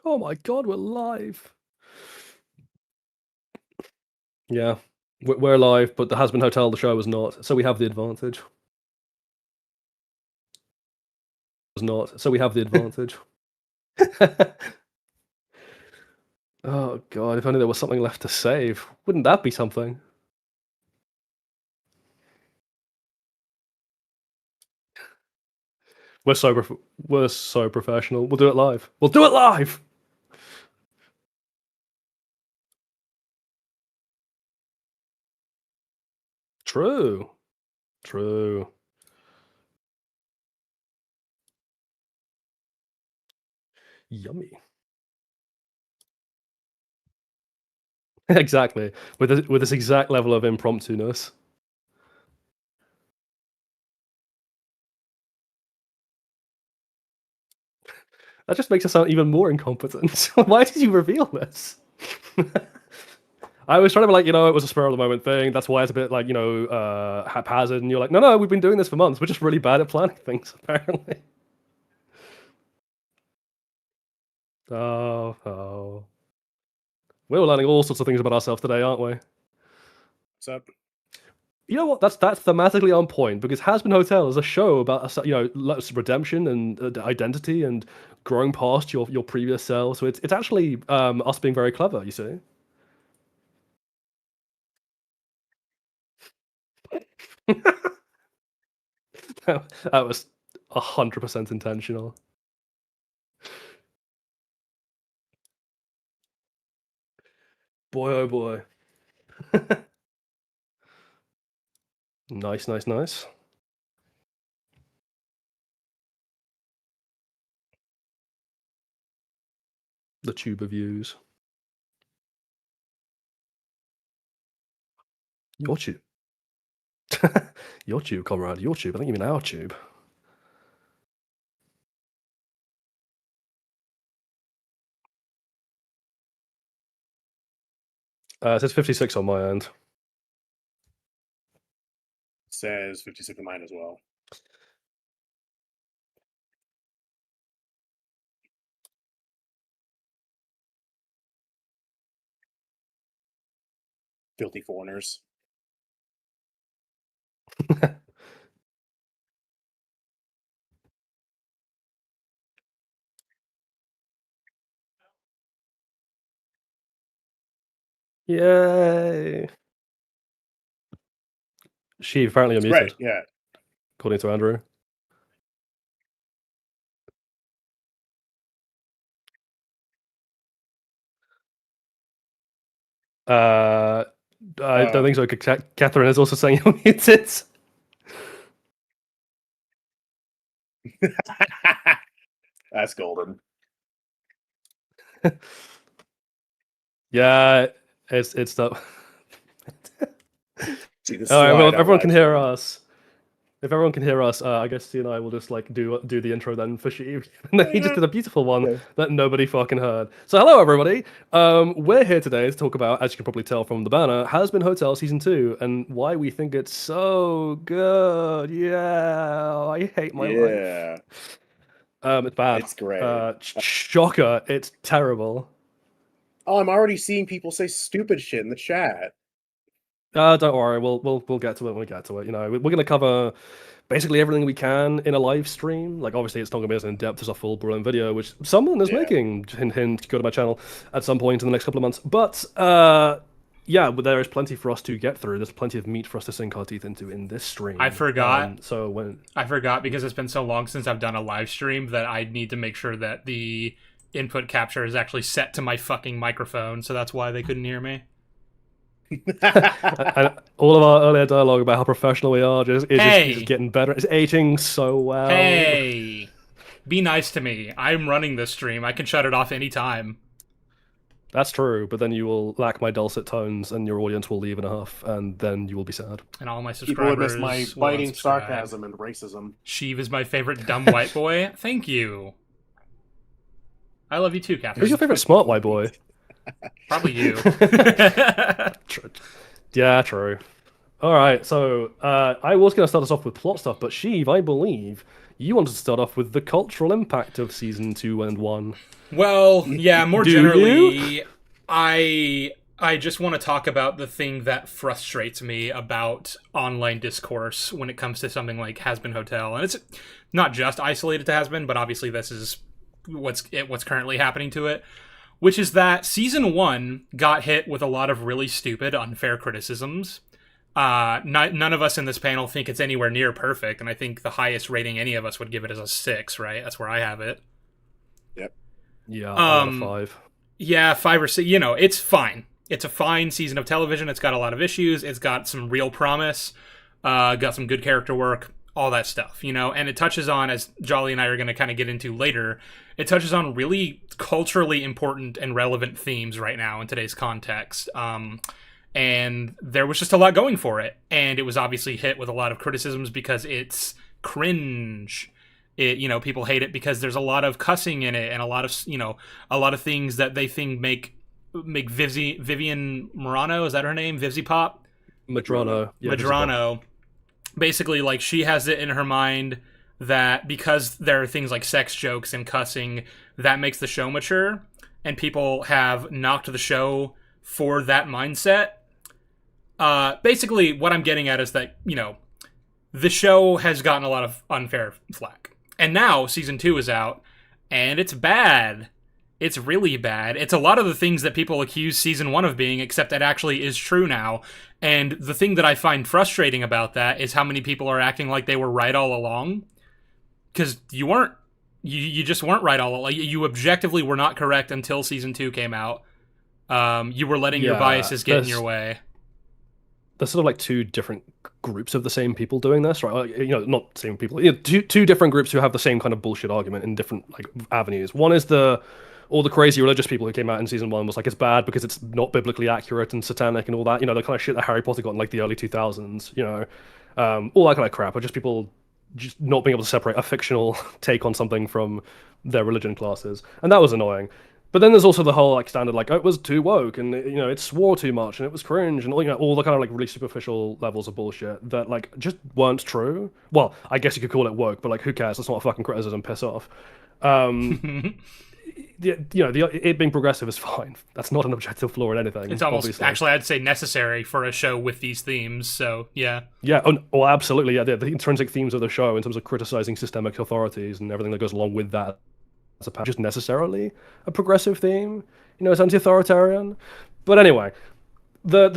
Oh my god, we're live. Yeah, we're live, but the Hazbin Hotel, the show, is not, so we have the advantage. Is not, so we have the advantage. Oh god, if only there was something left to save. Wouldn't that be something? We're so professional. We'll do it live. We'll do it live. True. True. Yummy. Exactly. With this exact level of impromptu-ness. That just makes us sound even more incompetent. Why did you reveal this? I was trying to be like, it was a spur of the moment thing. That's why it's a bit like, haphazard. And you're like, no, we've been doing this for months. We're just really bad at planning things, apparently. Oh. We're learning all sorts of things about ourselves today, aren't we? What's up? You know what? That's thematically on point because Hazbin Hotel is a show about redemption and identity and growing past your previous self. So it's actually us being very clever. You see. That was 100% intentional. Boy, oh boy. Nice. The tube of views. Your tube. Your tube, comrade. Your tube. I think you mean our tube. It says 56 on my end. Says 56 on mine as well. Filthy foreigners. Yay! She apparently unmuted. Right, yeah. According to Andrew. I don't think so. Catherine is also saying you're muted. That's golden. Yeah, it's the. See, all right, well, if everyone can hear us, I guess C and I will just like do the intro then for Sheev. And then he just did a beautiful one that nobody fucking heard. So hello everybody. We're here today to talk about, as you can probably tell from the banner, Hazbin Hotel Season 2 and why we think it's so good. Yeah, I hate my life. It's bad. It's great. Shocker, it's terrible. Oh, I'm already seeing people say stupid shit in the chat. Don't worry, we'll get to it when we get to it. We're gonna cover basically everything we can in a live stream. Like obviously it's not gonna be as in depth as a full brilliant video, which someone is making. Hint, go to my channel at some point in the next couple of months. But but there is plenty for us to get through. There's plenty of meat for us to sink our teeth into in this stream. I forgot. I forgot because it's been so long since I've done a live stream that I need to make sure that the input capture is actually set to my fucking microphone. So that's why they couldn't hear me. And all of our earlier dialogue about how professional we are is just getting better. It's aging so well. Hey, be nice to me. I'm running this stream. I can shut it off anytime. That's true, but then you will lack my dulcet tones, and your audience will leave in a huff, and then you will be sad. And all my subscribers people would miss my biting sarcasm and racism. Sheev is my favorite dumb white boy. Thank you. I love you too, Catherine. Who's your favorite smart white boy? Probably you. Yeah, true. All right, so I was going to start us off with plot stuff, but Sheev, I believe you wanted to start off with the cultural impact of season 2 and 1. Well, yeah, more Do generally, I just want to talk about the thing that frustrates me about online discourse when it comes to something like Hazbin Hotel, and it's not just isolated to Hazbin, but obviously this is what's currently happening to it, which is that season 1 got hit with a lot of really stupid, unfair criticisms. None of us in this panel think it's anywhere near perfect, and I think the highest rating any of us would give it is a 6, right? That's where I have it. Yep. Yeah, out of 5. Yeah, 5 or 6. You know, it's fine. It's a fine season of television. It's got a lot of issues. It's got some real promise. Got some good character work. All that stuff, you know? And it touches on, as Jolly and I are going to kind of get into later, it touches on really culturally important and relevant themes right now in today's context. And there was just a lot going for it. And it was obviously hit with a lot of criticisms because it's cringe. People hate it because there's a lot of cussing in it and a lot of things that they think make Vivian Morano, is that her name? Vivzy Pop? Madrano. Yeah, Madrano. Basically, like, she has it in her mind that because there are things like sex jokes and cussing, that makes the show mature, and people have knocked the show for that mindset. Basically, what I'm getting at is that, the show has gotten a lot of unfair flack. And now, season 2 is out, and it's bad. It's really bad. It's a lot of the things that people accuse season 1 of being, except it actually is true now. And the thing that I find frustrating about that is how many people are acting like they were right all along. Because you weren't. You just weren't right all along. You objectively were not correct until season 2 came out. You were letting your biases get in your way. There's sort of like two different groups of the same people doing this, right? Like, not same people. Two different groups who have the same kind of bullshit argument in different like avenues. One is all the crazy religious people who came out in season 1 was like, it's bad because it's not biblically accurate and satanic and all that. The kind of shit that Harry Potter got in like the early 2000s, all that kind of crap. Or just people just not being able to separate a fictional take on something from their religion classes. And that was annoying. But then there's also the whole like standard, like, oh, it was too woke and, it swore too much and it was cringe and all the kind of like really superficial levels of bullshit that like just weren't true. Well, I guess you could call it woke, but like, who cares? That's not a fucking criticism. Piss off. It being progressive is fine. That's not an objective flaw in anything. It's almost obviously. Actually, I'd say necessary for a show with these themes. So yeah, absolutely. Yeah, the intrinsic themes of the show in terms of criticizing systemic authorities and everything that goes along with that, just necessarily a progressive theme. It's anti-authoritarian. But anyway, the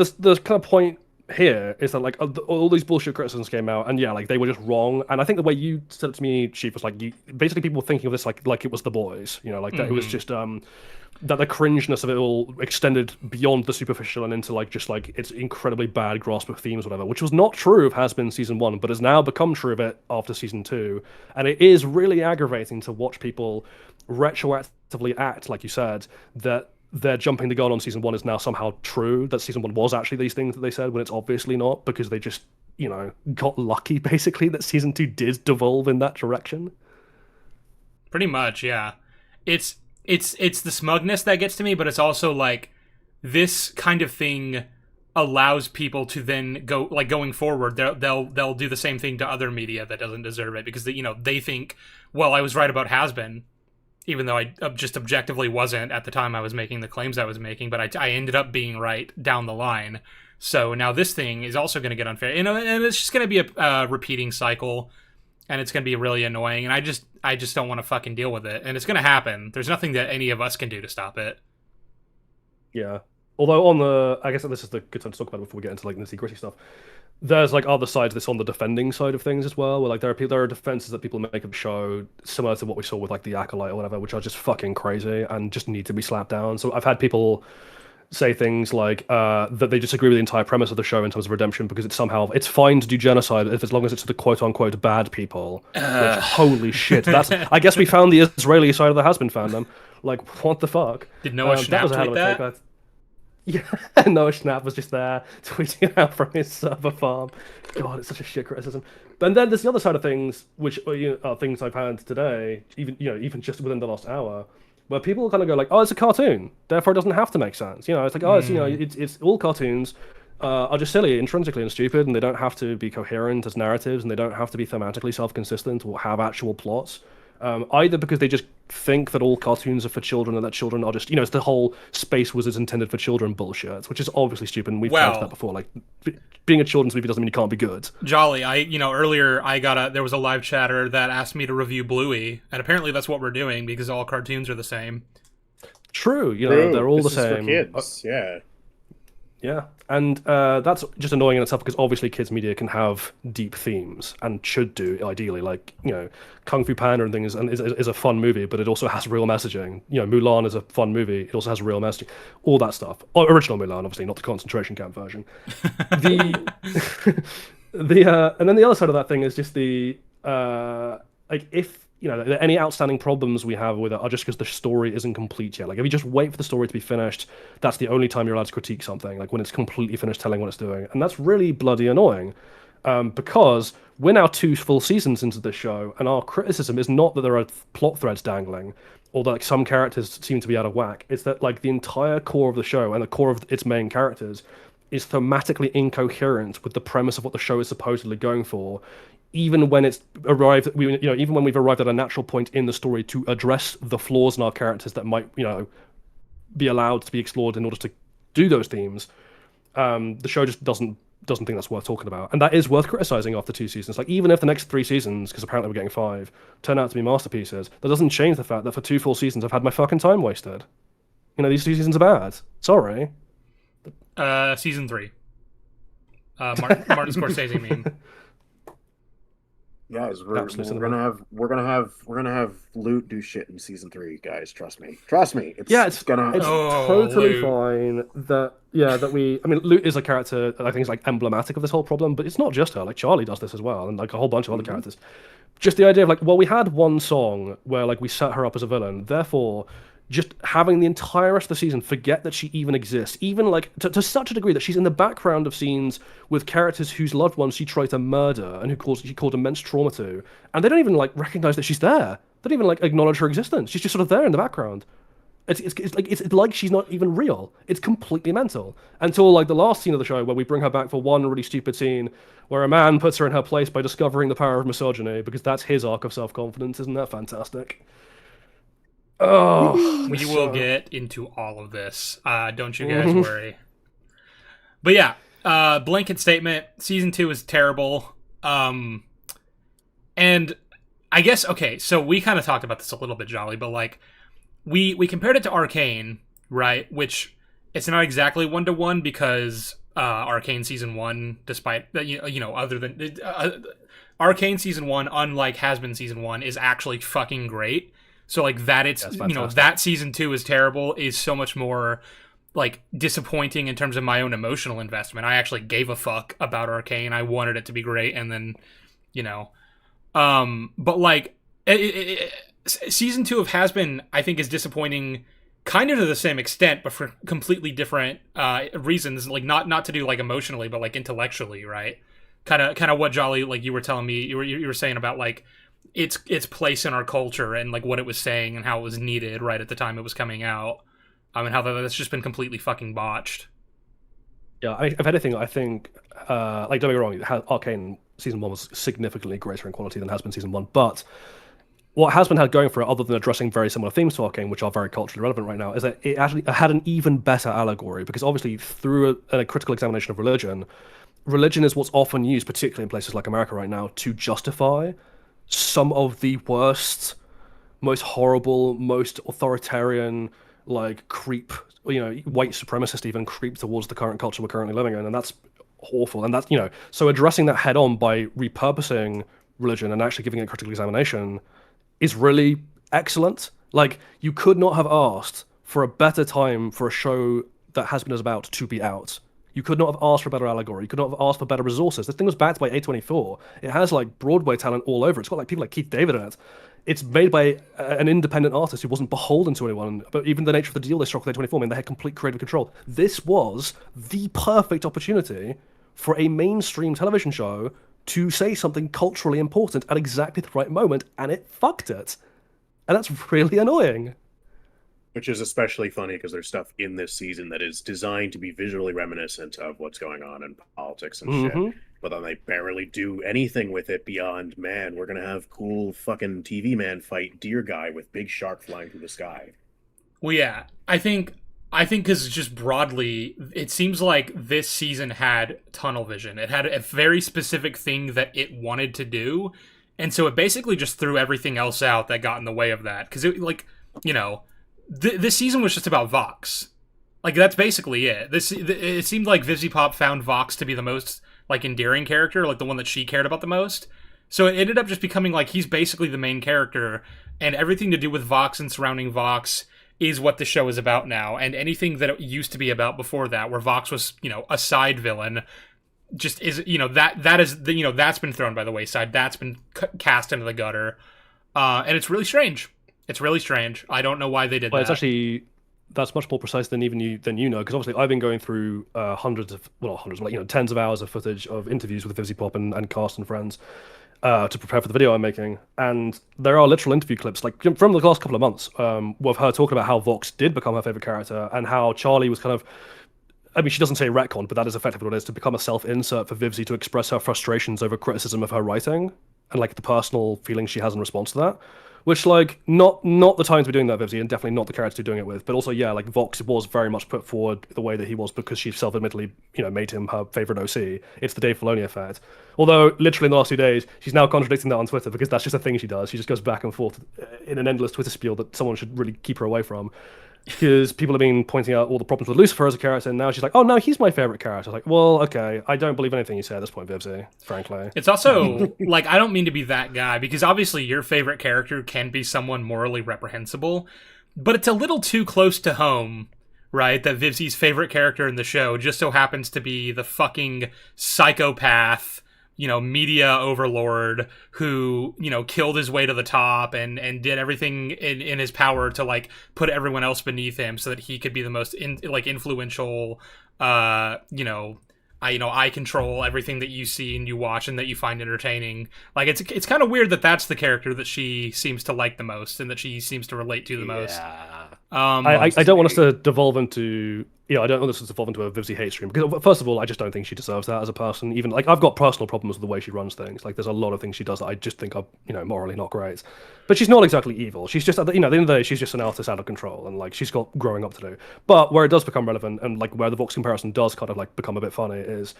kind of point here is that like all these bullshit criticisms came out, and like they were just wrong. And I think the way you said it to me, Chief, was like basically people were thinking of this like it was The Boys, that it was just that the cringeness of it all extended beyond the superficial and into like just like its incredibly bad grasp of themes, whatever, which was not true of Hazbin season 1, but has now become true of it after season 2. And it is really aggravating to watch people retroactively act, like you said, that they're jumping the gun on season 1 is now somehow true, that season 1 was actually these things that they said, when it's obviously not, because they just, got lucky, basically, that season 2 did devolve in that direction. Pretty much, yeah. It's the smugness that gets to me, but it's also like this kind of thing allows people to then go, like, going forward, they'll do the same thing to other media that doesn't deserve it, because they think, well, I was right about Hazbin, even though I just objectively wasn't at the time I was making the claims I was making, but I ended up being right down the line. So now this thing is also going to get unfair, and it's just going to be a repeating cycle, and it's going to be really annoying, and I just don't want to fucking deal with it, and it's going to happen. There's nothing that any of us can do to stop it. Yeah. Although I guess this is the good time to talk about it before we get into like nitty-gritty stuff. There's like other sides of this on the defending side of things as well, where like there are defenses that people make of the show similar to what we saw with like the Acolyte or whatever, which are just fucking crazy and just need to be slapped down. So I've had people say things like that they disagree with the entire premise of the show in terms of redemption, because it's fine to do genocide as long as it's the quote unquote bad people. Which, holy shit, I guess we found the Israeli side of the Hazbin fandom. Like, what the fuck? Did Noah Schnapp tweet that? Yeah, Noah Schnapp was just there tweeting out from his server farm. God, it's such a shit criticism. And then there's the other side of things, which are things I've had today, even just within the last hour, where people kind of go like, "Oh, it's a cartoon, therefore it doesn't have to make sense." It's like, "Oh, it's all cartoons. are just silly intrinsically and stupid, and they don't have to be coherent as narratives, and they don't have to be thematically self-consistent or have actual plots. Either because they just think that all cartoons are for children and that children are just, it's the whole Space Wizards intended for children bullshit, which is obviously stupid, and we've counted that before. Like, being a children's movie doesn't mean you can't be good. Jolly, earlier there was a live chatter that asked me to review Bluey, and apparently that's what we're doing because all cartoons are the same. True, they're all the same. For kids, yeah. Yeah, and that's just annoying in itself because obviously kids media can have deep themes and should do ideally. Like Kung Fu Panda and things is a fun movie, but it also has real messaging. Mulan is a fun movie; it also has real messaging. All that stuff. Original Mulan, obviously, not the concentration camp version. And then the other side of that thing is just the if any outstanding problems we have with it are just because the story isn't complete yet. Like, if you just wait for the story to be finished, that's the only time you're allowed to critique something, like when it's completely finished telling what it's doing. And that's really bloody annoying, because we're now 2 full seasons into this show, and our criticism is not that there are plot threads dangling, or that some characters seem to be out of whack. It's that, the entire core of the show, and the core of its main characters, is thematically incoherent with the premise of what the show is supposedly going for, even when it's arrived, even when we've arrived at a natural point in the story to address the flaws in our characters that might, be allowed to be explored in order to do those themes. The show just doesn't think that's worth talking about, and that is worth criticizing after 2 seasons. Like, even if the next 3 seasons, because apparently we're getting 5, turn out to be masterpieces, that doesn't change the fact that for 2 full seasons I've had my fucking time wasted. These 2 seasons are bad. Sorry. Season 3. Martin Scorsese meme. Guys, we're gonna have Loot do shit in season 3, guys. Trust me. It's totally fine that Loot is a character that I think is emblematic of this whole problem, but it's not just her. Like, Charlie does this as well, and a whole bunch of other characters. Just the idea of we had one song where we set her up as a villain, therefore just having the entire rest of the season forget that she even exists, even to such a degree that she's in the background of scenes with characters whose loved ones she tried to murder and she caused immense trauma to, and they don't even recognize that she's there. They don't even acknowledge her existence. She's just sort of there in the background. It's like she's not even real. It's completely mental until the last scene of the show where we bring her back for one really stupid scene where a man puts her in her place by discovering the power of misogyny, because that's his arc of self-confidence. Isn't that fantastic? Oh, we will get into all of this. Don't you guys worry. But yeah, blanket statement: season 2 is terrible. And I guess so we kind of talked about this a little bit, Jolly, but we compared it to Arcane, right? Which it's not exactly 1-to-1 because Arcane season 1, despite other than Arcane season 1, unlike Hazbin season 1, is actually fucking great. So that it's that season 2 is terrible is so much more disappointing in terms of my own emotional investment. I actually gave a fuck about Arcane. I wanted it to be great, and then but season 2 of Hazbin, I think, is disappointing kind of to the same extent, but for completely different reasons. Not to do emotionally, but intellectually, right? Kind of what Jolly you were telling me you were saying about its place in our culture and what it was saying and how it was needed right at the time it was coming out, and how that's just been completely fucking botched. Yeah, if anything, I think don't get me wrong, Arcane season 1 was significantly greater in quality than Hazbin season 1, but what Hazbin had going for it, other than addressing very similar themes to Arcane, which are very culturally relevant right now, is that it actually had an even better allegory, because obviously through a critical examination of religion is what's often used, particularly in places like America right now, to justify some of the worst, most horrible, most authoritarian, creep, white supremacist even creep towards the current culture we're currently living in, and that's awful. And that's, so addressing that head on by repurposing religion and actually giving it critical examination is really excellent. You could not have asked for a better time for a show that Hazbin is about to be out. You could not have asked for a better allegory. You could not have asked for better resources. This thing was backed by A24. It has Broadway talent all over. It's got people like Keith David in it. It's made by an independent artist who wasn't beholden to anyone. But even the nature of the deal they struck with A24 meant they had complete creative control. This was the perfect opportunity for a mainstream television show to say something culturally important at exactly the right moment, and it fucked it. And that's really annoying. Which is especially funny because there's stuff in this season that is designed to be visually reminiscent of what's going on in politics and shit. But then they barely do anything with it beyond, man, we're going to have cool fucking TV man fight deer guy with big shark flying through the sky. Well, yeah, I think because just broadly, it seems like this season had tunnel vision. It had a very specific thing that it wanted to do, and so it basically just threw everything else out that got in the way of that. Because it, like, you know, this season was just about Vox. Like, that's basically it. It seemed like Vivzie Pop found Vox to be the most, like, endearing character, like the one that she cared about the most. So it ended up just becoming like he's basically the main character, and everything to do with Vox and surrounding Vox is what the show is about now. And anything that it used to be about before that, where Vox was, you know, a side villain, just is, you know, that is, you know, that's been thrown by the wayside. That's been cast into the gutter. And it's really strange. It's really strange. I don't know why they did that. It's actually, that's much more precise than even you know, because obviously I've been going through hundreds, but, you know, tens of hours of footage of interviews with Vivzie Pop and cast and friends to prepare for the video I'm making, and there are literal interview clips like from the last couple of months with her talking about how Vox did become her favorite character and how Charlie was kind of, I mean, she doesn't say retcon, but that is effectively what it is, to become a self-insert for Vivzie to express her frustrations over criticism of her writing and like the personal feelings she has in response to that. Which, like, not the time to be doing that, Vivzie, and definitely not the character to be doing it with. But also, yeah, like, Vox was very much put forward the way that he was because she self-admittedly, you know, made him her favorite OC. It's the Dave Filoni effect. Although, literally in the last 2 days, she's now contradicting that on Twitter because that's just a thing she does. She just goes back and forth in an endless Twitter spiel that someone should really keep her away from. Because people have been pointing out all the problems with Lucifer as a character, and now she's like, oh, no, he's my favorite character. I was like, well, okay, I don't believe anything you say at this point, Vivzie, frankly. It's also, like, I don't mean to be that guy, because obviously your favorite character can be someone morally reprehensible, but it's a little too close to home, right, that Vivzie's favorite character in the show just so happens to be the fucking psychopath, you know, media overlord who, you know, killed his way to the top and did everything in his power to, like, put everyone else beneath him so that he could be the most influential, I control everything that you see and you watch and that you find entertaining. Like, it's kind of weird that that's the character that she seems to like the most and that she seems to relate to the most. I don't want us to devolve into... Yeah, I don't want this to evolve into a Vivzie hate stream because, first of all, I just don't think she deserves that as a person. Even like I've got personal problems with the way she runs things. Like, there's a lot of things she does that I just think are, you know, morally not great. But she's not exactly evil. She's just, you know, at the end of the day, she's just an artist out of control, and like she's got growing up to do. But where it does become relevant, and like where the Vox comparison does kind of like become a bit funny, is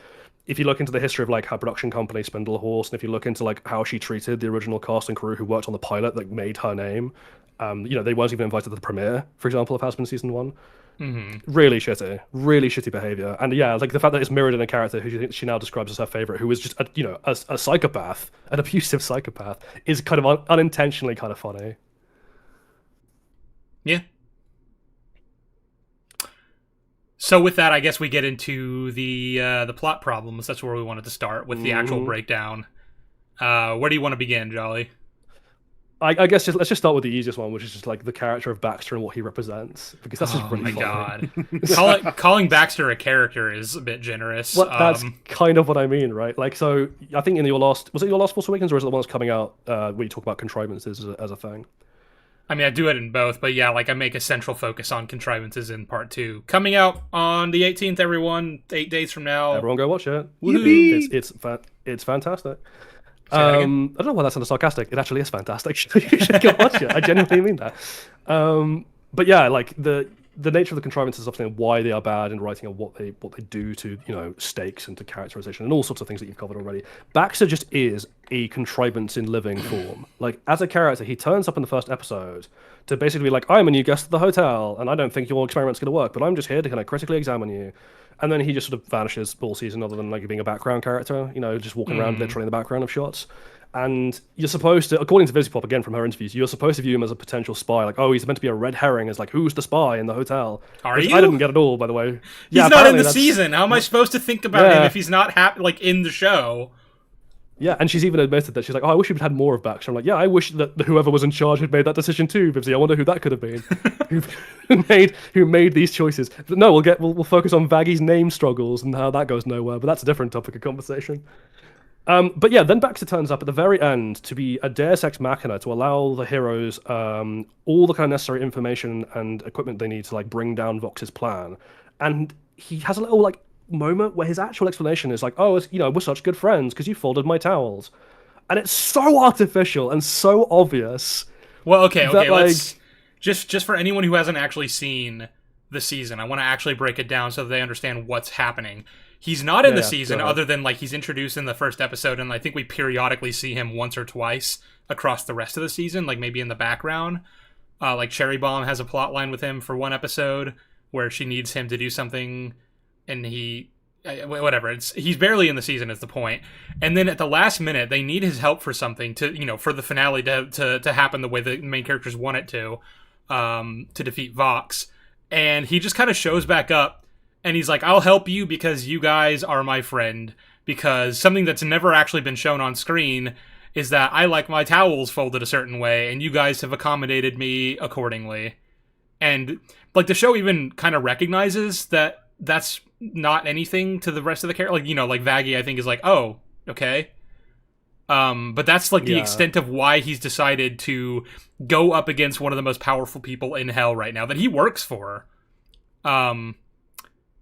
if you look into the history of like her production company Spindle Horse, and if you look into like how she treated the original cast and crew who worked on the pilot that made her name, you know, they weren't even invited to the premiere, for example, of Hazbin season 1. Mm-hmm. Really shitty behavior, and yeah, like the fact that it's mirrored in a character who she now describes as her favorite, who is just a psychopath, an abusive psychopath, is kind of unintentionally kind of funny. Yeah. So with that, I guess we get into the plot problems. That's where we wanted to start with the actual breakdown. Where do you want to begin, Jolly? I guess let's just start with the easiest one, which is just like the character of Baxter and what he represents, because that's just really funny. God. Calling Baxter a character is a bit generous. Well, that's kind of what I mean, right? Like, so I think in was it your last Force Awakens, or is it the one that's coming out where you talk about contrivances as a thing? I mean, I do it in both, but yeah, like I make a central focus on contrivances in part 2. Coming out on the 18th, everyone, 8 days from now. Everyone go watch it. It's fantastic. I don't know why that sounded sarcastic. It actually is fantastic. You should go watch it. I genuinely mean that. But yeah, like the nature of the contrivances is often why they are bad in writing and what they do to, you know, stakes and to characterization and all sorts of things that you've covered already. Baxter just is a contrivance in living form. Like, as a character, he turns up in the first episode to basically be like, I'm a new guest at the hotel and I don't think your experiment's going to work, but I'm just here to kind of critically examine you. And then he just sort of vanishes all season, other than like being a background character, you know, just walking around literally in the background of shots. And you're supposed to, according to Vivzie Pop, again from her interviews, you're supposed to view him as a potential spy. Like, oh, he's meant to be a red herring. As like, who's the spy in the hotel? Are you? I didn't get it all, by the way. He's not in the season. How am I supposed to think about him if he's not like in the show? Yeah, and she's even admitted that. She's like, oh, I wish we'd had more of Baxter. I'm like, yeah, I wish that whoever was in charge had made that decision too, Vivzie. I wonder who that could have been. who made these choices. But no, we'll focus on Vaggy's name struggles and how that goes nowhere, but that's a different topic of conversation. But yeah, then Baxter turns up at the very end to be a Deus Ex Machina to allow the heroes all the kind of necessary information and equipment they need to like bring down Vox's plan. And he has a little like moment where his actual explanation is like, "Oh, we're such good friends because you folded my towels," and it's so artificial and so obvious. Well, okay, that, let's just for anyone who hasn't actually seen the season, I want to actually break it down so that they understand what's happening. He's not in the season other than like he's introduced in the first episode, and I think we periodically see him once or twice across the rest of the season, like maybe in the background. Like Cherry Bomb has a plot line with him for one episode where she needs him to do something, and whatever. He's barely in the season is the point. And then at the last minute, they need his help for something for the finale to happen the way the main characters want it to defeat Vox. And he just kind of shows back up. And he's like, I'll help you because you guys are my friend. Because something that's never actually been shown on screen is that I like my towels folded a certain way, and you guys have accommodated me accordingly. And like the show even kind of recognizes that that's not anything to the rest of the character. Like Vaggie, I think, is like, oh, okay. But that's like the extent of why he's decided to go up against one of the most powerful people in hell right now that he works for.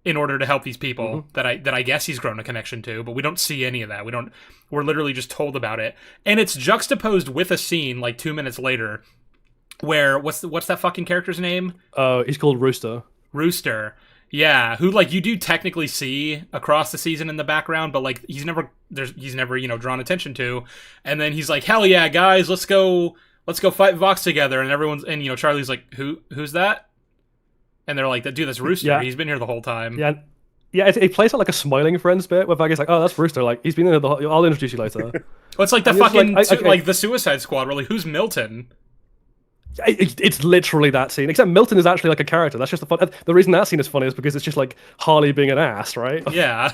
In order to help these people that I guess he's grown a connection to, but we don't see any of that. We're literally just told about it. And it's juxtaposed with a scene like 2 minutes later where what's that fucking character's name? He's called Rooster. Rooster. Yeah, who like you do technically see across the season in the background, but like he's never drawn attention to. And then he's like, "Hell yeah, guys, let's go fight Vox together." And Charlie's like, "Who's that?" And they're like, "Dude, that's Rooster. Yeah. He's been here the whole time." Yeah, it plays out like a Smiling Friends bit where Vaggie's like, "Oh, that's Rooster. Like, he's been here I'll introduce you later." Well, it's like the fucking like the Suicide Squad. We're like, "Who's Milton?" It's literally that scene, except Milton is actually like a character. That's just the fun. The reason that scene is funny is because it's just like Harley being an ass, right? Yeah.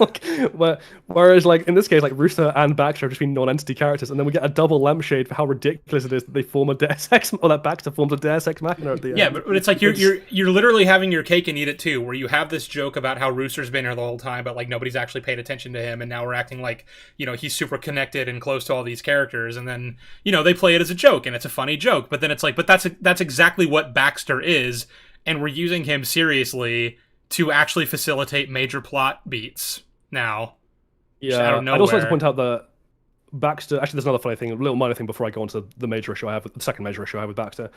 Whereas like in this case, like Rooster and Baxter have just been non-entity characters, and then we get a double lampshade for how ridiculous it is that they form a Deus Ex, or that Baxter forms a Deus Ex Machina at the end. Yeah, but it's like you're literally having your cake and eat it too, where you have this joke about how Rooster's been here the whole time, but like nobody's actually paid attention to him, and now we're acting like he's super connected and close to all these characters, and then they play it as a joke, and it's a funny joke, but then it's like, but that's exactly what Baxter is, and we're using him seriously to actually facilitate major plot beats now. Yeah, I'd also like to point out that Baxter, actually there's another funny thing, a little minor thing before I go on to the second major issue I have with Baxter.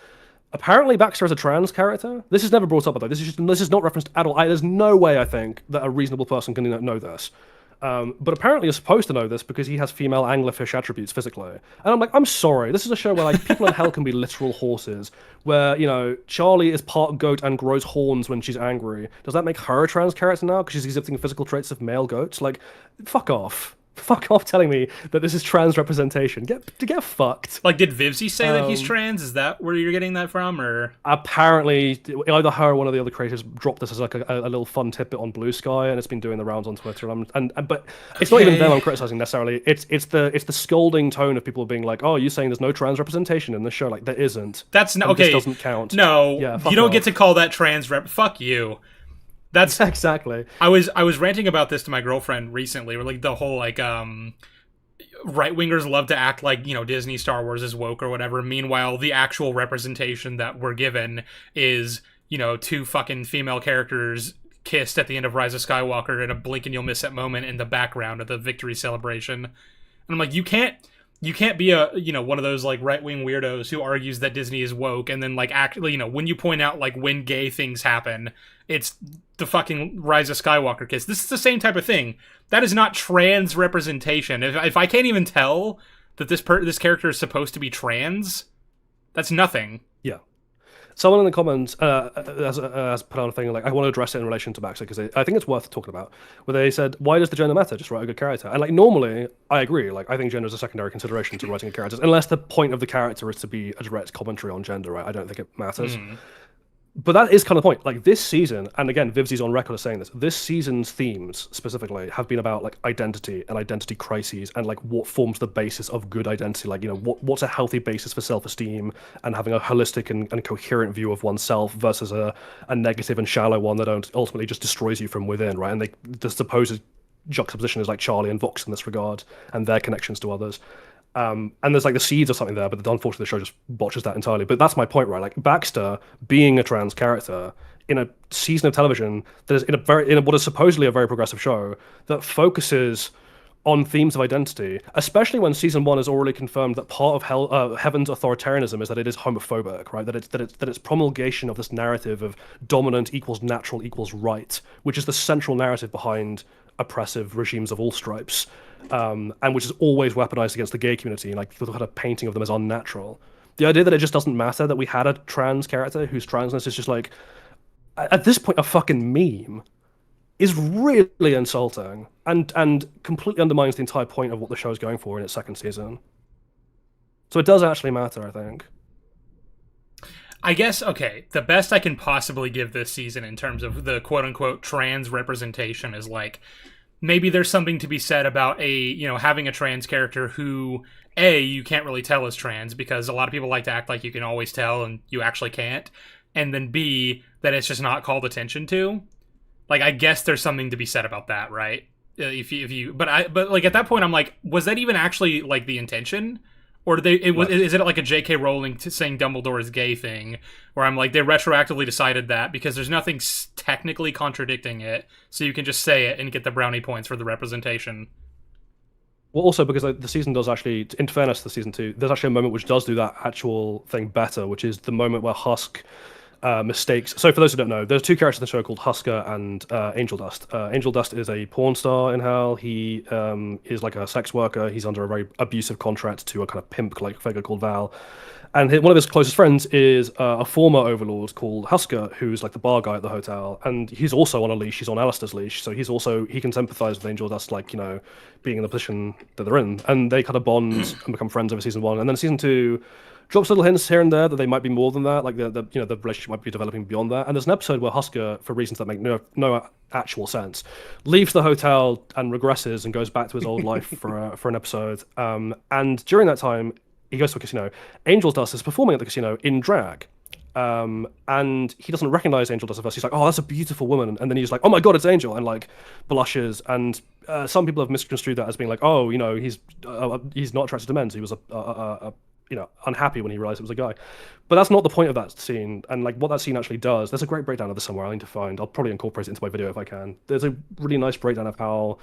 Apparently Baxter is a trans character. This is never brought up, though. This is not referenced at all. There's no way, I think, that a reasonable person can know this. But apparently you're supposed to know this because he has female anglerfish attributes physically. And I'm like, I'm sorry, this is a show where like people in hell can be literal horses, where, Charlie is part goat and grows horns when she's angry. Does that make her a trans character now because she's exhibiting physical traits of male goats? Like, fuck off. Fuck off telling me that this is trans representation. Get fucked. Like, did Vivsy say that he's trans? Is that where you're getting that from, or? Apparently, either her or one of the other creators dropped this as like a little fun tidbit on Blue Sky, and it's been doing the rounds on Twitter. But it's not even them I'm criticizing necessarily. It's the scolding tone of people being like, "Oh, you're saying there's no trans representation in this show? Like, there isn't. That's not okay. This doesn't count. No, you don't get to call that trans rep. Fuck you." That's exactly. I was ranting about this to my girlfriend recently. We're like the whole like right wingers love to act like Disney Star Wars is woke or whatever. Meanwhile, the actual representation that we're given is two fucking female characters kissed at the end of Rise of Skywalker in a blink and you'll miss that moment in the background of the victory celebration. And I'm like, you can't be a one of those like right wing weirdos who argues that Disney is woke and then like actually when you point out like when gay things happen, it's the fucking Rise of Skywalker kiss. This is the same type of thing. That is not trans representation. If I can't even tell that this character is supposed to be trans, that's nothing. Yeah. Someone in the comments has put on a thing like, I want to address it in relation to Baxter because I think it's worth talking about. Where they said, why does the gender matter? Just write a good character. And like normally, I agree. Like I think gender is a secondary consideration to writing a character, unless the point of the character is to be a direct commentary on gender. Right? I don't think it matters. But that is kind of the point. Like this season, and again, Vivsy's on record as saying this season's themes specifically have been about like identity and identity crises and like what forms the basis of good identity. Like, what's a healthy basis for self-esteem and having a holistic and coherent view of oneself versus a negative and shallow one that ultimately just destroys you from within, right? And the supposed juxtaposition is like Charlie and Vox in this regard, and their connections to others. And there's like the seeds of something there, but unfortunately the show just botches that entirely. But that's my point, right? Like Baxter being a trans character in a season of television that is in what is supposedly a very progressive show that focuses on themes of identity, especially when season 1 has already confirmed that part of Heaven's authoritarianism is that it is homophobic, right? That it's promulgation of this narrative of dominant equals natural equals right, which is the central narrative behind oppressive regimes of all stripes, and which is always weaponized against the gay community, like the kind of painting of them as unnatural. The idea that it just doesn't matter that we had a trans character whose transness is just like, at this point, a fucking meme, is really insulting and completely undermines the entire point of what the show's going for in its second season. So it does actually matter, I think. I guess, okay, the best I can possibly give this season in terms of the quote-unquote trans representation is, like, maybe there's something to be said about having a trans character who, A, you can't really tell is trans, because a lot of people like to act like you can always tell and you actually can't, and then B, that it's just not called attention to. Like, I guess there's something to be said about that, right? But like at that point, I'm like, was that even actually like the intention, or is it like a J.K. Rowling saying Dumbledore is gay thing, where I'm like, they retroactively decided that because there's nothing technically contradicting it, so you can just say it and get the brownie points for the representation. Well, also because the season does actually, in fairness to season 2, there's actually a moment which does do that actual thing better, which is the moment where Husk mistakes. So for those who don't know, there's two characters in the show called Husker and Angel Dust. Angel Dust is a porn star in Hell. He is like a sex worker. He's under a very abusive contract to a kind of pimp-like figure called Val. And one of his closest friends is a former overlord called Husker, who's like the bar guy at the hotel. And he's also on a leash. He's on Alistair's leash. So he can sympathize with Angel Dust, like, being in the position that they're in. And they kind of bond and become friends over season 1. And then season 2 drops little hints here and there that they might be more than that, like the relationship might be developing beyond that. And there's an episode where Husker, for reasons that make no actual sense, leaves the hotel and regresses and goes back to his old life for an episode. And during that time, he goes to a casino. Angel Dust is performing at the casino in drag. And he doesn't recognize Angel Dust at first. He's like, "Oh, that's a beautiful woman," and then he's like, "Oh my god, it's Angel," and like blushes. And some people have misconstrued that as being like, "Oh, he's not attracted to men. So he was unhappy when he realized it was a guy." But that's not the point of that scene. And like what that scene actually does, there's a great breakdown of this somewhere I need to find. I'll probably incorporate it into my video if I can. There's a really nice breakdown of how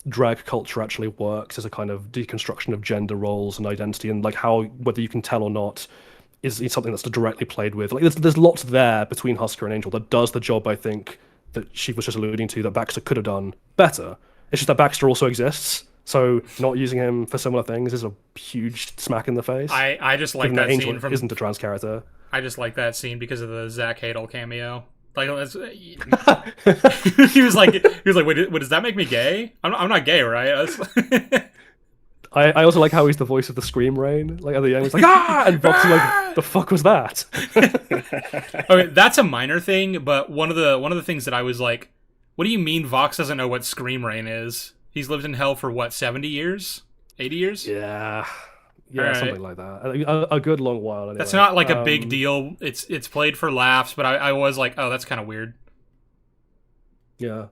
drag culture actually works as a kind of deconstruction of gender roles and identity, and like how whether you can tell or not is something that's directly played with. Like there's lots there between Husker and Angel that does the job, I think, that she was just alluding to, that Baxter could have done better. It's just that Baxter also exists, so not using him for similar things is a huge smack in the face. I just like that Angel scene from isn't a trans character. I just like that scene because of the Zach Hadel cameo. Like, he was like, wait, does that make me gay? I'm not gay, right? I also like how he's the voice of the Scream Rain. Like at the end, it's like ah, and Vox is like, the fuck was that? Okay, that's a minor thing, but one of the things that I was like, what do you mean Vox doesn't know what Scream Rain is? He's lived in hell for what, 70 years, 80 years? Yeah, right. Something like that. A good long while. Anyway. That's not like a big deal. It's played for laughs, but I was like, oh, that's kind of weird. Yeah.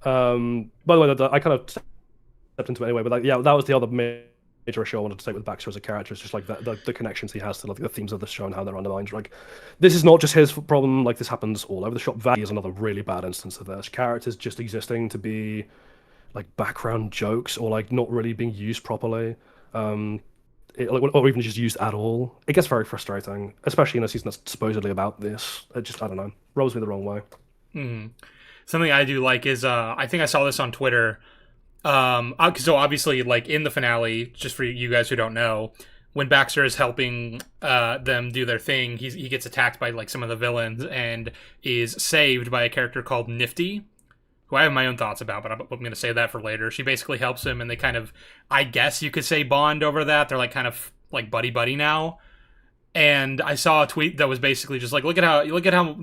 By the way, I kind of stepped into it anyway, but like, that was the other major issue I wanted to take with Baxter as a character. It's just like the connections he has to like the themes of the show and how they're undermined. Like, this is not just his problem. Like, this happens all over the shop. Valley is another really bad instance of this. Characters just existing to be like background jokes or like not really being used properly. Or even just used at all. It gets very frustrating, especially in a season that's supposedly about this. It just, I don't know, rubs me the wrong way. Mm-hmm. Something I do like is, I think I saw this on Twitter. So obviously, like in the finale, just for you guys who don't know, when Baxter is helping them do their thing, he gets attacked by like some of the villains and is saved by a character called Nifty, who I have my own thoughts about, but I'm going to say that for later. She basically helps him, and they kind of, I guess you could say, bond over that. They're like kind of like buddy now. And I saw a tweet that was basically just like, look at how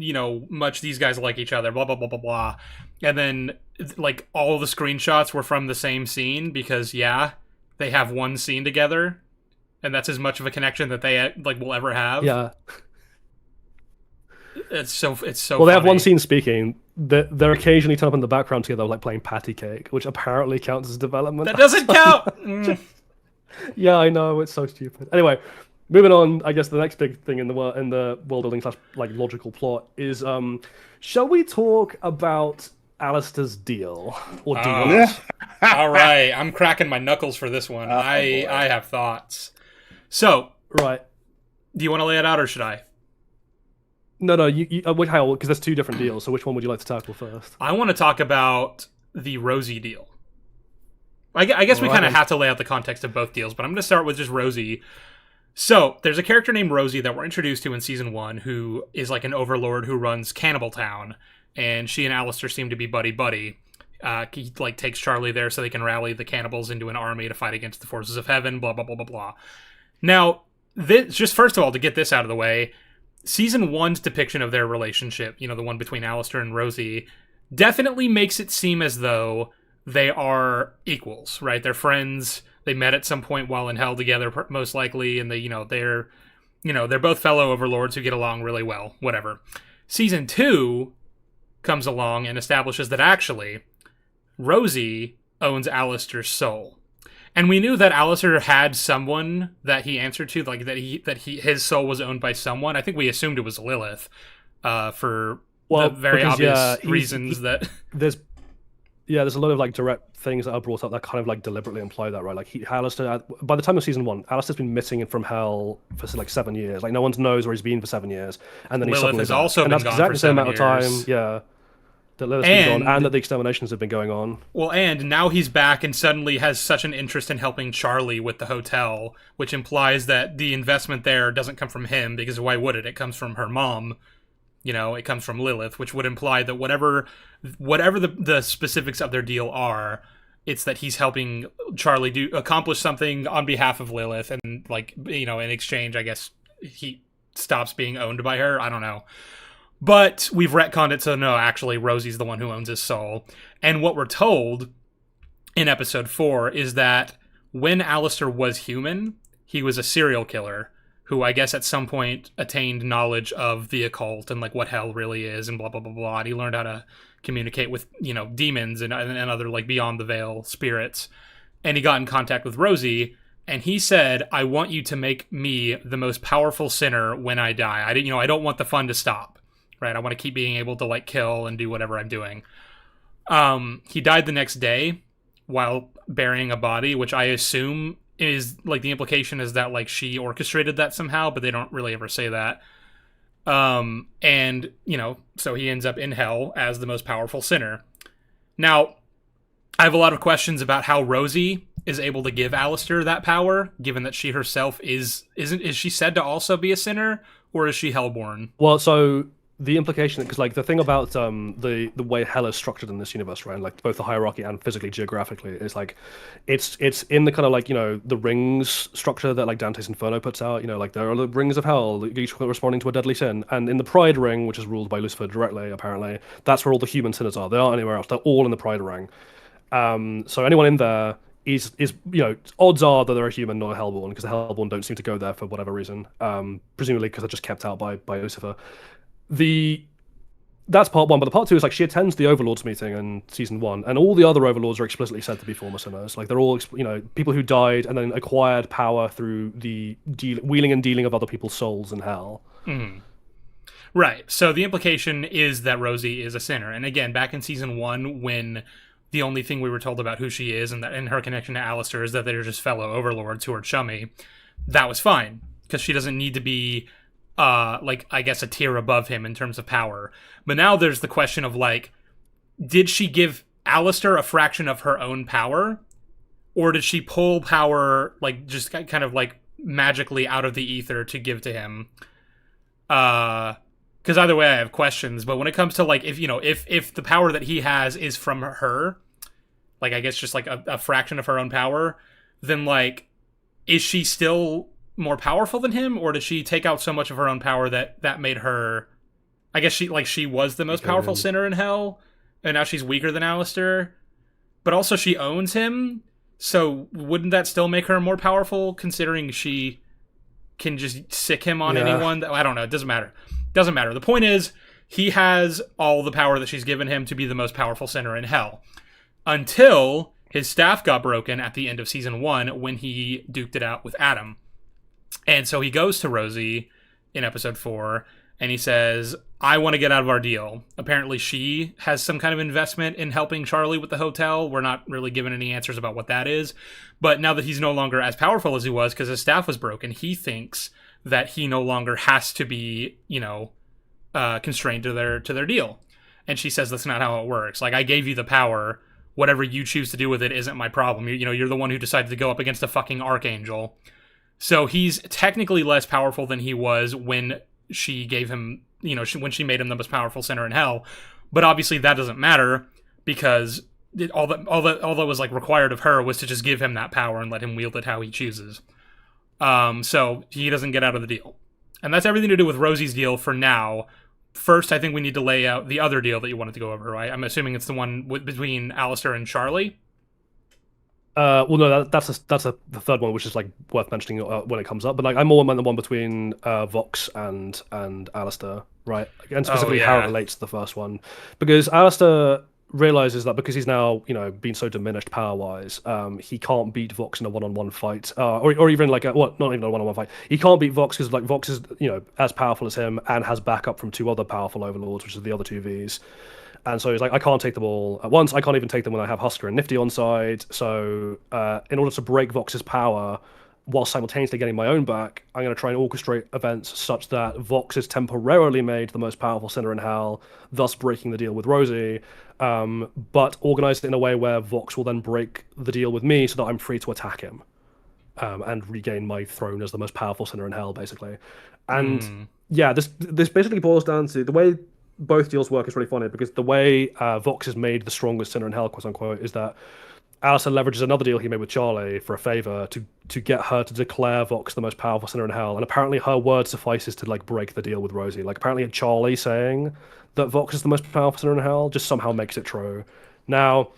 much these guys like each other, blah blah blah blah blah. And then like all the screenshots were from the same scene because they have one scene together, and that's as much of a connection that they like will ever have. Yeah. It's so. Well, they have one scene speaking. they're occasionally turn up in the background together, like playing patty cake, which apparently counts as development. That doesn't count. Yeah, I know, it's so stupid. Anyway, moving on. I guess the next big thing in the world building slash like logical plot is shall we talk about Alistair's deal or deals? All right, I'm cracking my knuckles for this one. I have thoughts. So, Right. do you want to lay it out or should I? No, because there's two different deals. So which one would you like to tackle first? I want to talk about the Rosie deal. I guess we kind of have to lay out the context of both deals, but I'm going to start with just Rosie. So, there's a character named Rosie that we're introduced to in Season 1 who is like an overlord who runs Cannibal Town, and she and Alistair seem to be buddy-buddy. He like takes Charlie there so they can rally the cannibals into an army to fight against the forces of heaven, blah, blah, blah, blah, blah. Now, just first of all, to get this out of the way, Season 1's depiction of their relationship, the one between Alistair and Rosie, definitely makes it seem as though they are equals, right? They're friends. They met at some point while in hell together, most likely, and they're both fellow overlords who get along really well. Whatever. Season 2 comes along and establishes that actually Rosie owns Alistair's soul, and we knew that Alistair had someone that he answered to, like his soul was owned by someone. I think we assumed it was Lilith, for the very obvious reasons that there's a lot of like direct things that are brought up that kind of like deliberately imply that, right? Like Alistair, by the time of Season 1, Alistair's been missing from hell for like 7 years. Like no one knows where he's been for 7 years, and then he's Lilith has also been and that's gone exactly for the same 7 amount of time. years. Yeah, that Lilith's been gone, and that the exterminations have been going on. Well, and now he's back and suddenly has such an interest in helping Charlie with the hotel, which implies that the investment there doesn't come from him, because why would it? It comes from her mom. It comes from Lilith, which would imply that whatever the specifics of their deal are, it's that he's helping Charlie accomplish something on behalf of Lilith, and in exchange, I guess he stops being owned by her. I don't know. But we've retconned it, so no, actually, Rosie's the one who owns his soul. And what we're told in episode 4 is that when Alistair was human, he was a serial killer who I guess at some point attained knowledge of the occult and like what hell really is and blah, blah, blah, blah. And he learned how to communicate with, demons and other like beyond the veil spirits. And he got in contact with Rosie, and he said, I want you to make me the most powerful sinner when I die. I don't want the fun to stop, right? I want to keep being able to like kill and do whatever I'm doing. He died the next day while burying a body, which I assume is like the implication is that like she orchestrated that somehow, but they don't really ever say that. And so he ends up in hell as the most powerful sinner. Now, I have a lot of questions about how Rosie is able to give Alistair that power, given that she herself is she said to also be a sinner, or is she hellborn? Well, so the implication, because like the thing about the way hell is structured in this universe, right? Like both the hierarchy and physically, geographically, is like it's in the kind of like the rings structure that like Dante's Inferno puts out. Like there are the rings of hell, each corresponding to a deadly sin, and in the Pride Ring, which is ruled by Lucifer directly, apparently, that's where all the human sinners are. They aren't anywhere else. They're all in the Pride Ring. So anyone in there is odds are that they're a human, not a hellborn, because the hellborn don't seem to go there for whatever reason. Presumably because they're just kept out by Lucifer. That's part one, but the part two is like she attends the Overlords meeting in Season 1, and all the other Overlords are explicitly said to be former sinners. Like they're all people who died and then acquired power through the wheeling and dealing of other people's souls in hell. Mm-hmm. Right. So the implication is that Rosie is a sinner, and again, back in Season 1, when the only thing we were told about who she is and her connection to Alistair is that they're just fellow Overlords who are chummy, that was fine because she doesn't need to be I guess a tier above him in terms of power. But now there's the question of like, did she give Alistair a fraction of her own power, or did she pull power like just kind of like magically out of the ether to give to him? Because either way I have questions, but when it comes to like if the power that he has is from her, like I guess just like a fraction of her own power, then like is she still more powerful than him, or did she take out so much of her own power that made her, I guess she was the most powerful sinner in hell, and now she's weaker than Alistair, but also she owns him, so wouldn't that still make her more powerful, considering she can just sick him on anyone? I don't know, it doesn't matter. The point is, he has all the power that she's given him to be the most powerful sinner in hell. Until his staff got broken at the end of season 1 when he duked it out with Adam. And so he goes to Rosie in episode 4 and he says, I want to get out of our deal. Apparently she has some kind of investment in helping Charlie with the hotel. We're not really given any answers about what that is. But now that he's no longer as powerful as he was because his staff was broken, he thinks that he no longer has to be, constrained to their deal. And she says that's not how it works. Like, I gave you the power. Whatever you choose to do with it isn't my problem. You're the one who decided to go up against a fucking archangel. So he's technically less powerful than he was when she gave him, when she made him the most powerful sinner in hell. But obviously that doesn't matter because all that was like required of her was to just give him that power and let him wield it how he chooses. So he doesn't get out of the deal. And that's everything to do with Rosie's deal for now. First, I think we need to lay out the other deal that you wanted to go over, right? I'm assuming it's the one between Alistair and Charlie. Well, no, that's the third one, which is like worth mentioning when it comes up. But like, I'm more meant the one between Vox and Alistair, right? And specifically how it relates to the first one, because Alistair realizes that because he's now been so diminished power-wise, he can't beat Vox in a one-on-one fight, or even like not even a one-on-one fight. He can't beat Vox because like Vox is as powerful as him and has backup from 2 other powerful overlords, which is the other 2 Vs. And so he's like, I can't take them all at once. I can't even take them when I have Husker and Nifty on side. So in order to break Vox's power while simultaneously getting my own back, I'm going to try and orchestrate events such that Vox is temporarily made the most powerful sinner in hell, thus breaking the deal with Rosie, but organized it in a way where Vox will then break the deal with me so that I'm free to attack him and regain my throne as the most powerful sinner in hell, basically. And this basically boils down to the way both deals work is really funny because the way Vox is made the strongest sinner in hell, quote unquote, is that Alistair leverages another deal he made with Charlie for a favor to get her to declare Vox the most powerful sinner in hell, and apparently her word suffices to like break the deal with Rosie. Like apparently Charlie saying that Vox is the most powerful sinner in hell just somehow makes it true. Now,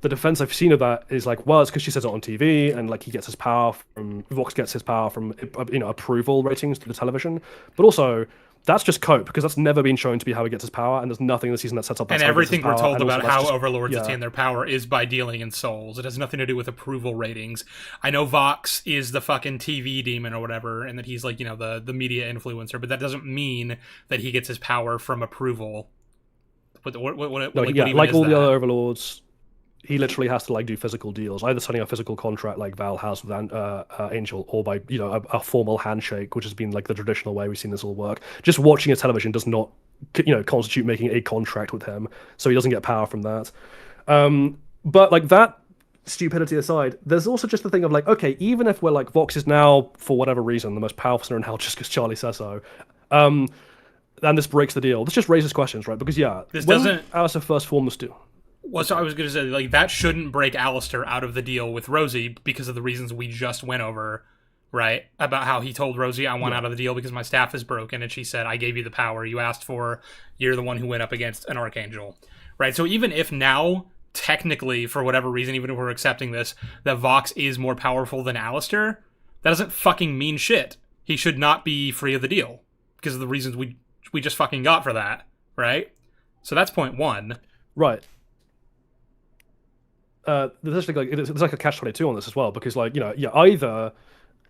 the defense I've seen of that is like, well, it's because she says it on TV, and like Vox gets his power from approval ratings to the television, but also that's just cope because that's never been shown to be how he gets his power, and there's nothing in the season that sets up that. And everything we're told about how overlords attain their power is by dealing in souls. It has nothing to do with approval ratings. I know Vox is the fucking TV demon or whatever, and that he's like the media influencer, but that doesn't mean that he gets his power from approval. Like all the other overlords, he literally has to like do physical deals, either signing a physical contract like Val has with Angel, or by a formal handshake, which has been like the traditional way we've seen this all work. Just watching a television does not constitute making a contract with him, so he doesn't get power from that. But like that stupidity aside, there's also just the thing of like, okay, even if we're like Vox is now for whatever reason the most powerful sinner in hell just because Charlie says so, and this breaks the deal, this just raises questions, right? Because this doesn't Alistair first formed this deal. Well, so I was going to say, like, that shouldn't break Alistair out of the deal with Rosie because of the reasons we just went over, right? About how he told Rosie, I want out of the deal because my staff is broken, and she said, I gave you the power you asked for, you're the one who went up against an archangel, right? So even if now, technically, for whatever reason, even if we're accepting this, that Vox is more powerful than Alistair, that doesn't fucking mean shit. He should not be free of the deal because of the reasons we just fucking got for that, right? So that's point 1. Right. There's like a catch-22 on this as well, because like either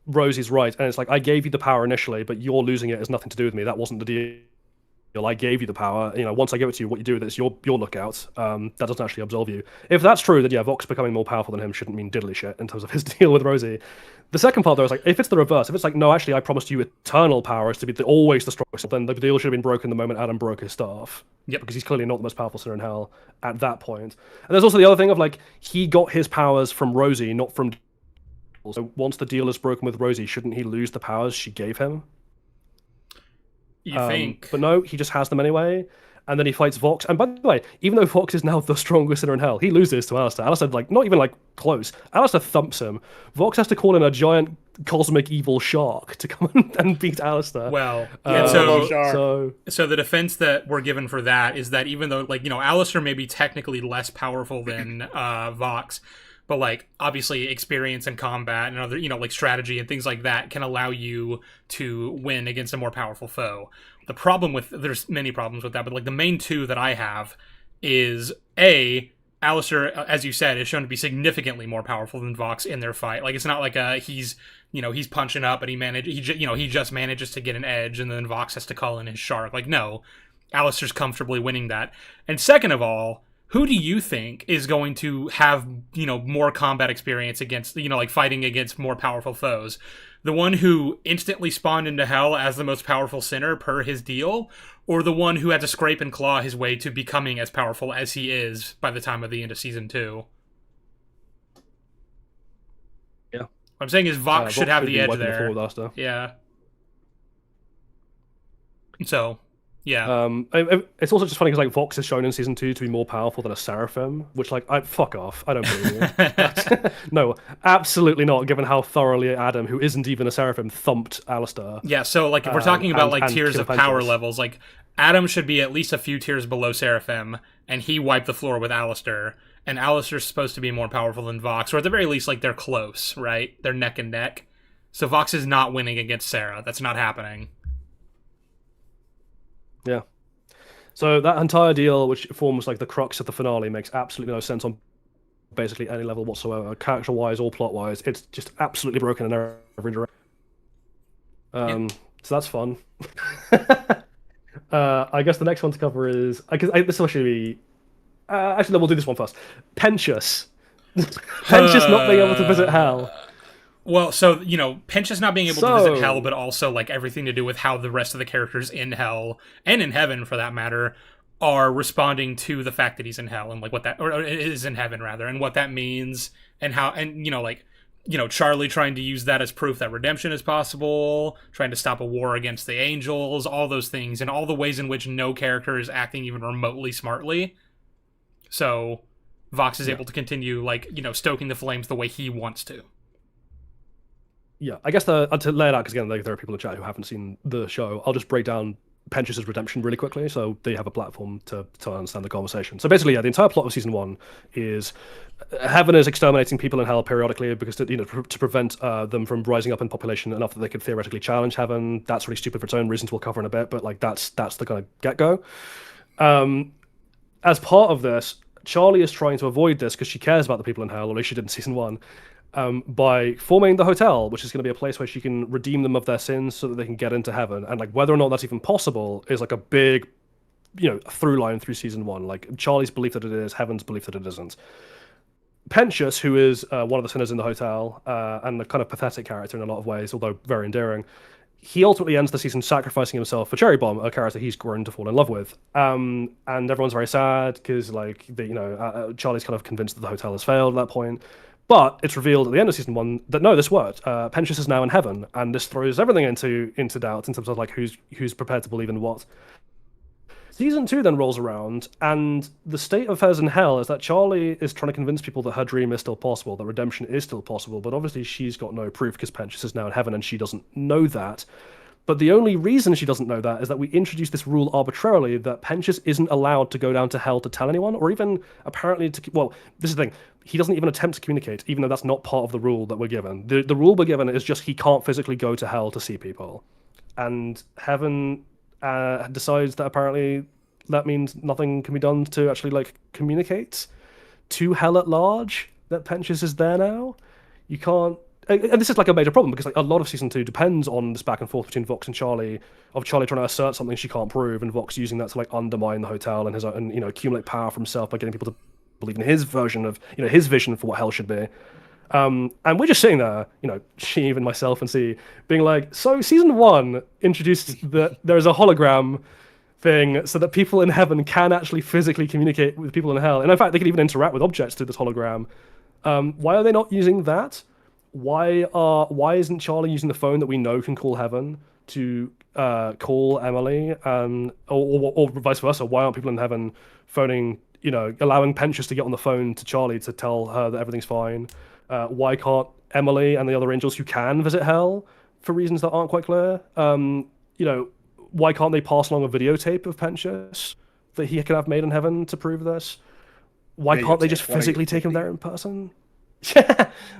Rosie's right and it's like, I gave you the power initially, but you're losing it has nothing to do with me. That wasn't the deal. I gave you the power. Once I give it to you, what you do with it is your lookout. That doesn't actually absolve you. If that's true, then Vox becoming more powerful than him shouldn't mean diddly shit in terms of his deal with Rosie. The second part though is like, if it's the reverse, if it's like, no, actually I promised you eternal power is to be always the strongest, then the deal should have been broken the moment Adam broke his staff. Yep. Because he's clearly not the most powerful sinner in hell at that point. And there's also the other thing of like, he got his powers from Rosie, not from. So once the deal is broken with Rosie, shouldn't he lose the powers she gave him? You think? But no, he just has them anyway. And then he fights Vox. And by the way, even though Vox is now the strongest sinner in hell, he loses to Alistair. Alistair, like, not even like close. Alistair thumps him. Vox has to call in a giant cosmic evil shark to come and beat Alistair. Well, so the defense that we're given for that is that even though, like, Alistair may be technically less powerful than Vox, but like obviously experience and combat and other, you know, like strategy and things like that can allow you to win against a more powerful foe. The problem with, there's many problems with that, but like the main two that I have is Alistair, as you said, is shown to be significantly more powerful than Vox in their fight. Like, it's not like he's punching up and he just manages to get an edge and then Vox has to call in his shark. Like, no, Alistair's comfortably winning that. And second of all, who do you think is going to have, you know, more combat experience against, you know, like fighting against more powerful foes? The one who instantly spawned into hell as the most powerful sinner per his deal, or the one who had to scrape and claw his way to becoming as powerful as he is by the time of the end of season 2? Yeah. What I'm saying is Vox should have the edge there. The yeah. So, yeah. It's also just funny because like Vox is shown in season 2 to be more powerful than a Seraphim, which like fuck off. I don't believe you. No, absolutely not. Given how thoroughly Adam, who isn't even a Seraphim, thumped Alistair. Yeah. So like if we're talking about like tiers of power levels, like Adam should be at least a few tiers below Seraphim, and he wiped the floor with Alistair. And Alistair's supposed to be more powerful than Vox, or at the very least, like they're close, right? They're neck and neck. So Vox is not winning against Sarah. That's not happening. Yeah. So that entire deal, which forms like the crux of the finale, makes absolutely no sense on basically any level whatsoever, character-wise or plot-wise. It's just absolutely broken in every direction. So that's fun. I guess the next one to cover is... this will actually be... actually, no, we'll do this one first. Pentious. Pentious not being able to visit hell. Well, so, you know, Pentious not being able to visit hell, but also, like, everything to do with how the rest of the characters in hell, and in heaven, for that matter, are responding to the fact that he's in hell, and, like, what that... or is in heaven, rather, and what that means, and how... and, you know, like... you know, Charlie trying to use that as proof that redemption is possible, trying to stop a war against the angels, all those things, and all the ways in which no character is acting even remotely smartly. So, Vox is able to continue, like, you know, stoking the flames the way he wants to. Yeah, I guess to lay it out, because again, there are people in the chat who haven't seen the show, I'll just break down Pentious's redemption really quickly, so they have a platform to understand the conversation. So basically, yeah, the entire plot of season 1 is heaven is exterminating people in hell periodically because to prevent them from rising up in population enough that they could theoretically challenge heaven. That's really stupid for its own reasons we'll cover in a bit, but like that's the kind of get-go. As part of this, Charlie is trying to avoid this because she cares about the people in hell, or at least she did in season 1. By forming the hotel, which is going to be a place where she can redeem them of their sins so that they can get into heaven. And like whether or not that's even possible is like a big, you know, through line through season 1. Like Charlie's belief that it is, heaven's belief that it isn't. Pentious, who is one of the sinners in the hotel, and a kind of pathetic character in a lot of ways, although very endearing, he ultimately ends the season sacrificing himself for Cherry Bomb, a character he's grown to fall in love with. And everyone's very sad because, like, Charlie's kind of convinced that the hotel has failed at that point. But it's revealed at the end of season 1 that no, this worked. Pentious is now in heaven, and this throws everything into doubt in terms of like who's prepared to believe in what. Season 2 then rolls around, and the state of affairs in hell is that Charlie is trying to convince people that her dream is still possible, that redemption is still possible, but obviously she's got no proof because Pentious is now in heaven and she doesn't know that. But the only reason she doesn't know that is that we introduced this rule arbitrarily that Pentious isn't allowed to go down to hell to tell anyone, or even apparently to... well, this is the thing. He doesn't even attempt to communicate, even though that's not part of the rule that we're given. The rule we're given is just he can't physically go to hell to see people. And heaven decides that apparently that means nothing can be done to actually, like, communicate to hell at large that Pentious is there now. You can't... and this is like a major problem because like a lot of season 2 depends on this back and forth between Vox and Charlie, of Charlie trying to assert something she can't prove, and Vox using that to like undermine the hotel and his own, and, you know, accumulate power for himself by getting people to believe in his version of, you know, his vision for what hell should be. And we're just sitting there, you know, she, even myself and C, being like, so season 1 introduced that there is a hologram thing so that people in heaven can actually physically communicate with people in hell, and in fact they can even interact with objects through this hologram. Why are they not using that? Why isn't Charlie using the phone that we know can call heaven to call Emily, or vice versa? Why aren't people in heaven phoning, you know, allowing Pentious to get on the phone to Charlie to tell her that everything's fine? Why can't Emily and the other angels who can visit hell, for reasons that aren't quite clear, you know, why can't they pass along a videotape of Pentious that he can have made in heaven to prove this? Why can't they just physically take him there in person?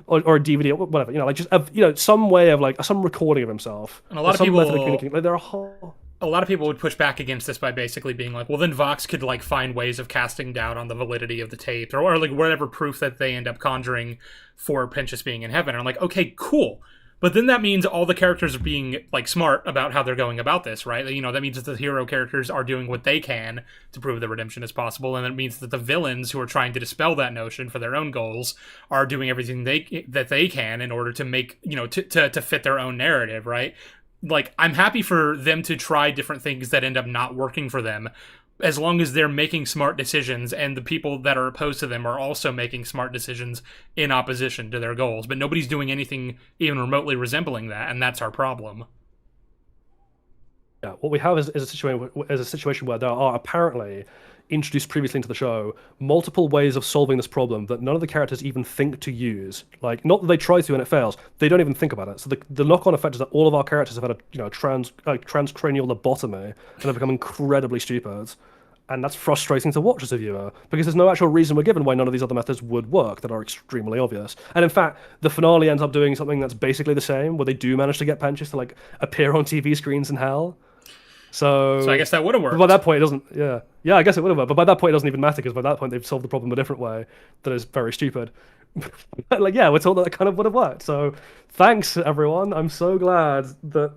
or a DVD or whatever, like just some way of like some recording of himself, And a lot of some method of people communicating. Like, there are a whole. A lot of people would push back against this by basically being like, well, then Vox could like find ways of casting doubt on the validity of the tape, or like whatever proof that they end up conjuring for Pinchas being in heaven. And I'm like, okay, cool. But then that means all the characters are being like smart about how they're going about this, right? That means that the hero characters are doing what they can to prove that redemption is possible, and it means that the villains who are trying to dispel that notion for their own goals are doing everything that they can in order to make to fit their own narrative, right? Like, I'm happy for them to try different things that end up not working for them, as long as they're making smart decisions and the people that are opposed to them are also making smart decisions in opposition to their goals. But nobody's doing anything even remotely resembling that, and that's our problem. Yeah, what we have is a situation where there are apparently introduced previously into the show multiple ways of solving this problem that none of the characters even think to use. Like, not that they try to and it fails, they don't even think about it. So the knock-on effect is that all of our characters have had a transcranial lobotomy and have become incredibly stupid. And that's frustrating to watch as a viewer, because there's no actual reason we're given why none of these other methods would work that are extremely obvious. And in fact, the finale ends up doing something that's basically the same, where they do manage to get Pinchas to like appear on TV screens in hell. So I guess that would have worked. By that point, it doesn't. Yeah, I guess it would have worked. But by that point, it doesn't even matter, because by that point, they've solved the problem a different way that is very stupid. Like, yeah, we're told that kind of would have worked. So thanks, everyone. I'm so glad that,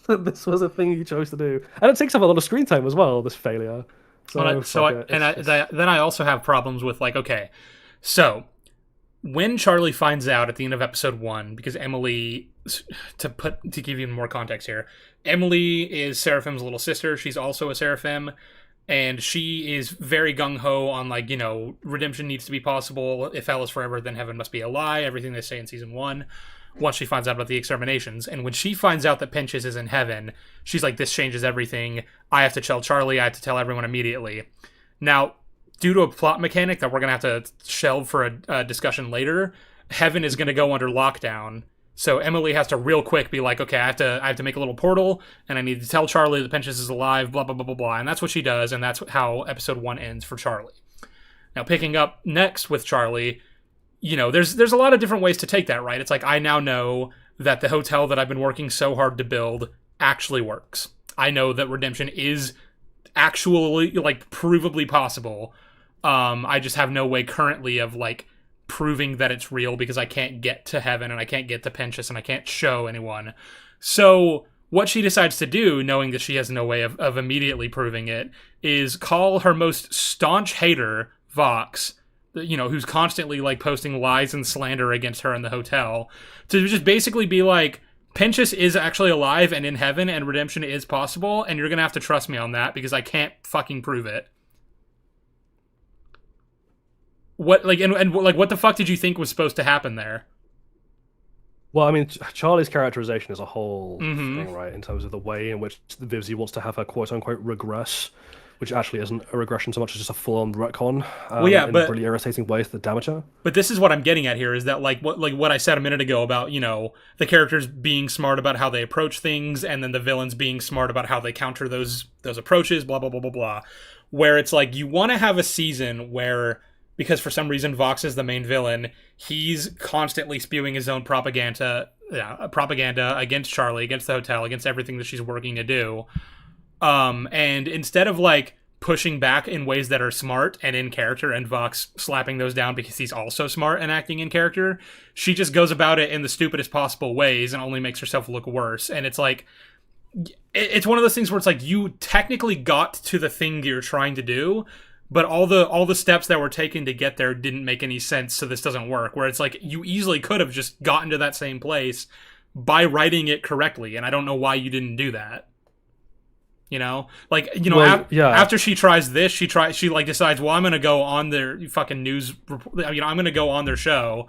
that this was a thing you chose to do, and it takes up a lot of screen time as well. This failure. Then I also have problems with, like, okay, so when Charlie finds out at the end of episode 1, because Emily, to give you more context here, Emily is Seraphim's little sister. She's also a Seraphim, and she is very gung-ho on, like, redemption needs to be possible. If hell is forever, then heaven must be a lie. Everything they say in season 1. Once she finds out about the exterminations. And when she finds out that Pinchas is in heaven, she's like, this changes everything. I have to tell Charlie. I have to tell everyone immediately. Now, due to a plot mechanic that we're going to have to shelve for a discussion later, heaven is going to go under lockdown. So Emily has to real quick be like, okay, I have to make a little portal, and I need to tell Charlie that Pinchas is alive, blah, blah, blah, blah, blah. And that's what she does, and that's how episode 1 ends for Charlie. Now, picking up next with Charlie, there's a lot of different ways to take that, right? It's like, I now know that the hotel that I've been working so hard to build actually works. I know that redemption is actually, like, provably possible. I just have no way currently of, like, proving that it's real, because I can't get to heaven and I can't get to Pinchas and I can't show anyone. So what she decides to do, knowing that she has no way of immediately proving it, is call her most staunch hater, Vox, who's constantly, like, posting lies and slander against her in the hotel, to just basically be like, Pinchas is actually alive and in heaven, and redemption is possible, and you're gonna have to trust me on that, because I can't fucking prove it. What, like, and like, what the fuck did you think was supposed to happen there? Well, I mean, Charlie's characterization is a whole thing, right? In terms of the way in which Vivzy wants to have her quote-unquote regress, which actually isn't a regression so much as just a full-on retcon. In really irritating ways that damage her. But this is what I'm getting at here, is that what I said a minute ago about, the characters being smart about how they approach things, and then the villains being smart about how they counter those approaches, blah, blah, blah, blah, blah. Where it's like, you want to have a season where, because for some reason Vox is the main villain, he's constantly spewing his own propaganda against Charlie, against the hotel, against everything that she's working to do. And instead of, like, pushing back in ways that are smart and in character, and Vox slapping those down because he's also smart and acting in character, she just goes about it in the stupidest possible ways and only makes herself look worse. And it's like, it's one of those things where it's like, you technically got to the thing you're trying to do, but all the steps that were taken to get there didn't make any sense, so this doesn't work. Where it's like, you easily could have just gotten to that same place by writing it correctly, and I don't know why you didn't do that. After she tries this, she decides, well, I'm gonna go on their fucking news report, I'm gonna go on their show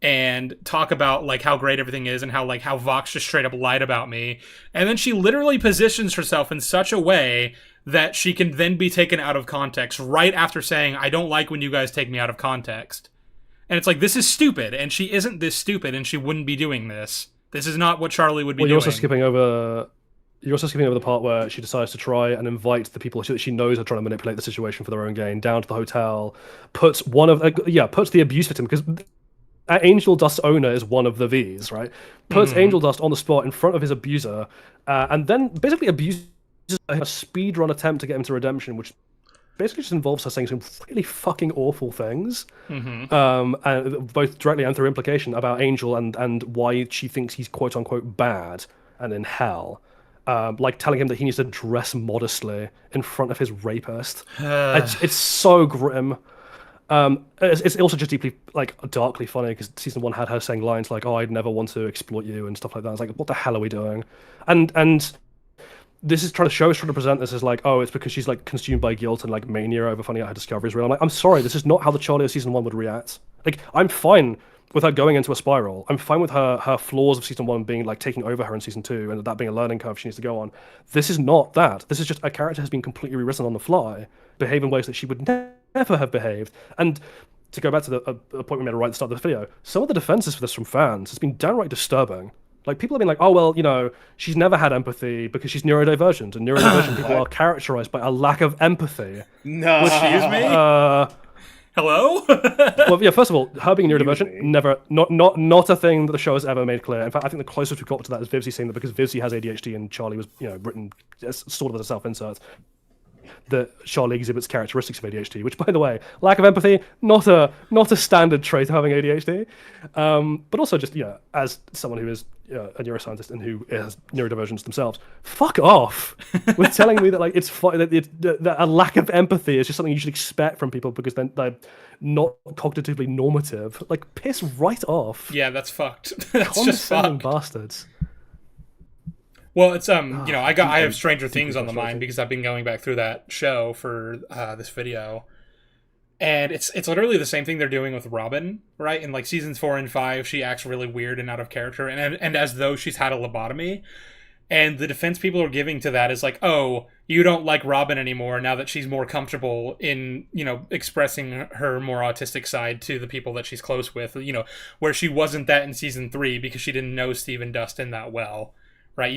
and talk about, like, how great everything is, and how Vox just straight up lied about me. And then she literally positions herself in such a way that she can then be taken out of context right after saying, I don't like when you guys take me out of context. And it's like, this is stupid, and she isn't this stupid, and she wouldn't be doing this. This is not what Charlie would be doing. You're also skipping over the part where she decides to try and invite the people that she knows are trying to manipulate the situation for their own gain down to the hotel, puts the abuse victim, because Angel Dust's owner is one of the V's, right? Puts Angel Dust on the spot in front of his abuser, and then basically abuses a speedrun attempt to get him to redemption, which basically just involves her saying some really fucking awful things, and both directly and through implication about Angel and why she thinks he's quote unquote bad and in hell. Like telling him that he needs to dress modestly in front of his rapist. It's so grim. It's also just deeply, like, darkly funny because season 1 had her saying lines like, "Oh, I'd never want to exploit you" and stuff like that. It's like, what the hell are we doing? And this is trying to present this as like, oh, it's because she's like consumed by guilt and like mania over finding out her discovery is real. I'm like, I'm sorry, this is not how the Charlie of season 1 would react. Like, I'm fine with her going into a spiral. I'm fine with her flaws of season 1 being like taking over her in season 2 and that being a learning curve she needs to go on. This is not that. This is just a character has been completely rewritten on the fly, behave in ways that she would never have behaved. And to go back to the point we made right at the start of the video, some of the defenses for this from fans has been downright disturbing. Like, people have been like, oh, well, you know, she's never had empathy because she's neurodivergent, and neurodivergent people are characterized by a lack of empathy. No. Excuse me? Hello? Well, yeah, first of all, her being neurodivergent, not a thing that the show has ever made clear. In fact, I think the closest we've got to that is Vivsy saying that because Vivsy has ADHD and Charlie was, you know, written as sort of as a self-insert, that Charlie exhibits characteristics of ADHD, which, by the way, lack of empathy, not a standard trait of having ADHD, but also just, you know, as someone who is a neuroscientist and who has neurodivergence themselves, fuck off with telling me that like that a lack of empathy is just something you should expect from people because then they're not cognitively normative. Like, piss right off. Yeah, that's fucked. That's just fucked. Bastards. Well, it's you know, I have Stranger Things on the mind because I've been going back through that show for this video, and it's literally the same thing they're doing with Robin, right? In like seasons 4 and 5, she acts really weird and out of character, and as though she's had a lobotomy. And the defense people are giving to that is like, oh, you don't like Robin anymore now that she's more comfortable in, you know, expressing her more autistic side to the people that she's close with, you know, where she wasn't that in season 3 because she didn't know Stephen Dustin that well. Right,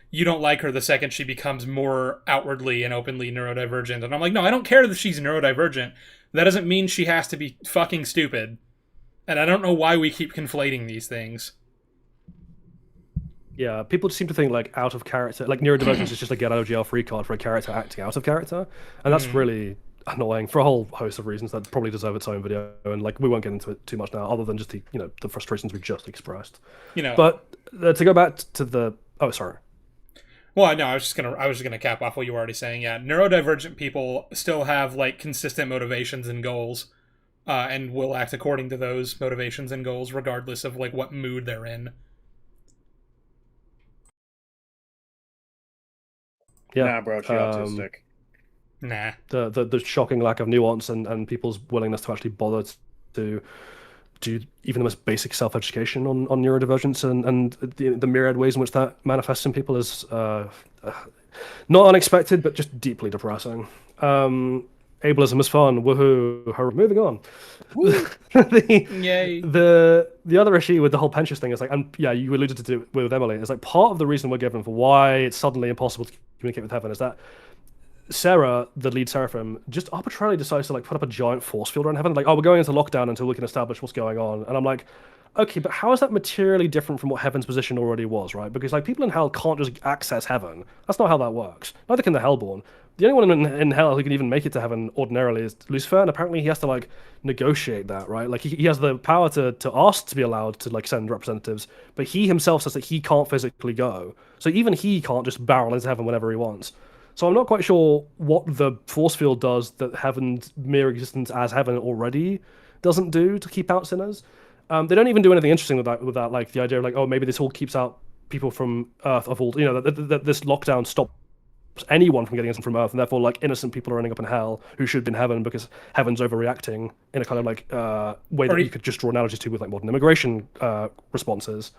you don't like her the second she becomes more outwardly and openly neurodivergent, and I'm like, no, I don't care that she's neurodivergent. That doesn't mean she has to be fucking stupid, and I don't know why we keep conflating these things. Yeah, people just seem to think like out of character, like neurodivergence is just a get out of jail free card for a character acting out of character, and that's really annoying for a whole host of reasons that probably deserve its own video, and like we won't get into it too much now, other than just the frustrations we just expressed. You know, but to go back to the oh, sorry. Well, no, I was just gonna cap off what you were already saying. Yeah, neurodivergent people still have like consistent motivations and goals, and will act according to those motivations and goals, regardless of like what mood they're in. Yeah, nah, bro, she's autistic. Nah. The shocking lack of nuance and people's willingness to actually bother to do even the most basic self-education on neurodivergence and the myriad ways in which that manifests in people is not unexpected, but just deeply depressing. Ableism is fun, woohoo! Moving on. Yay! The other issue with the whole Pensius thing is like, and yeah, you alluded to it with Emily, is like part of the reason we're given for why it's suddenly impossible to communicate with heaven is that Sarah, the lead Seraphim, just arbitrarily decides to like put up a giant force field around heaven. Like, oh, we're going into lockdown until we can establish what's going on. And I'm like, okay, but how is that materially different from what heaven's position already was, right? Because like people in hell can't just access heaven. That's not how that works. Neither can the Hellborn. The only one in hell who can even make it to heaven ordinarily is Lucifer, and apparently he has to like negotiate that, right? Like he has the power to ask to be allowed to like send representatives, but he himself says that he can't physically go. So even he can't just barrel into heaven whenever he wants. So I'm not quite sure what the force field does that heaven's mere existence as heaven already doesn't do to keep out sinners. They don't even do anything interesting with that, like the idea of like, oh, maybe this all keeps out people from Earth of all, you know, that this lockdown stops anyone from getting in from Earth, and therefore like innocent people are ending up in hell who should be in heaven because heaven's overreacting in a kind of like way that you could just draw analogies to with like modern immigration responses.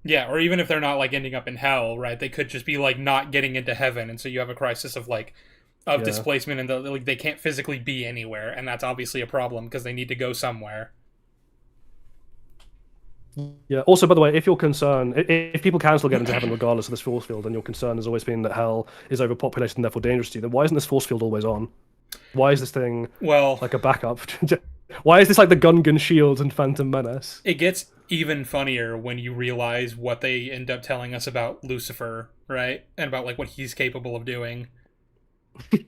Yeah, or even if they're not like ending up in hell, right? They could just be like not getting into heaven, and so you have a crisis of like displacement, and like they can't physically be anywhere, and that's obviously a problem because they need to go somewhere. Yeah. Also, by the way, if you're concerned, if people can still get into heaven regardless of this force field, and your concern has always been that hell is overpopulated and therefore dangerous to you, then why isn't this force field always on? Why is this thing like a backup? Why is this like the Gungan Shield and Phantom Menace? It gets even funnier when you realize what they end up telling us about Lucifer, right? And about like what he's capable of doing.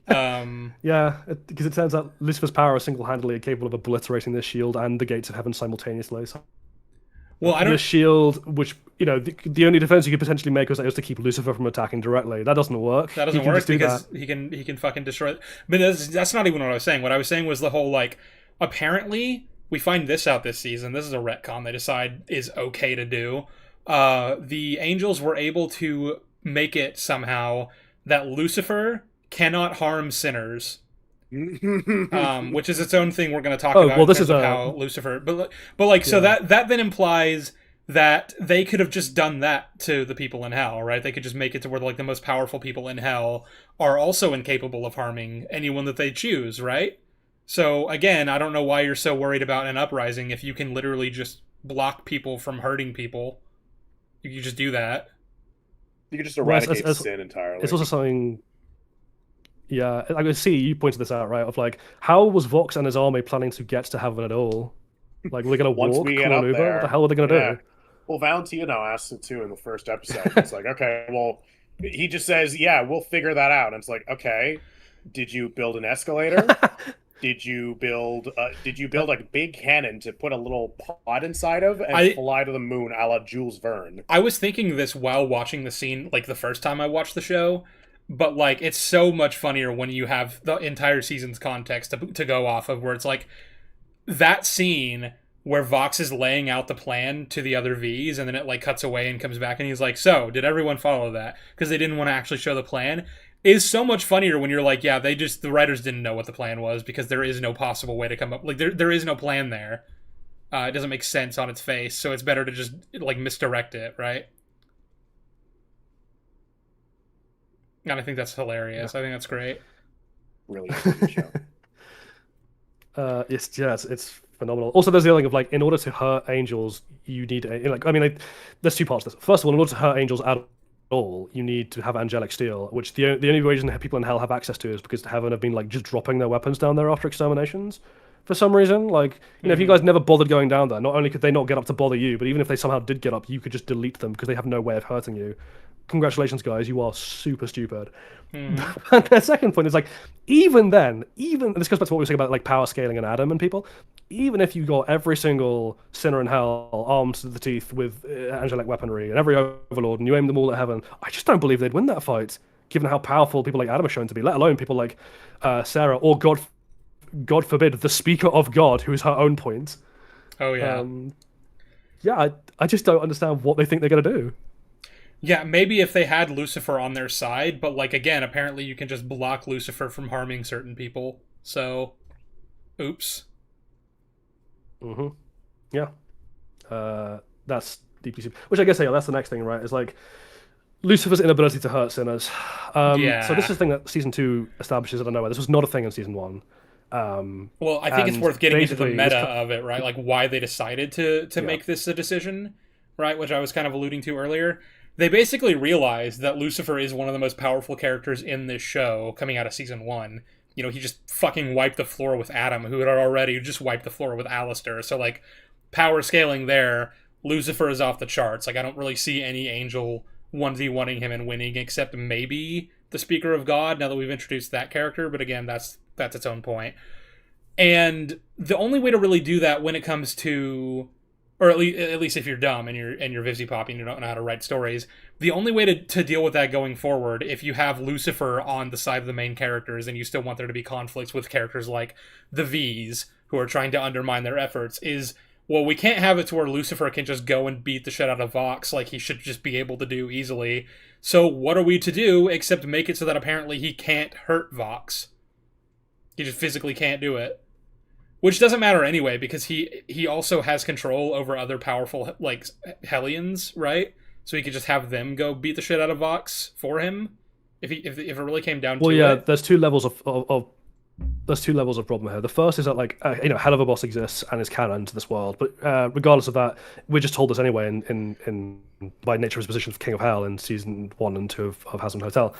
Yeah, because it turns out Lucifer's power is single-handedly capable of obliterating the shield and the gates of heaven simultaneously. So Well, I the don't. shield, which the only defense you could potentially make was to keep Lucifer from attacking directly. That doesn't work. That He doesn't can work just do because that. he can fucking destroy. But that's not even what I was saying. What I was saying was the whole like. Apparently, we find this out this season. This is a retcon they decide is okay to do. The angels were able to make it somehow that Lucifer cannot harm sinners. Which is its own thing we're going to talk about. Well, this is how Lucifer, but like so that then implies that they could have just done that to the people in hell, right? They could just make it to where like the most powerful people in hell are also incapable of harming anyone that they choose, right? So again, I don't know why you're so worried about an uprising if you can literally just block people from hurting people. You can just do that. You can just eradicate sin entirely. It's also something. Yeah, I can see you pointed this out, right? Of like, how was Vox and his army planning to get to heaven at all? Like, we're gonna Once walk, we come get on up over. there, What the hell are they gonna do? Well, Valentino asked it too in the first episode. It's like, okay, well, he just says, "Yeah, we'll figure that out." And it's like, okay, did you build an escalator? Did you build like a big cannon to put a little pod inside of and fly to the moon, a la Jules Verne? I was thinking this while watching the scene, like the first time I watched the show. But like it's so much funnier when you have the entire season's context to go off of, where it's like that scene where Vox is laying out the plan to the other Vs, and then it like cuts away and comes back and he's like, so did everyone follow that? Because they didn't want to actually show the plan, is so much funnier when you're like, yeah, the writers didn't know what the plan was because there is no possible way to come up, like there is no plan there. It doesn't make sense on its face, so it's better to just like misdirect it, right? And I think that's hilarious. I think that's great. Really good show. It's phenomenal. Also, there's the other thing of like, in order to hurt angels, you need there's two parts to this. First of all, in order to hurt angels at all, you need to have angelic steel, which the only reason people in hell have access to is because heaven have been like just dropping their weapons down there after exterminations. For some reason, like, if you guys never bothered going down there, not only could they not get up to bother you, but even if they somehow did get up, you could just delete them because they have no way of hurting you. Congratulations, guys, you are super stupid. Mm-hmm. And the second point is like, even then, and this goes back to what we were saying about like power scaling and Adam and people, even if you got every single sinner in hell armed to the teeth with angelic weaponry and every overlord, and you aim them all at heaven, I just don't believe they'd win that fight, given how powerful people like Adam are shown to be, let alone people like Sarah, or God forbid, the speaker of God, who is her own point. Oh yeah. I just don't understand what they think they're gonna do. Yeah, maybe if they had Lucifer on their side, but like again, apparently you can just block Lucifer from harming certain people. So, oops. Yeah. That's deeply stupid. Which I guess, that's the next thing, right? Is like Lucifer's inability to hurt sinners. So this is a thing that season 2 establishes out of nowhere. This was not a thing in season 1. Well, I think it's worth getting into the meta of it, right? Like why they decided to make this a decision, right? Which I was kind of alluding to earlier. They basically realized that Lucifer is one of the most powerful characters in this show coming out of season 1. You know, he just fucking wiped the floor with Adam, who had already just wiped the floor with Alistair. So, like, power scaling there, Lucifer is off the charts. Like, I don't really see any angel 1v1ing him and winning, except maybe the Speaker of God, now that we've introduced that character. But again, that's its own point. And the only way to really do that when it comes to... or at least if you're dumb and you're Vivzy Poppy and you don't know how to write stories, the only way to deal with that going forward, if you have Lucifer on the side of the main characters and you still want there to be conflicts with characters like the V's who are trying to undermine their efforts, is, well, we can't have it to where Lucifer can just go and beat the shit out of Vox like he should just be able to do easily. So what are we to do except make it so that apparently he can't hurt Vox? He just physically can't do it. Which doesn't matter anyway, because he also has control over other powerful, like, Hellions, right? So he could just have them go beat the shit out of Vox for him, if it really came down to it. Well, yeah, there's two levels of problem here. The first is that, like, Hell of a Boss exists and is canon to this world, but regardless of that, we're just told this anyway in by nature of his position of King of Hell in season 1 and 2 of Hazbin Hotel.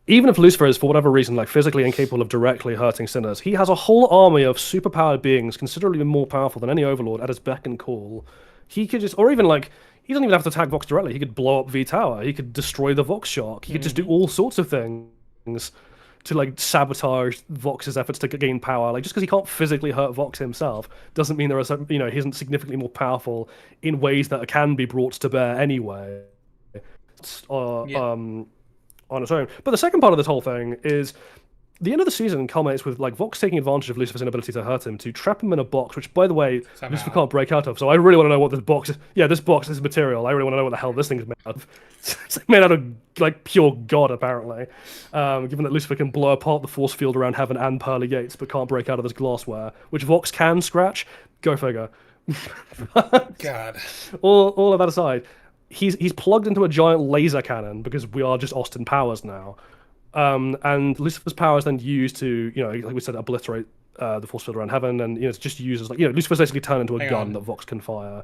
even if Lucifer is for whatever reason like physically incapable of directly hurting sinners, he has a whole army of superpowered beings considerably more powerful than any overlord at his beck and call. He could just, or even like, he doesn't even have to attack Vox directly. He could blow up V Tower. He could destroy the Vox Shark. He could just do all sorts of things to like sabotage Vox's efforts to gain power. Like, just because he can't physically hurt Vox himself doesn't mean there are some, he isn't significantly more powerful in ways that can be brought to bear anyway. On its own. But the second part of this whole thing is the end of the season culminates with like Vox taking advantage of Lucifer's inability to hurt him to trap him in a box, which by the way Lucifer can't break out of. So I really want to know what this box is. Yeah, this box is material. I really want to know what the hell this thing is made out of. It's made out of like pure god, apparently. Given that Lucifer can blow apart the force field around heaven and pearly gates, but can't break out of this glassware, which Vox can scratch. Go figure. God. All of that aside, he's plugged into a giant laser cannon because we are just Austin Powers now. And Lucifer's power is then used to, like we said, obliterate the force field around heaven, and it's just used as like, Lucifer's basically turned into a gun that Vox can fire.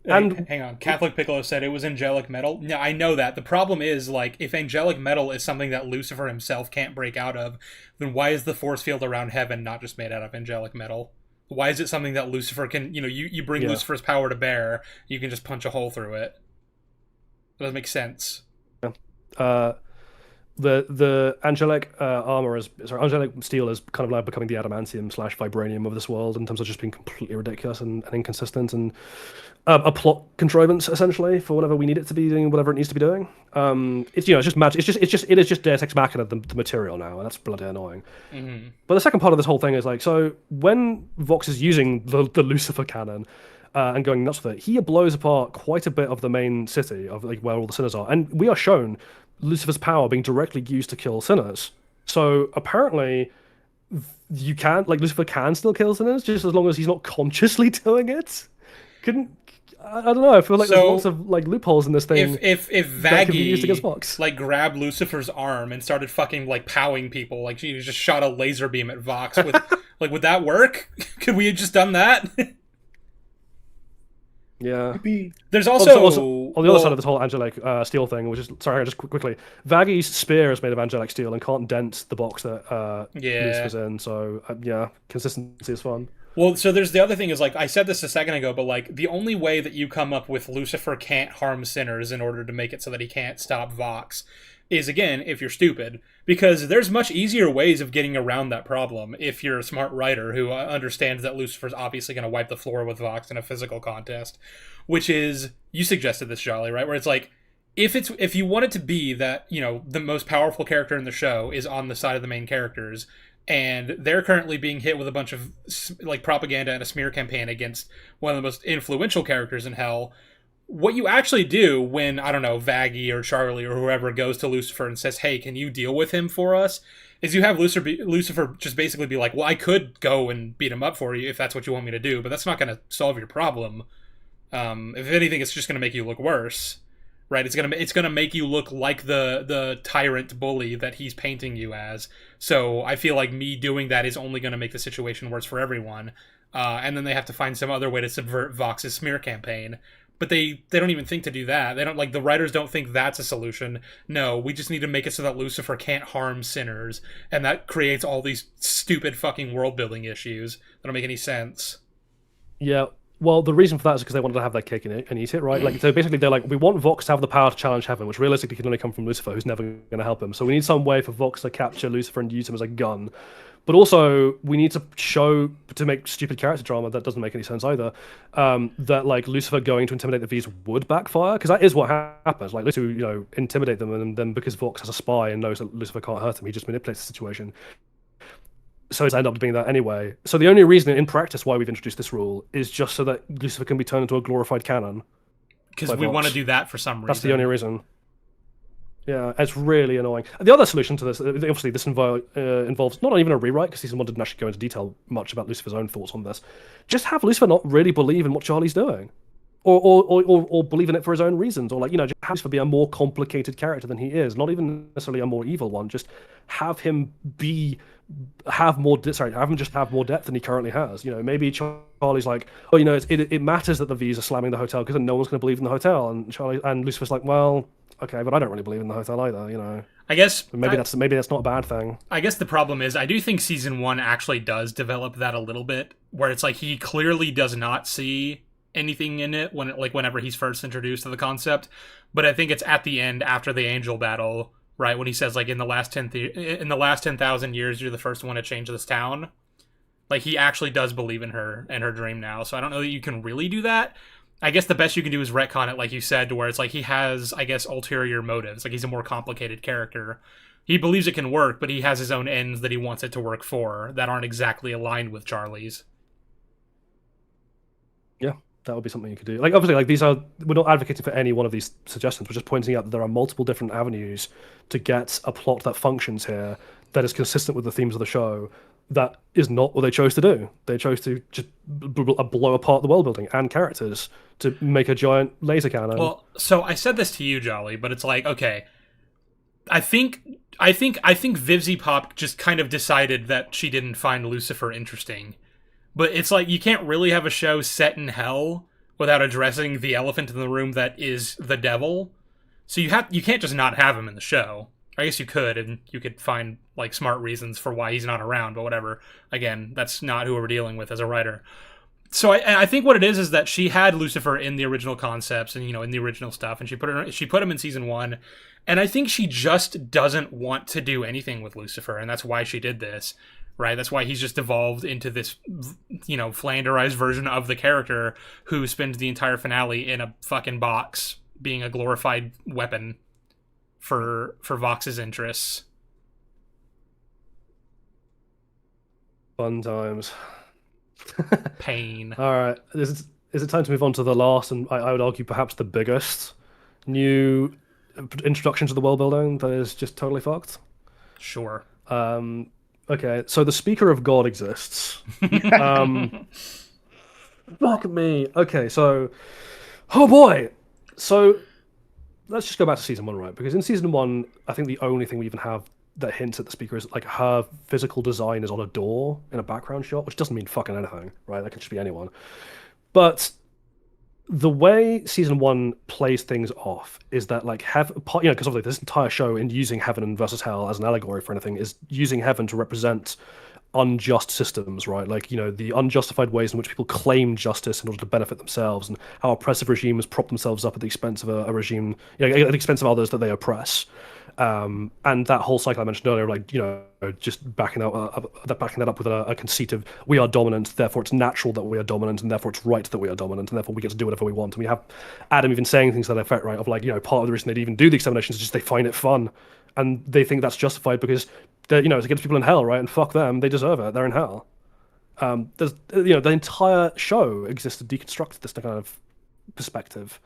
And hang on, Catholic Piccolo said it was angelic metal. No, I know that. The problem is, like, if angelic metal is something that Lucifer himself can't break out of, then why is the force field around heaven not just made out of angelic metal? Why is it something that Lucifer can, you bring Lucifer's power to bear, you can just punch a hole through it? That doesn't make sense. The angelic angelic steel is kind of like becoming the adamantium / vibranium of this world in terms of just being completely ridiculous and inconsistent and a plot contrivance essentially for whatever we need it to be doing, whatever it needs to be doing. It's it's just magic. It is just Deus Ex Machina, the material now, and that's bloody annoying. Mm-hmm. But the second part of this whole thing is like, so when Vox is using the Lucifer cannon. And going nuts with it, he blows apart quite a bit of the main city of like where all the sinners are, and we are shown Lucifer's power being directly used to kill sinners. So apparently, Lucifer can still kill sinners just as long as he's not consciously doing it. I don't know. I feel like there's lots of like loopholes in this thing. If Vaggie like grabbed Lucifer's arm and started fucking like powing people, like she just shot a laser beam at Vox, with like would that work? Could we have just done that? Yeah. There's also on the other side of this whole angelic steel thing, which is just quickly, Vaggie's spear is made of angelic steel and can't dent the box that Lucifer's in. So consistency is fun. Well, so there's the other thing is like I said this a second ago, but like the only way that you come up with Lucifer can't harm sinners in order to make it so that he can't stop Vox is, again, if you're stupid. Because there's much easier ways of getting around that problem if you're a smart writer who understands that Lucifer's obviously going to wipe the floor with Vox in a physical contest. Which is, you suggested this, Jolly, right? Where it's like, if you want it to be that, the most powerful character in the show is on the side of the main characters, and they're currently being hit with a bunch of like propaganda and a smear campaign against one of the most influential characters in hell, what you actually do when, I don't know, Vaggie or Charlie or whoever goes to Lucifer and says, hey, can you deal with him for us? Is you have Lucifer just basically be like, well, I could go and beat him up for you if that's what you want me to do, but that's not going to solve your problem. If anything, it's just going to make you look worse, right? It's gonna make you look like the tyrant bully that he's painting you as. So I feel like me doing that is only going to make the situation worse for everyone. And then they have to find some other way to subvert Vox's smear campaign. But they don't even think to do that. They don't, like, the writers don't think that's a solution. No, we just need to make it so that Lucifer can't harm sinners, and that creates all these stupid fucking world building issues that don't make any sense. Yeah, well, the reason for that is because they wanted to have their cake and eat it, right? Like, so basically, they're like, we want Vox to have the power to challenge heaven, which realistically can only come from Lucifer, who's never going to help him. So we need some way for Vox to capture Lucifer and use him as a gun. But also, we need to make stupid character drama that doesn't make any sense either, that like Lucifer going to intimidate the V's would backfire, because that is what happens. Like Lucifer, intimidate them, and then because Vox has a spy and knows that Lucifer can't hurt him, he just manipulates the situation. So it's ended up being that anyway. So the only reason in practice why we've introduced this rule is just so that Lucifer can be turned into a glorified cannon. Because we want to do that for some reason. That's the only reason. Yeah, it's really annoying. The other solution to this, obviously, this involves not even a rewrite, because season 1 didn't actually go into detail much about Lucifer's own thoughts on this. Just have Lucifer not really believe in what Charlie's doing, or believe in it for his own reasons, or just have Lucifer be a more complicated character than he is, not even necessarily a more evil one. Just have him have him just have more depth than he currently has. Maybe Charlie's like, it matters that the V's are slamming the hotel because no one's going to believe in the hotel, and Lucifer's like, well, okay, but I don't really believe in the hotel either. You know, I guess maybe that's not a bad thing. I guess the problem is I do think season 1 actually does develop that a little bit, where it's like he clearly does not see anything in it whenever he's first introduced to the concept, but I think it's at the end after the angel battle, right, when he says like in the last 10,000 years you're the first one to change this town. Like he actually does believe in her and her dream now. So I don't know that you can really do that. I guess the best you can do is retcon it, like you said, to where it's like he has, I guess, ulterior motives. Like he's a more complicated character. He believes it can work, but he has his own ends that he wants it to work for that aren't exactly aligned with Charlie's. Yeah, that would be something you could do. Like obviously, like we're not advocating for any one of these suggestions. We're just pointing out that there are multiple different avenues to get a plot that functions here that is consistent with the themes of the show. That is not what they chose to do. They chose to just blow apart the world building and characters to make a giant laser cannon. Well, so I said this to you, Jolly, but it's like, okay, I think Vivzy Pop just kind of decided that she didn't find Lucifer interesting. But it's like you can't really have a show set in hell without addressing the elephant in the room that is the devil. So you can't just not have him in the show. I guess you could, and you could find like smart reasons for why he's not around, but whatever. Again, that's not who we're dealing with as a writer. So I think what it is that she had Lucifer in the original concepts and, you know, in the original stuff, and she put him in season 1, and I think she just doesn't want to do anything with Lucifer, and that's why she did this, right? That's why he's just evolved into this, you know, flanderized version of the character who spends the entire finale in a fucking box being a glorified weapon for Vox's interests. Fun times. Pain. All right, is it time to move on to the last and I would argue perhaps the biggest new introduction to the world building that is just totally fucked? Sure. Okay, so the Speaker of God exists. Fuck me. Okay, so oh boy. So let's just go back to season 1, right? Because in season 1, I think the only thing we even have that hints at the Speaker is like her physical design is on a door in a background shot, which doesn't mean fucking anything, right? That could just be anyone. But the way season 1 plays things off is that like because obviously this entire show in using heaven versus hell as an allegory for anything is using heaven to represent unjust systems, right? Like, you know, the unjustified ways in which people claim justice in order to benefit themselves, and how oppressive regimes prop themselves up at the expense of a regime, you know, at the expense of others that they oppress. And that whole cycle I mentioned earlier, like, you know, just backing that up with a conceit of we are dominant, therefore it's natural that we are dominant, and therefore it's right that we are dominant, and therefore we get to do whatever we want. And we have Adam even saying things to that effect, right? Of like, you know, part of the reason they even do the examinations is just they find it fun, and they think that's justified because they're, you know, it's against people in hell, right? And fuck them, they deserve it. They're in hell. There's, you know, the entire show exists to deconstruct this kind of perspective.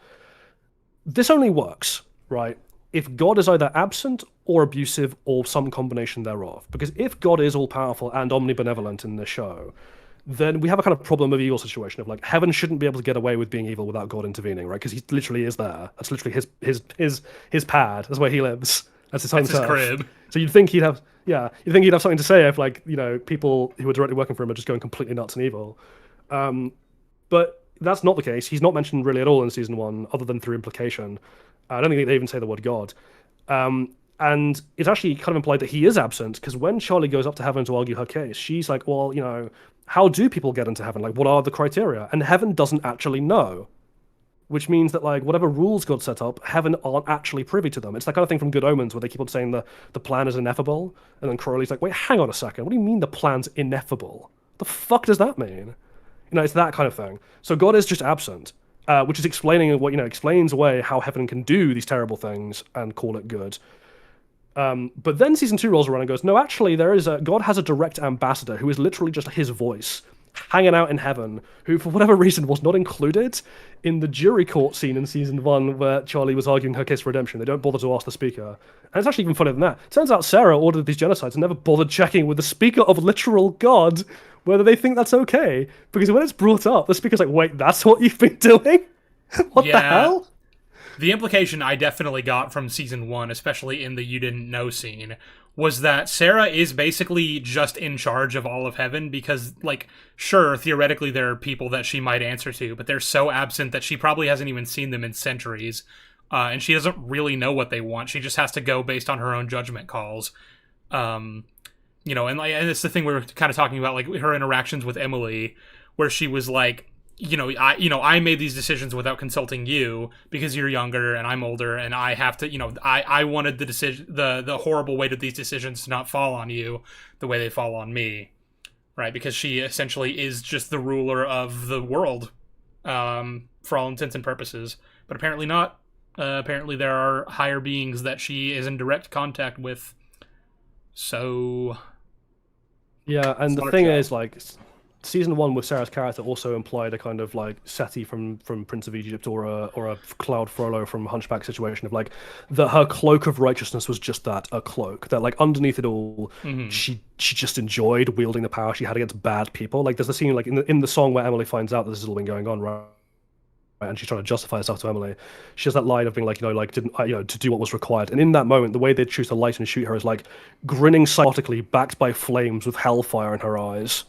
This only works, right, if God is either absent or abusive or some combination thereof. Because if God is all-powerful and omnibenevolent in this show, then we have a kind of problem of evil situation of like heaven shouldn't be able to get away with being evil without God intervening, right? Because he literally is there. That's literally his pad. That's where he lives. That's his home That's his turf. crib. So you'd think he'd have something to say if, like, you know, people who are directly working for him are just going completely nuts and evil. But that's not the case. He's not mentioned really at all in season 1, other than through implication. I don't think they even say the word God. And it's actually kind of implied that he is absent, because when Charlie goes up to heaven to argue her case, she's like, well, you know, how do people get into heaven? Like, what are the criteria? And heaven doesn't actually know. Which means that, like, whatever rules God set up, heaven aren't actually privy to them. It's that kind of thing from Good Omens where they keep on saying the plan is ineffable, and then Crowley's like, wait, hang on a second, what do you mean the plan's ineffable? The fuck does that mean? You know, it's that kind of thing. So God is just absent, which is explains away how heaven can do these terrible things and call it good. But then season 2 rolls around and goes, no, actually, God has a direct ambassador who is literally just his voice, hanging out in heaven, who for whatever reason was not included in the jury court scene in season 1 where Charlie was arguing her case for redemption. They don't bother to ask the Speaker. And it's actually even funnier than that. Turns out Sarah ordered these genocides and never bothered checking with the Speaker of literal God whether they think that's okay. Because when it's brought up, the Speaker's like, wait, that's what you've been doing? What the hell? The implication I definitely got from season 1, especially in the you didn't know scene, was that Sarah is basically just in charge of all of heaven because, like, sure, theoretically there are people that she might answer to, but they're so absent that she probably hasn't even seen them in centuries. and she doesn't really know what they want. She just has to go based on her own judgment calls. You know, and it's the thing we were kind of talking about, like her interactions with Emily, where she was like, I made these decisions without consulting you because you're younger and I'm older, and I have to, I wanted the decision, the horrible weight of these decisions to not fall on you the way they fall on me, right? Because she essentially is just the ruler of the world, for all intents and purposes, but apparently not. Apparently there are higher beings that she is in direct contact with. So yeah, and the thing is, like, season 1 with Sarah's character also implied a kind of like Seti from Prince of Egypt, or a Cloud Frollo from Hunchback situation, of like that her cloak of righteousness was just that, a cloak, that like underneath it all, she just enjoyed wielding the power she had against bad people. Like there's a scene like in the song where Emily finds out that this has all been going on, right? And she's trying to justify herself to Emily. She has that line of being like, didn't to do what was required. And in that moment, the way they choose to light and shoot her is like grinning psychotically, backed by flames with hellfire in her eyes.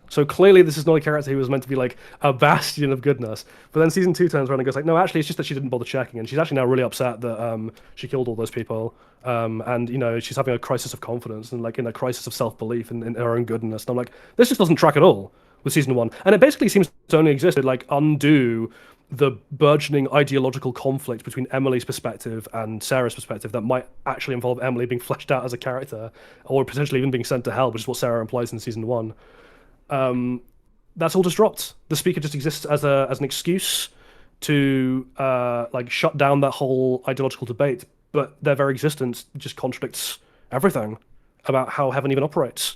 So clearly this is not a character who was meant to be like a bastion of goodness. But then season 2 turns around and goes like, no, actually it's just that she didn't bother checking, and she's actually now really upset that she killed all those people. And she's having a crisis of confidence, and like in a crisis of self-belief in her own goodness. And I'm like, this just doesn't track at all with season 1. And it basically seems to only exist to like undo the burgeoning ideological conflict between Emily's perspective and Sarah's perspective that might actually involve Emily being fleshed out as a character, or potentially even being sent to hell, which is what Sarah implies in season 1. That's all just dropped. The speaker just exists as an excuse to like shut down that whole ideological debate, but their very existence just contradicts everything about how heaven even operates.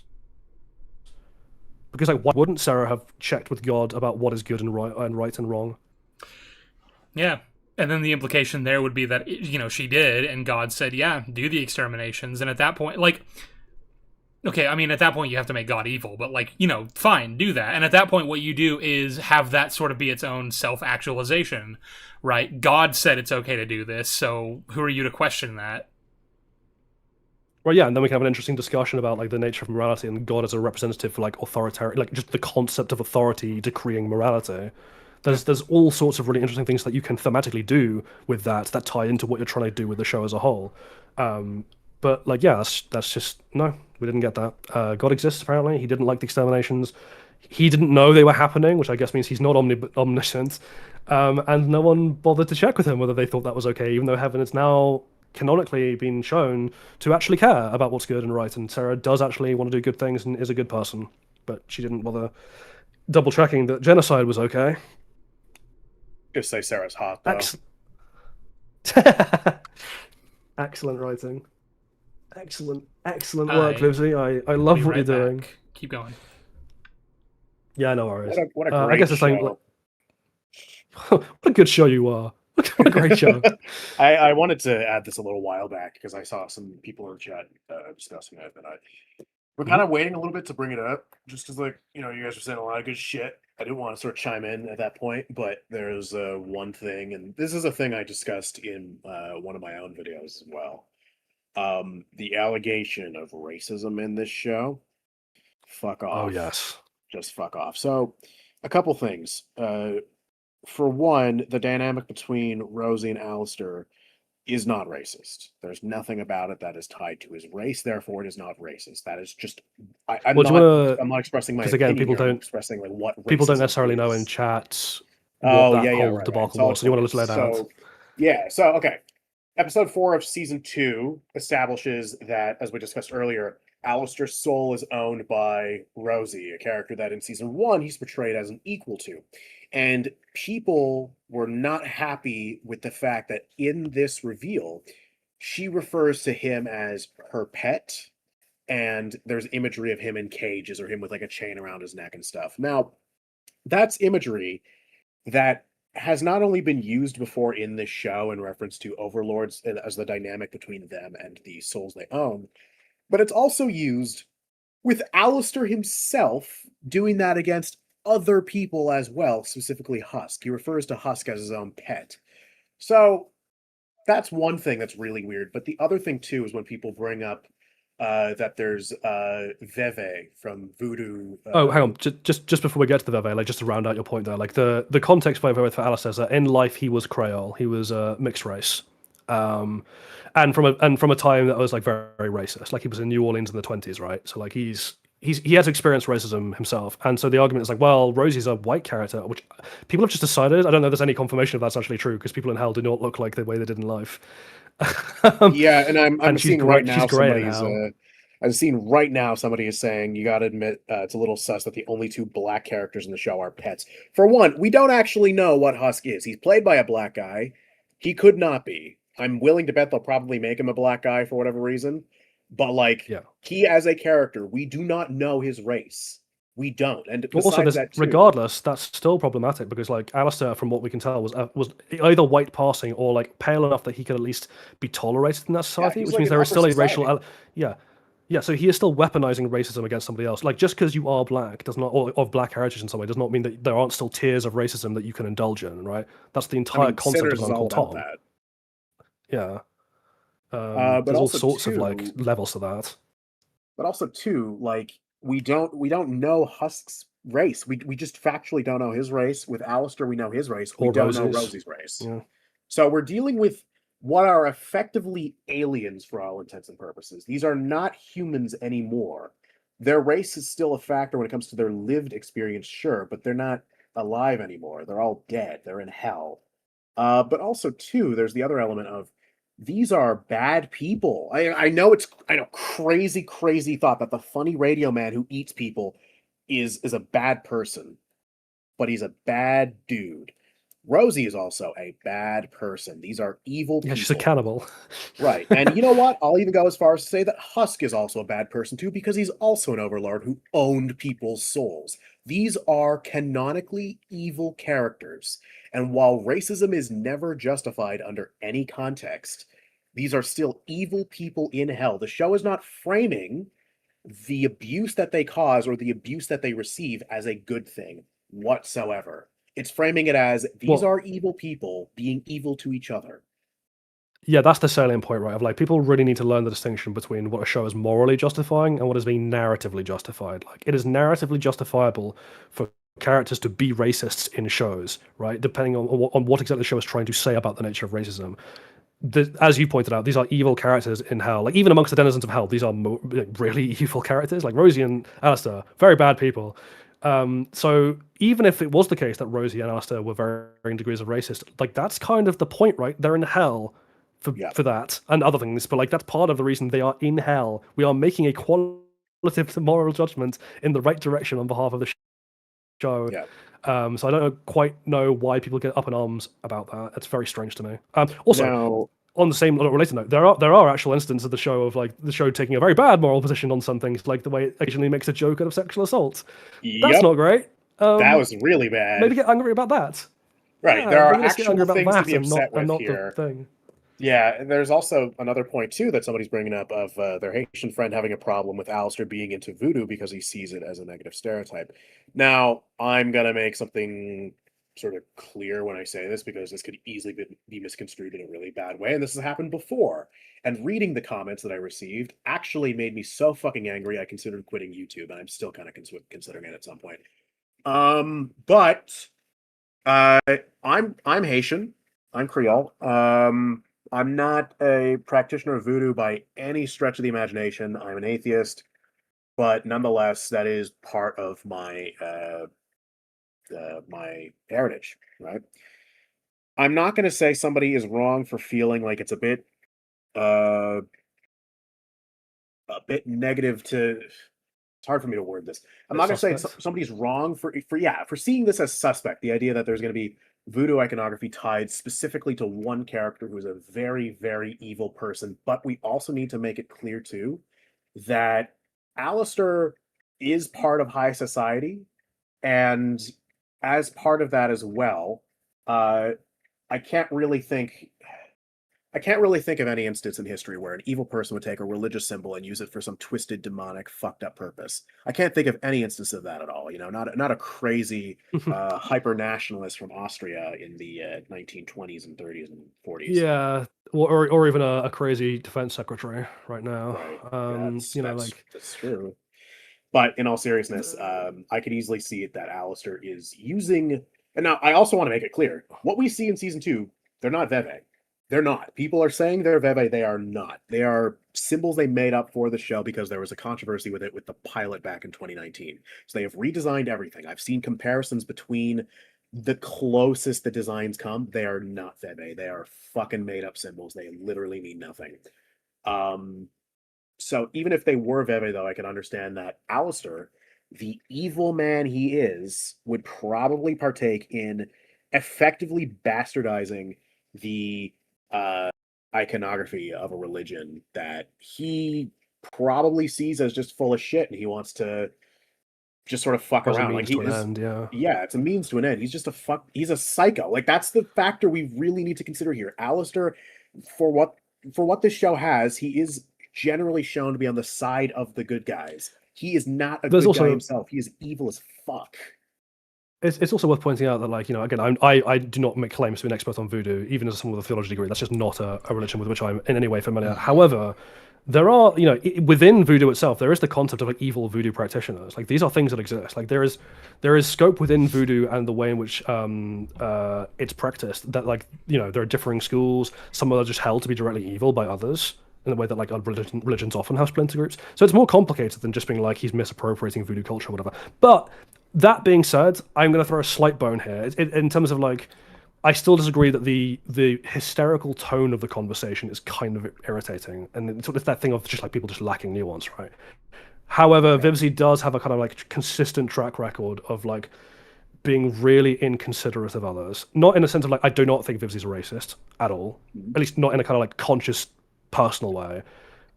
Because like, why wouldn't Sarah have checked with God about what is good and right and wrong? Yeah. And then the implication there would be that, she did, and God said, yeah, do the exterminations. And at that point, like, okay, I mean, at that point you have to make God evil, but like, fine, do that. And at that point, what you do is have that sort of be its own self-actualization, right? God said it's okay to do this, so who are you to question that? Well, yeah, and then we can have an interesting discussion about like the nature of morality and God as a representative for like authoritarian, like just the concept of authority decreeing morality. There's all sorts of really interesting things that you can thematically do with that tie into what you're trying to do with the show as a whole. But like, yeah, that's just, no, we didn't get that. God exists, apparently. He didn't like the exterminations. He didn't know they were happening, which I guess means he's not omniscient. And no one bothered to check with him whether they thought that was okay, even though heaven has now canonically been shown to actually care about what's good and right. And Sarah does actually want to do good things and is a good person. But she didn't bother double checking that genocide was okay. Just say Sarah's hot, though. Excellent writing. Excellent work, Livesy. I love what you're doing. Keep going. Yeah, no worries. What a great I guess it's like, what a good show you are. What a great show. I wanted to add this a little while back because I saw some people in the chat discussing it, and we're kind of waiting a little bit to bring it up, just because, like, you guys were saying a lot of good shit. I didn't want to sort of chime in at that point, but there's one thing, and this is a thing I discussed in one of my own videos as well. The allegation of racism in this show. Fuck off. Oh, yes. Just fuck off. So, a couple things. For one, the dynamic between Rosie and Alistair is not racist. There's nothing about it that is tied to his race, therefore it is not racist. That is just I'm not expressing my opinion. Again, people I'm expressing like what people don't necessarily know in chat what that whole debacle was. So you want to let that out. Yeah, so okay. Episode 4 of season 2 establishes that, as we discussed earlier, Alistair's soul is owned by Rosie, a character that in season 1 he's portrayed as an equal to. And people were not happy with the fact that in this reveal, she refers to him as her pet, and there's imagery of him in cages or him with like a chain around his neck and stuff. Now, that's imagery that has not only been used before in this show in reference to overlords as the dynamic between them and the souls they own, but it's also used with Alistair himself doing that against other people as well, specifically Husk. He refers to Husk as his own pet. So that's one thing that's really weird. But the other thing too is when people bring up that there's Veve from Voodoo. Oh, hang on. Just before we get to the Veve, like just to round out your point there, like the context for Alistair is that in life he was Creole, he was mixed race. And from a time that was like very, very racist. Like he was in New Orleans in the 20s, right? So like he has experienced racism himself, and so the argument is like, well, Rosie's a white character, which people have just decided. I don't know if there's any confirmation if that's actually true, because people in hell do not look like the way they did in life. Yeah, and I'm she's seeing right she's now grey in somebody's hell. I'm seeing right now somebody is saying you got to admit it's a little sus that the only two black characters in the show are pets. For one, we don't actually know what Husk is. He's played by a black guy. He could not be. I'm willing to bet they'll probably make him a black guy for whatever reason. But like Yeah. he as a character, we do not know his race. We don't. And Well, also, besides that too, regardless, that's still problematic because, like, Alistair, from what we can tell, was either white passing or like pale enough that he could at least be tolerated in that society, he's which like means an there is upper still a society. racial, yeah, yeah. So he is still weaponizing racism against somebody else. Like, just because you are black does not, or of black heritage in some way, does not mean that there aren't still tiers of racism that you can indulge in, right? That's the I entire mean, concept of Sinners is all Uncle about Tom. that. Yeah. But There's all also sorts of like too, levels to that. like we don't know Husk's race. We just factually don't know his race. With Alistair, we know his race. We Or don't know Rosie's. Rosie's race. Yeah. So we're dealing with what are effectively aliens for all intents and purposes. These are not humans anymore. Their race is still a factor when it comes to their lived experience, sure, but they're not alive anymore. They're all dead. They're in hell. But also too, there's the other element of these are bad people. I know crazy, crazy thought that the funny radio man who eats people is a bad person, but he's a bad dude. Rosie is also a bad person. These are evil Yeah, people. she's a cannibal. Right. And you know what? I'll even go as far as to say that Husk is also a bad person too, because he's also an overlord who owned people's souls. These are canonically evil characters. And while racism is never justified under any context, these are still evil people in hell. The show is not framing the abuse that they cause or the abuse that they receive as a good thing whatsoever. It's framing it as these Well, are evil people being evil to each other. yeah, that's the salient point, right? Of like, people really need to learn the distinction between what a show is morally justifying and what is being narratively justified. Like, it is narratively justifiable for characters to be racists in shows, right? Depending on what exactly the show is trying to say about the nature of racism. As you pointed out, these are evil characters in hell. Like, even amongst the denizens of hell, these are really evil characters. Like Rosie and Alistair, very bad people. So even if it was the case that Rosie and Alistair were varying degrees of racist, like, that's kind of the point, right? They're in hell for that and other things, but like, that's part of the reason they are in hell. We are making a qualitative moral judgment in the right direction on behalf of the show. Yeah. So I don't quite know why people get up in arms about that. It's very strange to me. Also, Now, on the same related note, there are actual instances of the show taking a very bad moral position on some things, like the way it occasionally makes a joke out of sexual assault. That's not great. That was really bad. Maybe get angry about that. Right, Yeah, there are maybe let's get angry actual about things to that be upset with and not here. the thing. Yeah, and there's also another point too that somebody's bringing up of their Haitian friend having a problem with Alistair being into voodoo because he sees it as a negative stereotype. Now, I'm gonna make something sort of clear when I say this because this could easily be misconstrued in a really bad way, and this has happened before. And reading the comments that I received actually made me so fucking angry I considered quitting YouTube, and I'm still kind of considering it at some point. But I'm Haitian. I'm Creole. I'm not a practitioner of voodoo by any stretch of the imagination. I'm an atheist, but nonetheless, that is part of my my heritage, right? I'm not going to say somebody is wrong for feeling like it's uh, a bit negative to. It's hard for me to word this. I'm not going to say somebody's wrong for seeing this as suspect. The idea that there's going to be voodoo iconography tied specifically to one character who is a very, very evil person. But we also need to make it clear, too, that Alistair is part of high society. And as part of that as well, I can't really think of any instance in history where an evil person would take a religious symbol and use it for some twisted, demonic, fucked up purpose. I can't think of any instance of that at all. You know, not a crazy hyper nationalist from Austria in the 1920s and 30s and 40s. Yeah, or even a crazy defense secretary right now. Right. That's true. But in all seriousness, I could easily see it that Alistair is using. And now I also want to make it clear: what we see in season 2, they're not Veve. They're not. People are saying they're Veve. They are not. They are symbols they made up for the show because there was a controversy with it with the pilot back in 2019. So they have redesigned everything. I've seen comparisons between the closest the designs come. They are not Veve. They are fucking made up symbols. They literally mean nothing. So even if they were Veve, though, I can understand that Alistair, the evil man he is, would probably partake in effectively bastardizing the iconography of a religion that he probably sees as just full of shit, and he wants to just sort of fuck As a around. means Like he to an is, end, yeah. yeah, it's a means to an end. He's just a fuck. He's a psycho. Like that's the factor we really need to consider here. Alistair, for what this show has, he is generally shown to be on the side of the good guys. He is not a There's good also- guy himself. He is evil as fuck. It's also worth pointing out that, like, you know, again, I do not make claims to be an expert on voodoo, even as someone with a theology degree. That's just not a religion with which I'm in any way familiar. However, there are, you know, within voodoo itself, there is the concept of like evil voodoo practitioners. Like these are things that exist. Like there is scope within voodoo and the way in which it's practiced. That, like, you know, there are differing schools. Some are just held to be directly evil by others, in the way that like religions often have splinter groups. So it's more complicated than just being like he's misappropriating voodoo culture or whatever. But that being said, I'm going to throw a slight bone here in terms of like, I still disagree that the hysterical tone of the conversation is kind of irritating, and it's that thing of just like people just lacking nuance, right? However, Vivzy does have a kind of like consistent track record of like being really inconsiderate of others. Not in a sense of like, I do not think Vivzy's a racist at all, at least not in a kind of like conscious personal way.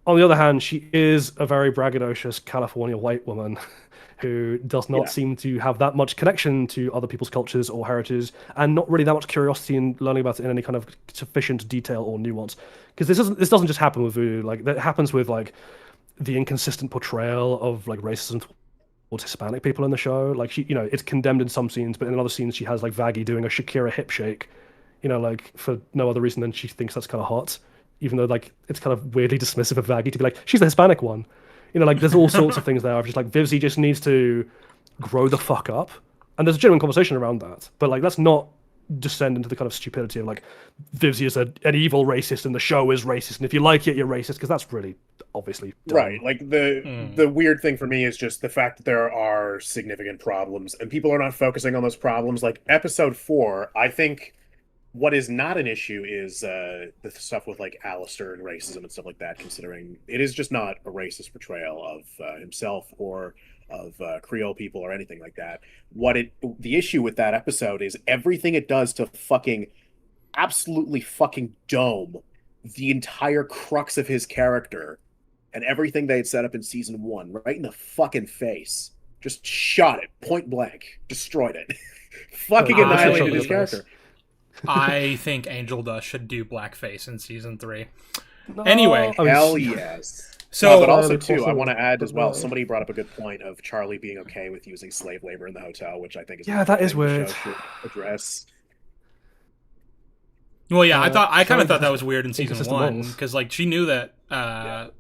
On the other hand, she is a very braggadocious California white woman who does not seem to have that much connection to other people's cultures or heritages, and not really that much curiosity in learning about it in any kind of sufficient detail or nuance. Because this doesn't just happen with voodoo. Like that happens with like the inconsistent portrayal of like racism towards Hispanic people in the show. Like she, you know, it's condemned in some scenes, but in other scenes she has like Vaggie doing a Shakira hip shake, you know, like for no other reason than she thinks that's kind of hot. Even though like it's kind of weirdly dismissive of Vaggie to be like, she's the Hispanic one. You know, like there's all sorts of things there. Of just like Vivzy just needs to grow the fuck up, and there's a genuine conversation around that. But like, let's not descend into the kind of stupidity of like Vivzy is an evil racist and the show is racist, and if you like it, you're racist, because that's really obviously dumb. Right. Like the weird thing for me is just the fact that there are significant problems, and people are not focusing on those problems. Like episode 4, I think. What is not an issue is the stuff with like Alistair and racism and stuff like that, considering it is just not a racist portrayal of himself or of Creole people or anything like that. The issue with that episode is everything it does to fucking absolutely fucking dome the entire crux of his character and everything they had set up in season 1 right in the fucking face. Just shot it point blank, destroyed it, fucking annihilated his character. I think Angel Dust should do blackface in season 3. Anyway, hell yes. So, but also too, I want to add as well. Somebody brought up a good point of Charlie being okay with using slave labor in the hotel, which I think is that is weird. The show should address. Well, yeah, I kind of thought that was weird in season 1 because like she knew that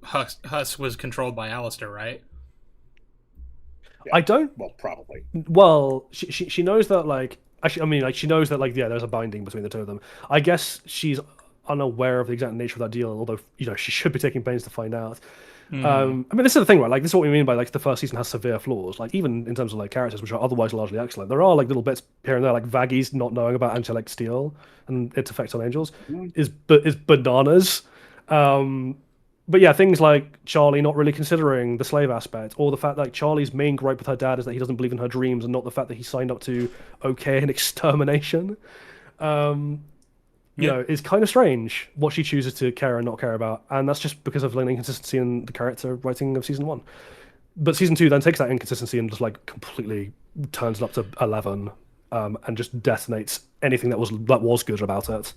Huss was controlled by Alistair, right? Yeah. I don't. Well, probably. Well, she knows that like. Actually, I mean, like she knows that, like, yeah, there's a binding between the two of them. I guess she's unaware of the exact nature of that deal, although, you know, she should be taking pains to find out. I mean, this is the thing, right? Like, this is what we mean by like the first season has severe flaws. Like, even in terms of like characters, which are otherwise largely excellent, there are like little bits here and there, like Vaggie's not knowing about Angelic Steel and its effects on angels is bananas. But yeah, things like Charlie not really considering the slave aspect, or the fact that like, Charlie's main gripe with her dad is that he doesn't believe in her dreams, and not the fact that he signed up to okay and extermination. You know, is kind of strange what she chooses to care and not care about, and that's just because of an inconsistency in the character writing of season 1. But season 2 then takes that inconsistency and just like completely turns it up to 11, and just detonates anything that was good about it.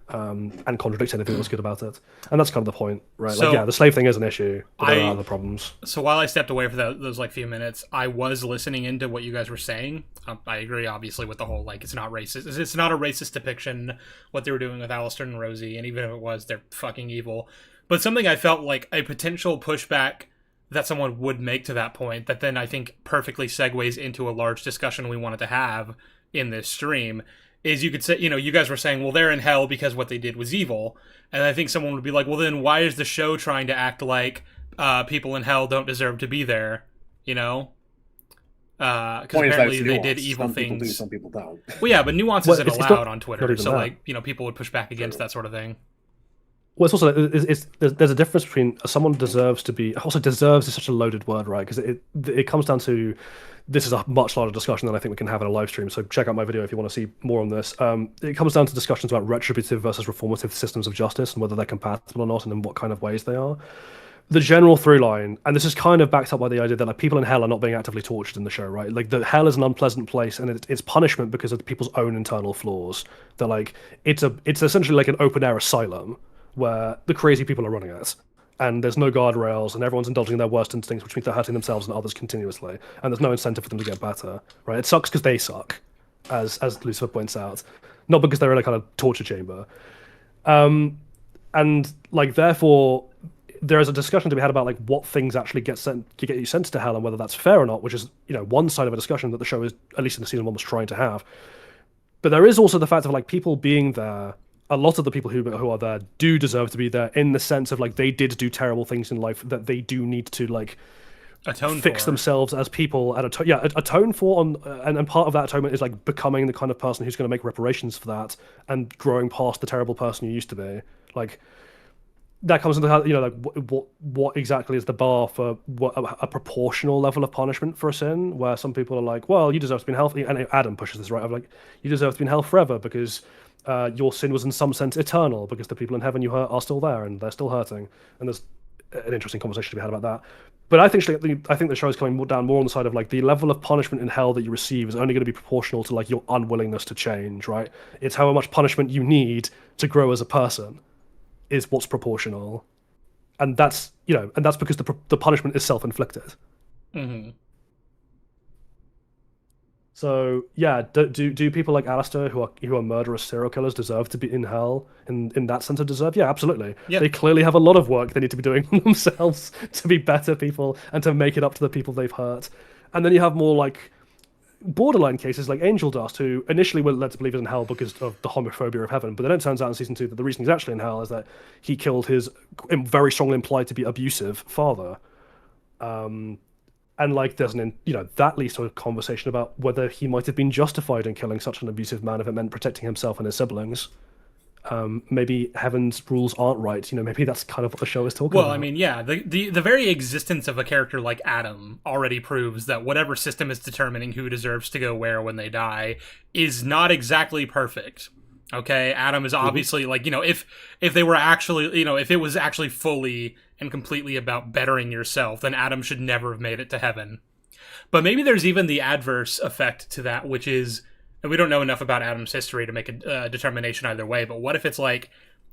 And contradicts anything that was good about it, and that's kind of the point, right? So, like, yeah, the slave thing is an issue, but there are other problems. So while I stepped away for those like few minutes, I was listening into what you guys were saying. I agree, obviously, with the whole like it's not racist. It's not a racist depiction what they were doing with Alistair and Rosie, and even if it was, they're fucking evil. But something I felt like a potential pushback that someone would make to that point, that then I think perfectly segues into a large discussion we wanted to have in this stream, is you could say, you guys were saying, well, they're in hell because what they did was evil. And I think someone would be like, well, then why is the show trying to act like people in hell don't deserve to be there? Because apparently they did evil some things. People do, some people don't. Well, yeah, but nuance isn't allowed on Twitter, so that. People would push back against that sort of thing. Well, it's also there's a difference between someone deserves to be. Also, deserves is such a loaded word, right? Because it comes down to, this is a much larger discussion than I think we can have in a live stream. So check out my video if you want to see more on this. It comes down to discussions about retributive versus reformative systems of justice and whether they're compatible or not, and in what kind of ways they are. The general through line, and this is kind of backed up by the idea that like people in hell are not being actively tortured in the show, right? Like the hell is an unpleasant place, and it's punishment because of people's own internal flaws. That like it's essentially like an open air asylum where the crazy people are running it, and there's no guardrails, and everyone's indulging in their worst instincts, which means they're hurting themselves and others continuously, and there's no incentive for them to get better, right? It sucks because they suck, as Lucifer points out, not because they're in a kind of torture chamber, and like therefore there is a discussion to be had about like what things actually get you sent to hell and whether that's fair or not, which is one side of a discussion that the show is, at least in the season 1, was trying to have. But there is also the fact of like people being there. A lot of the people who are there do deserve to be there in the sense of like they did do terrible things in life that they do need to like fix themselves as people and atone for and part of that atonement is like becoming the kind of person who's going to make reparations for that and growing past the terrible person you used to be. Like that comes into like what exactly is the bar for what a proportional level of punishment for a sin, where some people are like, well, you deserve to be in hell, and Adam pushes this right of like, you deserve to be in hell forever because your sin was in some sense eternal, because the people in heaven you hurt are still there and they're still hurting, and there's an interesting conversation to be had about that. But I think the show is coming down more on the side of like the level of punishment in hell that you receive is only going to be proportional to like your unwillingness to change, right? It's how much punishment you need to grow as a person is what's proportional, and that's because the punishment is self-inflicted. Mm-hmm. So yeah, do people like Alistair who are murderous serial killers deserve to be in hell in that sense of deserve? Yeah, absolutely. Yep. They clearly have a lot of work they need to be doing on themselves to be better people and to make it up to the people they've hurt. And then you have more like borderline cases like Angel Dust, who initially were led to believe is in hell because of the homophobia of heaven, but then it turns out in season 2 that the reason he's actually in hell is that he killed his very strongly implied to be abusive father. And like there's that leads to a conversation about whether he might have been justified in killing such an abusive man if it meant protecting himself and his siblings. Maybe heaven's rules aren't right. Maybe that's kind of what the show is talking about. Well, I mean, yeah, the very existence of a character like Adam already proves that whatever system is determining who deserves to go where when they die is not exactly perfect. Okay, Adam is obviously like, if they were actually, if it was actually fully and completely about bettering yourself, then Adam should never have made it to heaven. But maybe there's even the adverse effect to that, which is, and we don't know enough about Adam's history to make a determination either way, but what if it's like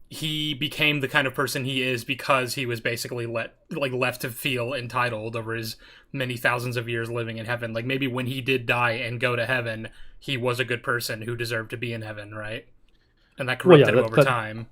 he became the kind of person he is because he was basically left to feel entitled over his many thousands of years living in heaven? Like maybe when he did die and go to heaven, he was a good person who deserved to be in heaven, right? And that corrupted him over time.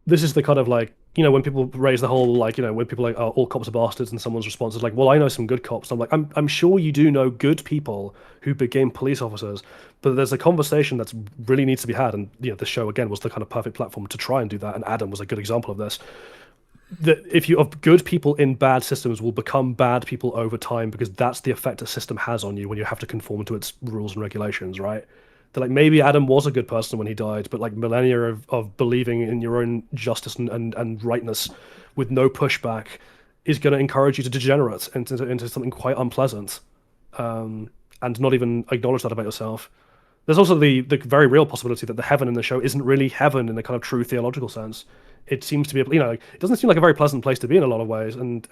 This is the kind of like, when people raise the whole, like, when people are like, oh, all cops are bastards, and someone's response is like, well, I know some good cops. I'm like, I'm sure you do know good people who became police officers, but there's a conversation that really needs to be had, and the show again was the kind of perfect platform to try and do that, and Adam was a good example of this. That if you of good people in bad systems will become bad people over time, because that's the effect a system has on you when you have to conform to its rules and regulations, right? That like maybe Adam was a good person when he died, but like millennia of believing in your own justice and rightness with no pushback is going to encourage you to degenerate into something quite unpleasant, and not even acknowledge that about yourself. There's also the very real possibility that the heaven in the show isn't really heaven in the kind of true theological sense. It seems to be, it doesn't seem like a very pleasant place to be in a lot of ways, and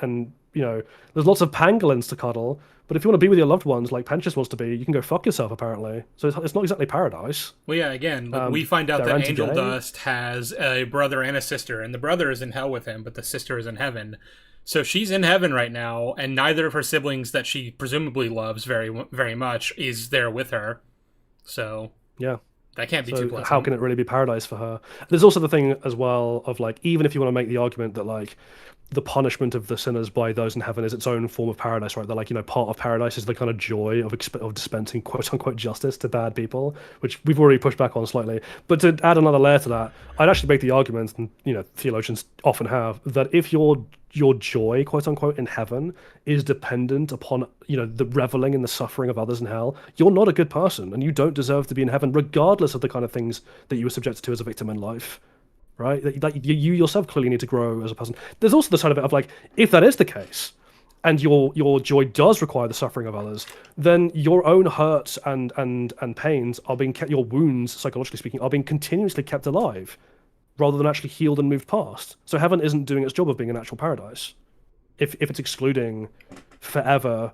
there's lots of pangolins to cuddle, but if you want to be with your loved ones like Penchus wants to be, you can go fuck yourself, apparently. So it's not exactly paradise. Well, yeah, again, we find out that Angel Dust has a brother and a sister, and the brother is in hell with him, but the sister is in heaven. So she's in heaven right now, and neither of her siblings that she presumably loves very, very much is there with her. So yeah. That can't be too pleasant. How can it really be paradise for her? There's also the thing as well of like, even if you want to make the argument that like the punishment of the sinners by those in heaven is its own form of paradise, right? They're like, part of paradise is the kind of joy of dispensing quote unquote justice to bad people, which we've already pushed back on slightly. But to add another layer to that, I'd actually make the argument, and theologians often have, that if your joy, quote unquote, in heaven is dependent upon the reveling in the suffering of others in hell, you're not a good person, and you don't deserve to be in heaven, regardless of the kind of things that you were subjected to as a victim in life. Right? That you yourself clearly need to grow as a person. There's also the side of it of like, if that is the case, and your joy does require the suffering of others, then your own hurts and pains are being kept, your wounds, psychologically speaking, are being continuously kept alive, rather than actually healed and moved past. So heaven isn't doing its job of being an actual paradise. If it's excluding forever,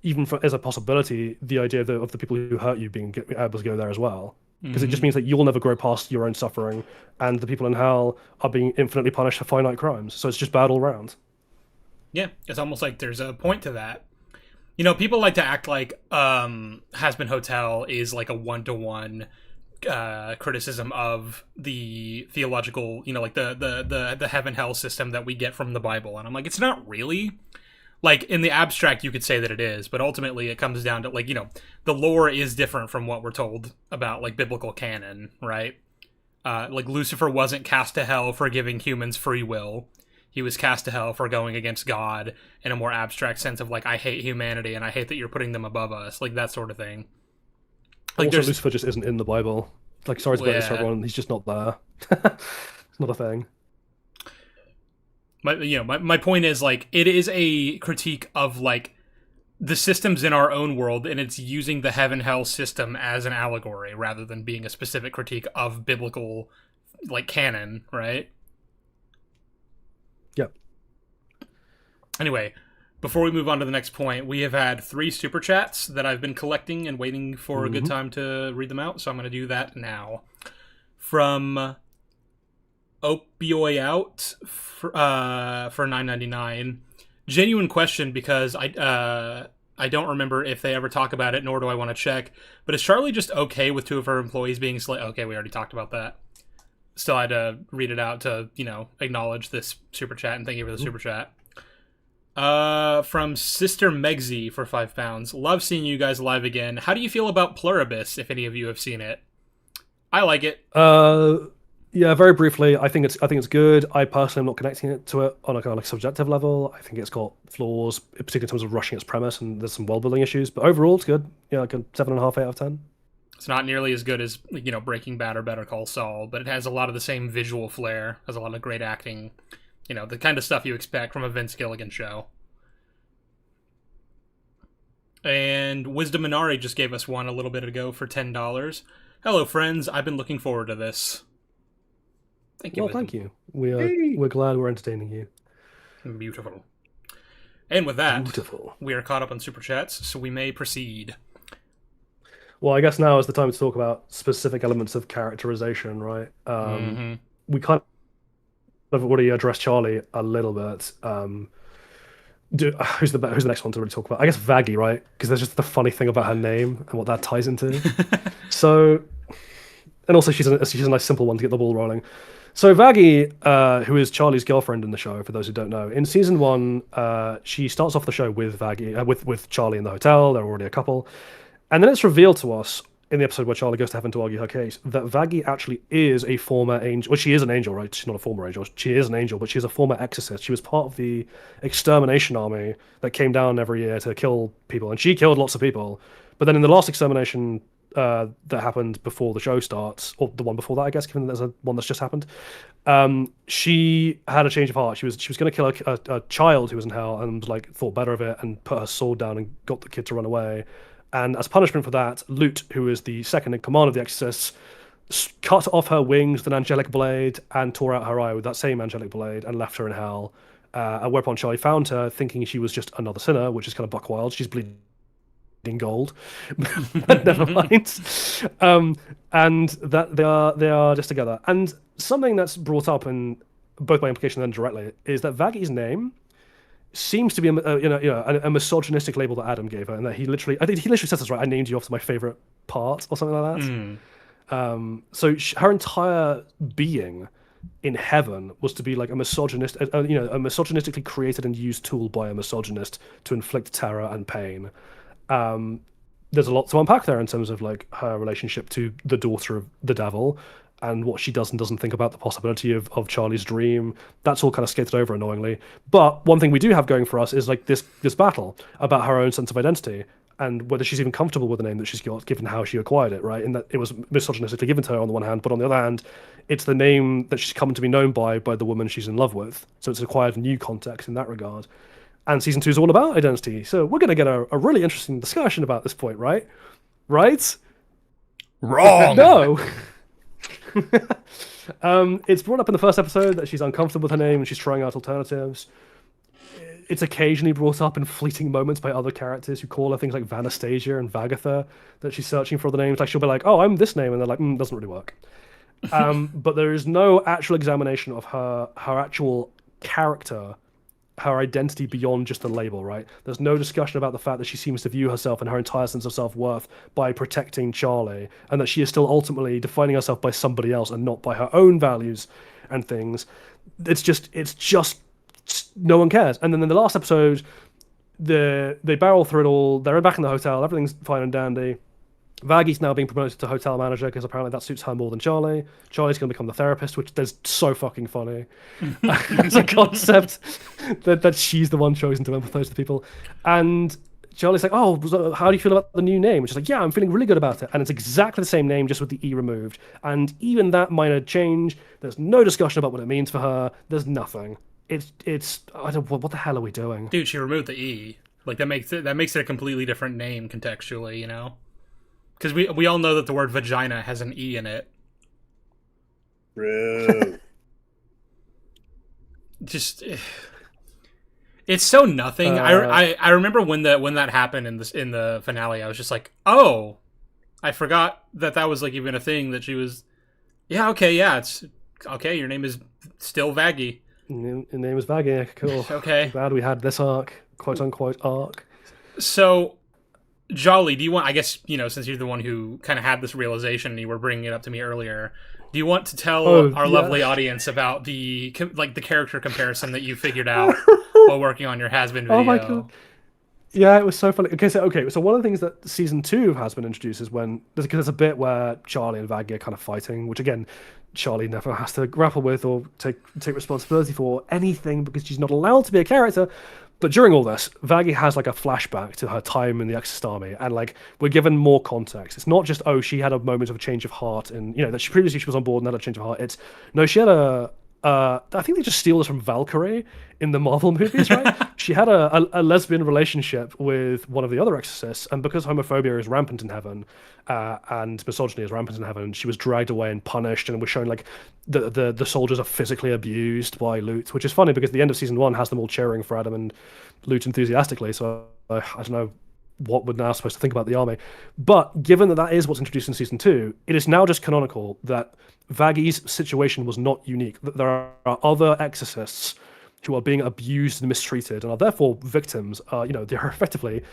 even as a possibility, the idea of the people who hurt you being able to go there as well. Because it just means that you'll never grow past your own suffering, and the people in hell are being infinitely punished for finite crimes. So it's just bad all round. Yeah, it's almost like there's a point to that. People like to act like Hazbin Hotel is like a one-to-one criticism of the theological, like the heaven-hell system that we get from the Bible. And I'm like, it's not really. Like, in the abstract, you could say that it is, but ultimately it comes down to, like, the lore is different from what we're told about, like, biblical canon, right? Like, Lucifer wasn't cast to hell for giving humans free will. He was cast to hell for going against God in a more abstract sense of, like, I hate humanity and I hate that you're putting them above us, like, that sort of thing. Like, also, Lucifer just isn't in the Bible. Like, sorry to break this to everyone, he's just not there. It's not a thing. My point is, like, it is a critique of, like, the systems in our own world, and it's using the heaven-hell system as an allegory rather than being a specific critique of biblical, like, canon, right? Yep. Anyway, before we move on to the next point, we have had 3 super chats that I've been collecting and waiting for a good time to read them out, so I'm going to do that now. From Opioid Out for $9.99. Genuine question, because I don't remember if they ever talk about it, nor do I want to check. But is Charlie just okay with 2 of her employees being Okay, we already talked about that. Still had to read it out to acknowledge this super chat, and thank you for the super chat. From Sister Megsy for £5. Love seeing you guys live again. How do you feel about Pluribus? If any of you have seen it, I like it. Yeah, very briefly, I think it's good. I personally am not connecting it to it on a kind of like subjective level. I think it's got flaws, particularly in terms of rushing its premise, and there's some world-building issues. But overall, it's good. Yeah, like a 7.5 out of 10. It's not nearly as good as Breaking Bad or Better Call Saul, but it has a lot of the same visual flair, has a lot of great acting, the kind of stuff you expect from a Vince Gilligan show. And Wisdom Minari just gave us one a little bit ago for $10. Hello, friends. I've been looking forward to this. Thank you. Well, thank you. We're glad we're entertaining you. Beautiful. And with that, beautiful. We are caught up on super chats, so we may proceed. Well, I guess now is the time to talk about specific elements of characterization, right? We kind of already addressed Charlie a little bit. Who's the next one to really talk about? I guess Vaggie, right? Because there's just the funny thing about her name and what that ties into. And also she's a nice simple one to get the ball rolling. So Vaggie, who is Charlie's girlfriend in the show, for those who don't know, in season 1, she starts off the show with Vaggie, with Charlie in the hotel. They're already a couple, and then it's revealed to us in the episode where Charlie goes to heaven to argue her case that Vaggie actually is a former angel. Well, she is an angel, right? She's not a former angel. She is an angel, but she's a former exorcist. She was part of the extermination army that came down every year to kill people, and she killed lots of people. But then in the last extermination that happened before the show starts, or the one before that, I guess, given that there's one that's just happened, she had a change of heart. She was going to kill a child who was in hell, and like thought better of it and put her sword down and got the kid to run away. And as punishment for that, Lute, who is the second in command of the exorcists, cut off her wings with an angelic blade and tore out her eye with that same angelic blade and left her in hell. Whereupon Charlie found her, thinking she was just another sinner, which is kind of buck wild. She's bleeding gold, but never mind. And that they are just together. And something that's brought up in both by implication and directly is that Vaggie's name seems to be a misogynistic label that Adam gave her, and that he literally says this, right? I named you after my favorite part or something like that. So her entire being in heaven was to be like a misogynist, you know, a misogynistically created and used tool by a misogynist to inflict terror and pain. There's a lot to unpack there in terms of like her relationship to the daughter of the devil and what she does and doesn't think about the possibility of Charlie's dream. That's all kind of skated over annoyingly. But one thing we do have going for us is like this battle about her own sense of identity and whether she's even comfortable with the name that she's got, given how she acquired it, right? In that it was misogynistically given to her on the one hand, but on the other hand, it's the name that she's come to be known by the woman she's in love with. So it's acquired a new context in that regard. And season 2 is all about identity. So we're going to get a really interesting discussion about this point, right? Right? Wrong. No. It's brought up in the first episode that she's uncomfortable with her name and she's trying out alternatives. It's occasionally brought up in fleeting moments by other characters who call her things like Vanastasia and Vagatha, that she's searching for the names. Like she'll be like, oh, I'm this name. And they're like, doesn't really work. But there is no actual examination of her actual character, her identity beyond just a label, right? There's no discussion about the fact that she seems to view herself and her entire sense of self-worth by protecting Charlie, and that she is still ultimately defining herself by somebody else and not by her own values and things. It's just no one cares. And then in the last episode, they barrel through it all. They're back in the hotel. Everything's fine and dandy. Vaggie's now being promoted to hotel manager because apparently that suits her more than Charlie. Charlie's going to become the therapist, which is so fucking funny. It's a concept that she's the one chosen to empathize with people. And Charlie's like, oh, how do you feel about the new name? And she's like, yeah, I'm feeling really good about it. And it's exactly the same name, just with the E removed. And even that minor change, there's no discussion about what it means for her. There's nothing. It's I don't what the hell are we doing? Dude, she removed the E. Like that makes it a completely different name contextually, you know? Because we all know that the word vagina has an E in it. Bro. Just, it's so nothing. I remember when that happened in the finale. I was just like, oh, I forgot that was like even a thing that she was. Yeah, okay, yeah, it's okay. Your name is still Vaggie. Your name is Vaggie. Cool. Okay. Glad we had this arc, quote unquote arc. So, Jolly, do you want, I guess, you know, since you're the one who kind of had this realization and you were bringing it up to me earlier, do you want to tell our lovely audience about the character comparison that you figured out while working on your Hazbin video? Oh my God. Yeah, it was so funny. Okay, so one of the things that season 2 of Hazbin introduces there's a bit where Charlie and Vaggie are kind of fighting, which again, Charlie never has to grapple with or take responsibility for anything because she's not allowed to be a character. But during all this, Vaggie has like a flashback to her time in the Exorcist army, and like we're given more context. It's not just she had a moment of a change of heart, and you know that she was on board and had a change of heart. It's no, she had I think they just steal this from Valkyrie in the Marvel movies, right? She had a lesbian relationship with one of the other exorcists, and because homophobia is rampant in heaven, and misogyny is rampant in heaven, she was dragged away and punished, and was shown like the soldiers are physically abused by Lute, which is funny because the end of season 1 has them all cheering for Adam and Lute enthusiastically. So I don't know what we're now supposed to think about the army. But given that is what's introduced in season 2, it is now just canonical that Vaggie's situation was not unique. That there are other exorcists who are being abused and mistreated and are therefore victims. They are effectively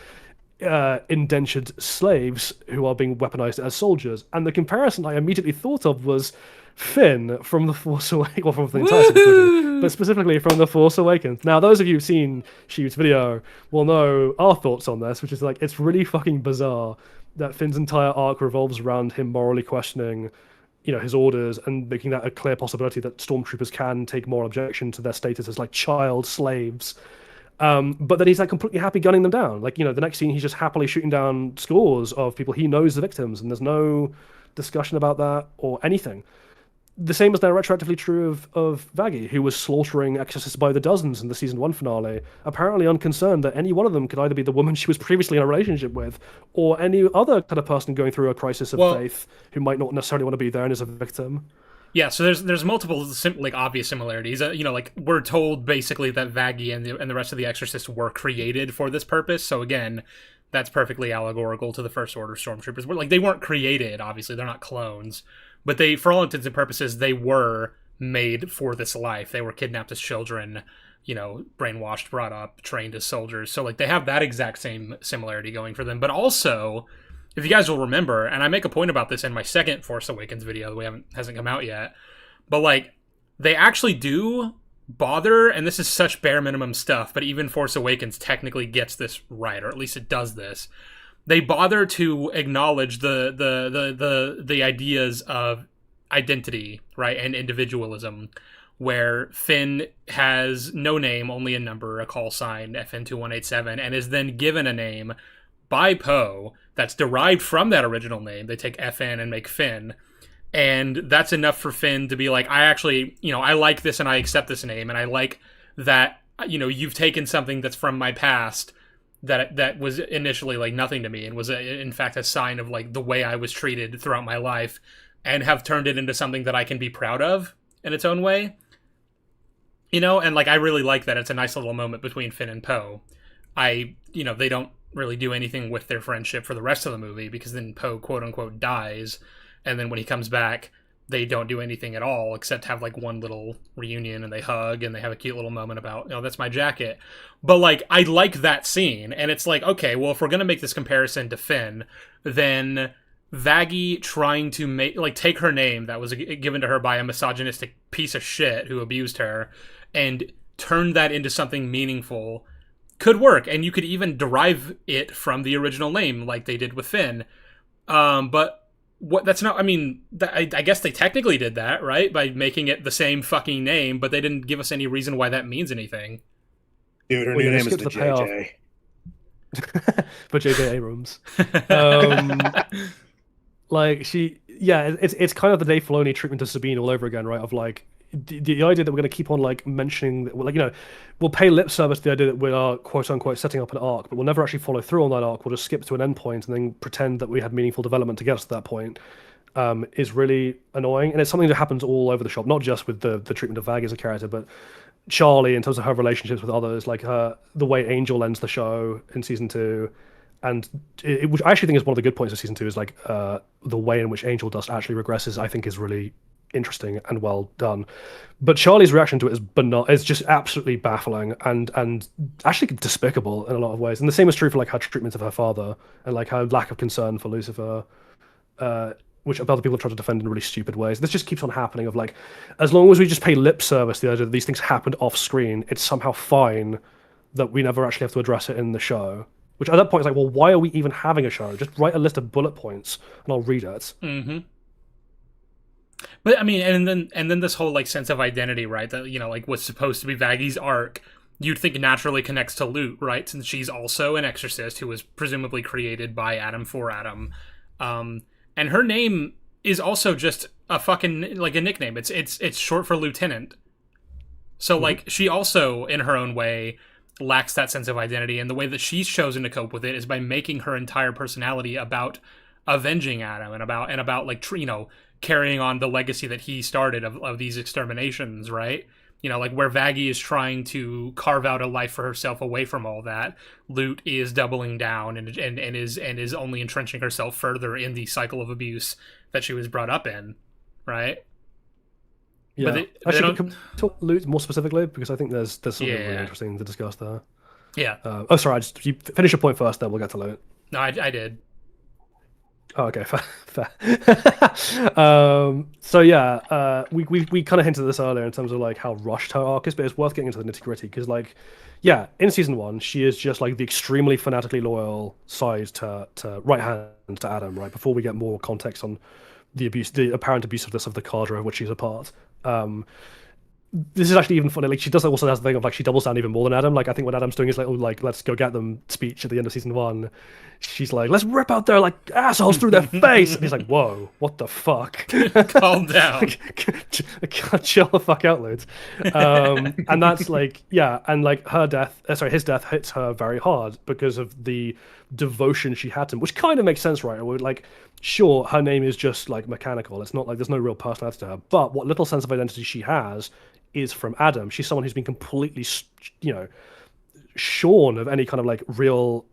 indentured slaves who are being weaponized as soldiers. And the comparison I immediately thought of was Finn from The Force Awakens, well, from the entire trilogy, but specifically from The Force Awakens. Now, those of you who've seen Shoot's video will know our thoughts on this, which is like, it's really fucking bizarre that Finn's entire arc revolves around him morally questioning, his orders and making that a clear possibility that stormtroopers can take moral objection to their status as like child slaves. But then he's like completely happy gunning them down. Like, the next scene, he's just happily shooting down scores of people he knows the victims, and there's no discussion about that or anything. The same is now retroactively true of Vaggie, who was slaughtering exorcists by the dozens in the season 1 finale, apparently unconcerned that any one of them could either be the woman she was previously in a relationship with, or any other kind of person going through a crisis of faith who might not necessarily want to be there and is a victim. Yeah, so there's multiple obvious similarities. We're told basically that Vaggie and the rest of the Exorcists were created for this purpose. So again, that's perfectly allegorical to the First Order stormtroopers. They weren't created, obviously, they're not clones, but they, for all intents and purposes, they were made for this life. They were kidnapped as children, brainwashed, brought up, trained as soldiers. So they have that exact same similarity going for them. But also, if you guys will remember, and I make a point about this in my second Force Awakens video, the way hasn't come out yet, but they actually do bother, and this is such bare minimum stuff, but even Force Awakens technically gets this right, or at least it does this. They bother to acknowledge the ideas of identity, right, and individualism, where Finn has no name, only a number, a call sign, FN2187, and is then given a name by Poe that's derived from that original name. They take FN and make Finn. And that's enough for Finn to be like, I actually, I like this and I accept this name. And I like that, you've taken something that's from my past that was initially like nothing to me and was in fact a sign of like the way I was treated throughout my life, and have turned it into something that I can be proud of in its own way. And like, I really like that. It's a nice little moment between Finn and Poe. They don't really do anything with their friendship for the rest of the movie, because then Poe quote unquote dies. And then when he comes back, they don't do anything at all except have like one little reunion, and they hug and they have a cute little moment about, that's my jacket. But like, I like that scene. And it's like, okay, well, if we're going to make this comparison to Finn, then Vaggie trying to take her name that was given to her by a misogynistic piece of shit who abused her and turn that into something meaningful could work. And you could even derive it from the original name like they did with Finn. But what? That's not. I mean, I guess they technically did that, right? By making it the same fucking name, but they didn't give us any reason why that means anything. Dude, her new name is the JJ. For JJ Abrams. It's kind of the Dave Filoni treatment of Sabine all over again, right? Of like the idea that we're going to keep on like mentioning, we'll pay lip service to the idea that we are quote unquote setting up an arc, but we'll never actually follow through on that arc. We'll just skip to an end point and then pretend that we had meaningful development to get us to that point. Is really annoying, and it's something that happens all over the shop, not just with the treatment of Vag as a character, but Charlie in terms of her relationships with others, like the way Angel ends the show in season 2. And which I actually think is one of the good points of season 2 is like the way in which Angel Dust actually regresses, I think is really interesting and well done. But Charlie's reaction to it is just absolutely baffling and actually despicable in a lot of ways. And the same is true for like her treatment of her father and like her lack of concern for Lucifer, which other people try to defend in really stupid ways. This just keeps on happening of like, as long as we just pay lip service to the idea that these things happened off screen, it's somehow fine that we never actually have to address it in the show. Which at that point is like, well, why are we even having a show? Just write a list of bullet points and I'll read it. Mm-hmm. But I mean, and then this whole like sense of identity, right? That like what's supposed to be Vaggie's arc, you'd think naturally connects to Lute, right? Since she's also an exorcist who was presumably created by Adam for Adam, and her name is also just a fucking like a nickname. It's short for lieutenant. So like she also, in her own way, lacks that sense of identity, and the way that she's chosen to cope with it is by making her entire personality about avenging Adam and about like carrying on the legacy that he started of these exterminations, right? Like where Vaggie is trying to carve out a life for herself away from all that, Lute is doubling down and is only entrenching herself further in the cycle of abuse that she was brought up in, right? Yeah, actually, can we talk Lute more specifically, because I think there's something really interesting to discuss there. Yeah. Sorry, you finish your point first, then we'll get to Lute. No, I did. Oh, okay, fair. We kind of hinted at this earlier in terms of like how rushed her arc is, but it's worth getting into the nitty gritty because in season 1 she is just like the extremely fanatically loyal side to right hand to Adam, right? Before we get more context on the apparent abusiveness of the cadre of which she's a part. This is actually even funny. Like she also has the thing of like she doubles down even more than Adam. Like I think what Adam's doing is like let's go get them speech at the end of season 1. She's like, let's rip out their like assholes through their face, and he's like, whoa, what the fuck? Calm down. Chill the fuck out, Lute. And that's like and like his death hits her very hard because of the devotion she had to him, which kind of makes sense, right? Like, sure, her name is just like mechanical. It's not like there's no real personality to her, but what little sense of identity she has is from Adam. She's someone who's been completely, shorn of any kind of like real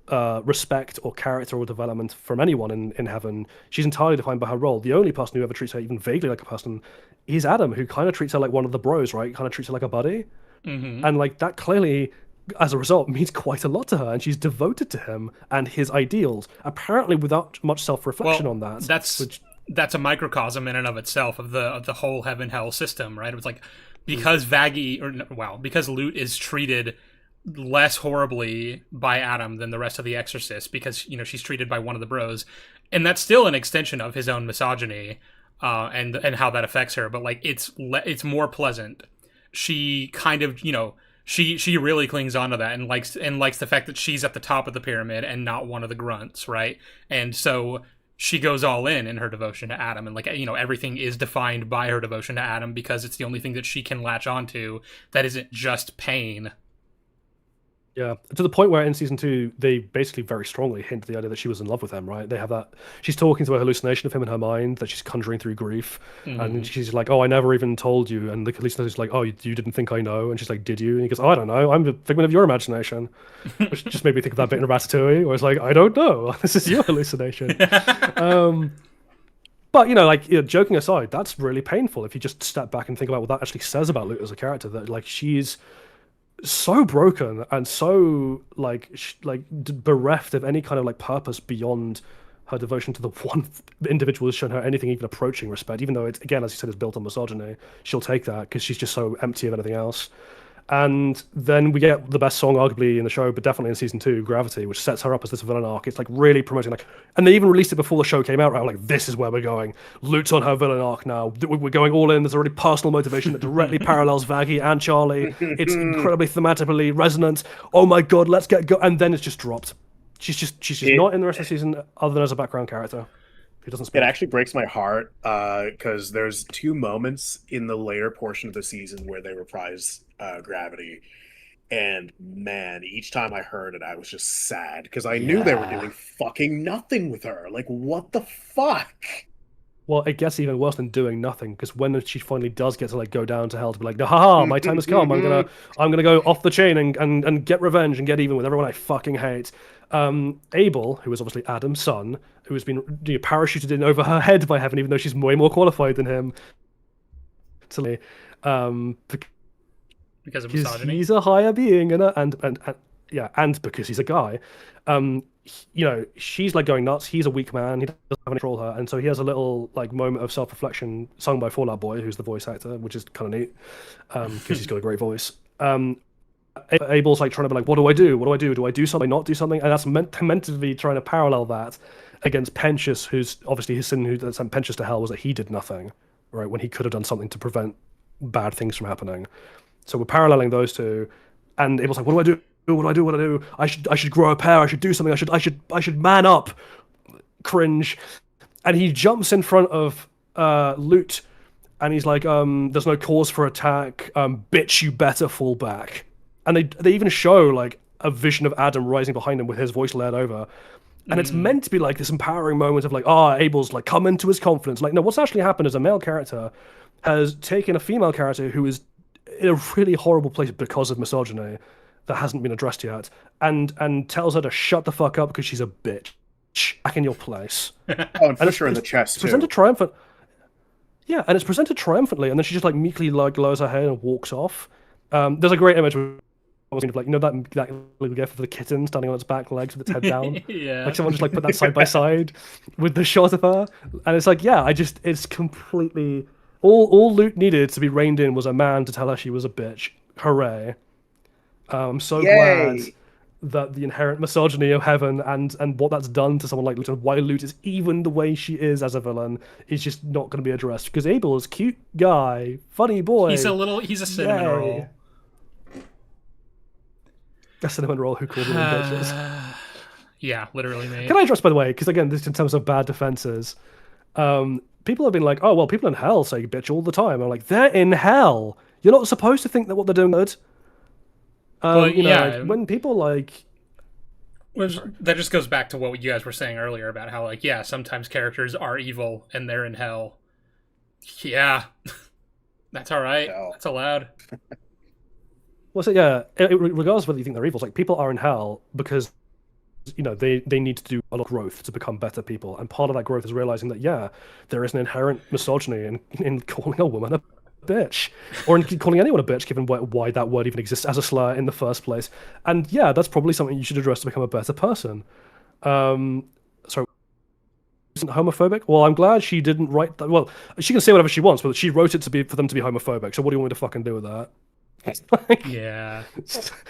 respect or character or development from anyone in heaven. She's entirely defined by her role. The only person who ever treats her even vaguely like a person is Adam, who kind of treats her like one of the bros, right? Kind of treats her like a buddy. Mm-hmm. And like that clearly, as a result, means quite a lot to her, and she's devoted to him and his ideals, apparently without much self-reflection on that. That's a microcosm in and of itself of the whole heaven-hell system, right? It was like because because Lute is treated less horribly by Adam than the rest of the Exorcists, because she's treated by one of the bros, and that's still an extension of his own misogyny, and how that affects her. But like it's more pleasant. She kind of she really clings on to that and likes the fact that she's at the top of the pyramid and not one of the grunts, right? And so she goes all in her devotion to Adam, and like everything is defined by her devotion to Adam because it's the only thing that she can latch onto that isn't just pain. Yeah, to the point where in season 2 they basically very strongly hint the idea that she was in love with him, right? They have that she's talking to a hallucination of him in her mind that she's conjuring through grief, and she's like, "Oh, I never even told you," and the hallucination's like, "Oh, you didn't think I know?" And she's like, "Did you?" And he goes, "Oh, I don't know. I'm a figment of your imagination," which just made me think of that bit in Ratatouille, where it's like, "I don't know. This is your hallucination." But joking aside, that's really painful if you just step back and think about what that actually says about Lute as a character. That like she's so broken and so bereft of any kind of like purpose beyond her devotion to the one individual who's shown her anything even approaching respect, even though it's, again, as you said, is built on misogyny. She'll take that because she's just so empty of anything else. And then we get the best song arguably in the show, but definitely in season 2, Gravity, which sets her up as this villain arc. It's like really promoting and they even released it before the show came out, right? Like, this is where we're going. Lute's on her villain arc now. We're going all in. There's already personal motivation that directly parallels Vaggie and Charlie. It's incredibly thematically resonant. Oh my god, let's get go. And then it's just dropped. She's just not in the rest of the season other than as a background character. Doesn't speak. It actually breaks my heart because there's 2 moments in the later portion of the season where they reprise Gravity, and man, each time I heard it I was just sad because I knew they were doing fucking nothing with her. Like, what the fuck? Well, it gets even worse than doing nothing, because when she finally does get to like go down to hell to be like, haha, my time has come. I'm gonna go off the chain and get revenge and get even with everyone I fucking hate. Abel, who is obviously Adam's son, who has been parachuted in over her head by heaven, even though she's way more qualified than him. Because of misogyny. He's a higher being, and because he's a guy. She's like going nuts. He's a weak man. He doesn't have any control her, and so he has a little like moment of self-reflection sung by Fallout Boy, who's the voice actor, which is kind of neat because he's got a great voice. Abel's like trying to be like, what do I do? What do I do? Do I do something? Not do something? And that's meant to be trying to parallel that against Pentious, who's obviously his sin that sent Pentious to hell was that he did nothing, right? When he could have done something to prevent bad things from happening. So we're paralleling those two, and Abel's like, what do I do? What do I do? What do I do? I should grow a pair. I should do something. I should man up. Cringe. And he jumps in front of Lute, and he's like, there's no cause for attack. Bitch, you better fall back. And they even show like a vision of Adam rising behind him with his voice layered over. And it's meant to be like this empowering moment of like, Abel's like come into his confidence. Like, no, what's actually happened is a male character has taken a female character who is in a really horrible place because of misogyny that hasn't been addressed yet, and tells her to shut the fuck up because she's a bitch. Back in your place. And push her in the chest, presented triumphant. Yeah, and it's presented triumphantly, and then she just like meekly like lowers her head and walks off. There's a great image where I was like, that little gif of the kitten standing on its back legs with its head down. Yeah. Like someone just like put that side by side with the shot of her, and it's like, it's completely all Lute needed to be reined in was a man to tell her she was a bitch. Hooray! I'm so glad that the inherent misogyny of heaven and what that's done to someone like Lute, and why Lute is even the way she is as a villain, is just not going to be addressed. Because Abel is a cute guy, funny boy. He's a cinnamon roll. A cinnamon roll who called women bitches. Yeah, literally, mate. Can I address, by the way, because again, this in terms of bad defenses, people have been like, oh, well, people in hell say bitch all the time. I'm like, they're in hell. You're not supposed to think that what they're doing is good. When people like... That just goes back to what you guys were saying earlier about how, like, sometimes characters are evil and they're in hell. Yeah. That's all right. Hell. That's allowed. Well, so regardless of whether you think they're evil, it's like people are in hell because they need to do a lot of growth to become better people, and part of that growth is realizing that there is an inherent misogyny in calling a woman a bitch, or in calling anyone a bitch, given why that word even exists as a slur in the first place. And that's probably something you should address to become a better person. isn't homophobic. Well, I'm glad she didn't write that. Well, she can say whatever she wants, but she wrote it for them to be homophobic. So what do you want me to fucking do with that? Yeah.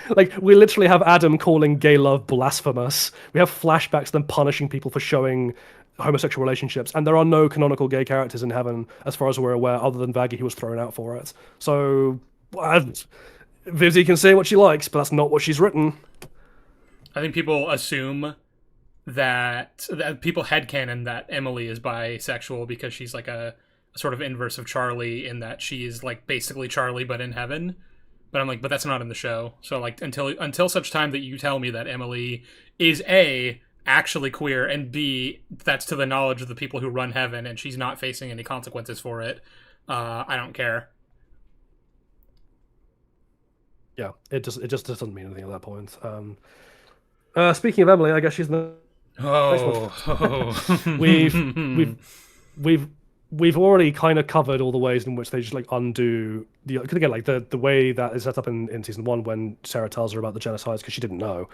Like, we literally have Adam calling gay love blasphemous. We have flashbacks to them punishing people for showing homosexual relationships, and there are no canonical gay characters in heaven, as far as we're aware, other than Vaggie, who was thrown out for it. So, Vivzy can say what she likes, but that's not what she's written. I think people assume that people headcanon that Emily is bisexual because she's like a sort of inverse of Charlie, in that she is like basically Charlie but in heaven. But I'm like, but that's not in the show. So like until such time that you tell me that Emily is A, actually queer, and B, that's to the knowledge of the people who run heaven and she's not facing any consequences for it, I don't care. Yeah, it just doesn't mean anything at that point. Speaking of Emily, I guess she's the we've already kind of covered all the ways in which they just like undo the, because again, like the way that is set up in season 1 when Sarah tells her about the genocides because she didn't know,